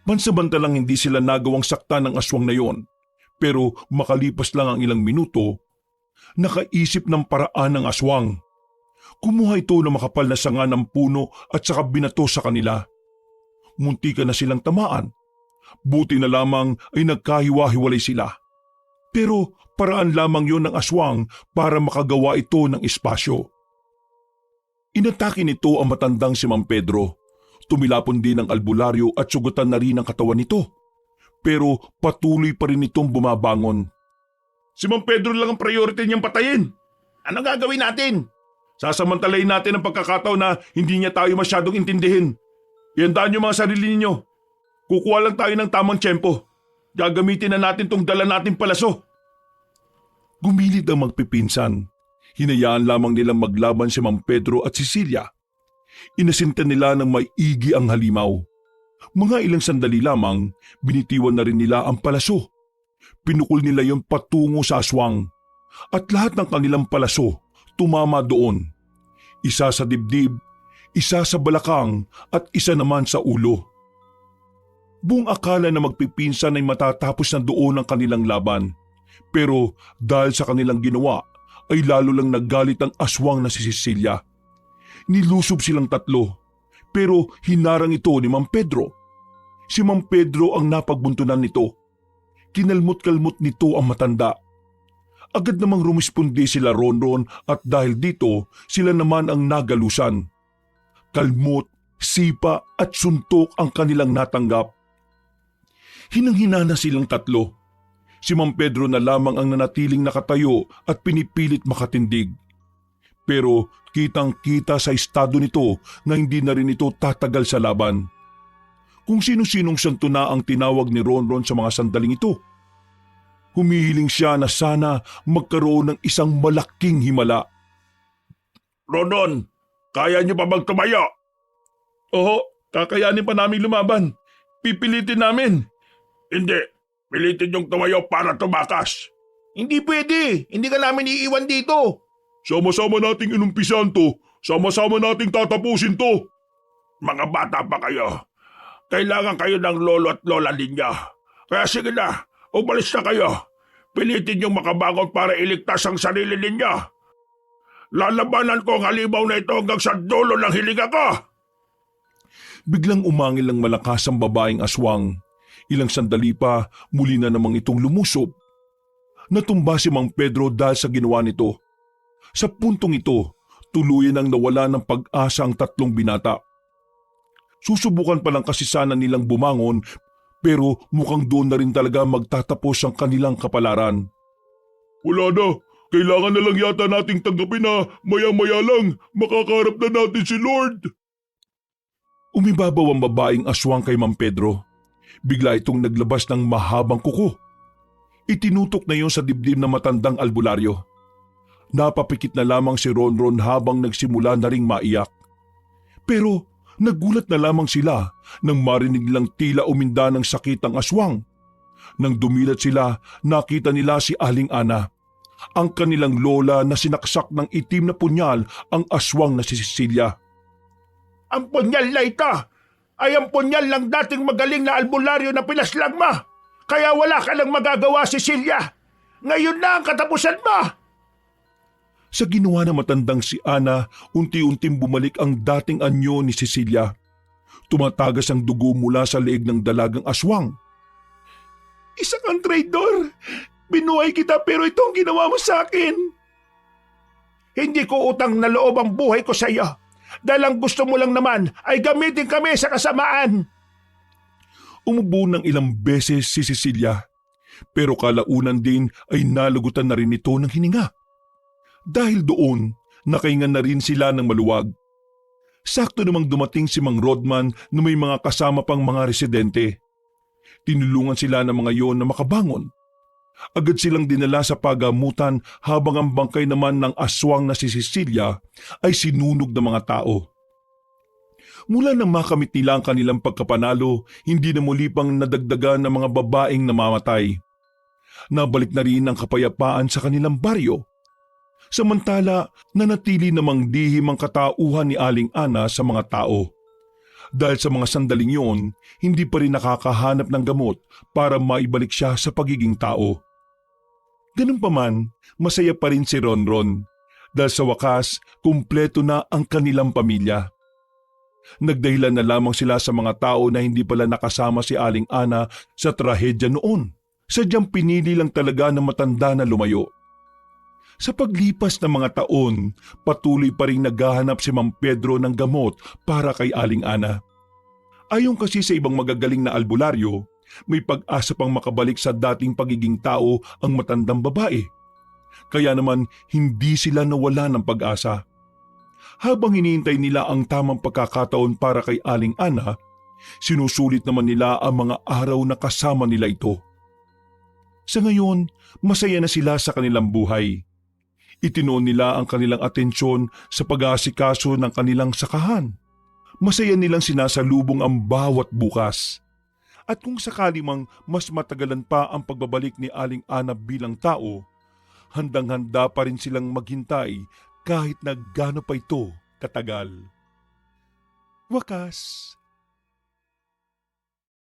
Pansamantalang hindi sila nagawang sakta ng aswang na yon. Pero makalipas lang ang ilang minuto, nakaisip ng paraan ng aswang. Kumuha ito ng makapal na sanga ng puno at saka binato sa kanila. Muntika na silang tamaan. Buti na lamang ay nagkahiwa-hiwalay sila. Pero paraan lamang yon ng aswang para makagawa ito ng espasyo. Inatake nito ang matandang si Mang Pedro. Tumilapon din ang albularyo at sugatan na rin ang katawan nito. Pero patuloy pa rin itong bumabangon. Si Mang Pedro lang ang priority niyang patayin. Anong gagawin natin? Sasamantalayin natin ang pagkakataon na hindi niya tayo masyadong intindihin. Ihandaan niyo mga sarili ninyo. Kukuha lang tayo ng tamang tiyempo. Gagamitin na natin tong dala nating palaso. Gumilid ang magpipinsan. Hinayaan lamang nilang maglaban si Mang Pedro at Cecilia. Inasinta nila ng maigi ang halimaw. Mga ilang sandali lamang, binitiwan na rin nila ang palaso. Pinukul nila yon patungo sa aswang. At lahat ng kanilang palaso tumama doon. Isa sa dibdib, isa sa balakang at isa naman sa ulo. Buong akala na magpipinsan ay matatapos na doon ang kanilang laban. Pero dahil sa kanilang ginawa ay lalo lang naggalit ang aswang na si Cecilia. Nilusob silang tatlo pero hinarang ito ni Mang Pedro. Si Mang Pedro ang napagbuntunan nito. Kinalmot-kalmot nito ang matanda. Agad namang rumispondi sila Ronron at dahil dito sila naman ang nagalusan. Kalmot, sipa at suntok ang kanilang natanggap. Hinang-hina na silang tatlo. Si Mang Pedro na lamang ang nanatiling nakatayo at pinipilit makatindig. Pero kitang-kita sa estado nito na hindi na rin ito tatagal sa laban. Kung sino-sinong santo na ang tinawag ni Ronron sa mga sandaling ito. Humihiling siya na sana magkaroon ng isang malaking himala. Ronron, kaya niyo pa bang tumayo? Oo, kakayanin pa namin lumaban. Pipilitin namin. Hindi, pilitin yung tumayo para tumakas. Hindi pwede, hindi ka namin iiwan dito. Sama-sama nating inumpisan to. Sama-sama nating tatapusin to. Mga bata pa kayo. Kailangan kayo ng lolo at lola ninyo. Kaya sige na, umalis na kayo. Pilitin yung makabangon para iligtas ang sarili ninyo. Lalabanan ko ang halimaw na ito hanggang sa dulo ng hilinga ko. Biglang umangil ng malakas ang babaeng aswang. Ilang sandali pa, muli na namang itong lumusob. Natumba si Mang Pedro dahil sa ginawa nito. Sa puntong ito, tuluyan ang nawala ng pag-asa ang tatlong binata. Susubukan pa lang kasi sana nilang bumangon pero mukhang doon na rin talaga magtatapos ang kanilang kapalaran. Wala na, kailangan na lang yata nating tanggapin na maya-maya lang makakaharap na natin si Lord. Umibabaw ang babaeng aswang kay Mang Pedro. Bigla itong naglabas ng mahabang kuko. Itinutok na yun sa dibdib na matandang albularyo. Napapikit na lamang si Ronron habang nagsimula na ring maiyak. Pero nagulat na lamang sila nang marinig nilang tila uminda ng sakit ang aswang. Nang dumilat sila, nakita nila si Aling Ana. Ang kanilang lola na sinaksak ng itim na punyal ang aswang na si Cecilia. Ang punyal na ito ay ang punyal ng dating magaling na albularyo na pinaslang mo. Kaya wala ka lang magagawa, Cecilia. Ngayon na ang katapusan mo. Sa ginawa na matandang si Ana, unti-unting bumalik ang dating anyo ni Cecilia. Tumatagas ang dugo mula sa leeg ng dalagang aswang. Isa kang traidor. Binuhay kita pero ito ang ginawa mo sa akin. Hindi ko utang na loob ang buhay ko sa iyo. Dahil ang gusto mo lang naman ay gamitin kami sa kasamaan. Umubo ng ilang beses si Cecilia. Pero kalaunan din ay nalugutan na rin ito ng hininga. Dahil doon, nakahinga na rin sila ng maluwag. Sakto namang dumating si Mang Rodman na may mga kasama pang mga residente. Tinulungan sila ng mga yon na makabangon. Agad silang dinala sa pagamutan habang ang bangkay naman ng aswang na si Cecilia ay sinunog ng mga tao. Mula nang makamit nila ang kanilang pagkapanalo, hindi na muli pang nadagdagan ng mga babaeng namamatay. Nabalik na rin ang kapayapaan sa kanilang baryo. Samantala, nanatili namang dihim ang katauhan ni Aling Ana sa mga tao. Dahil sa mga sandaling yon, hindi pa rin nakakahanap ng gamot para maibalik siya sa pagiging tao. Ganun pa man, masaya pa rin si Ronron dahil sa wakas, kumpleto na ang kanilang pamilya. Nagdahilan na lamang sila sa mga tao na hindi pala nakasama si Aling Ana sa trahedya noon. Sadyang pinili lang talaga ng matanda na lumayo. Sa paglipas ng mga taon, patuloy pa rin naghahanap si Mang Pedro ng gamot para kay Aling Ana. Ayon kasi sa ibang magagaling na albularyo, may pag-asa pang makabalik sa dating pagiging tao ang matandang babae. Kaya naman hindi sila nawala ng pag-asa. Habang hinihintay nila ang tamang pagkakataon para kay Aling Ana, sinusulit naman nila ang mga araw na kasama nila ito. Sa ngayon, masaya na sila sa kanilang buhay. Itinoon nila ang kanilang atensyon sa pag-aasikaso ng kanilang sakahan. Masaya nilang sinasalubong ang bawat bukas. At kung sakali mang mas matagalan pa ang pagbabalik ni Aling Ana bilang tao, handang-handa pa rin silang maghintay kahit na gaano pa ito katagal. Wakas,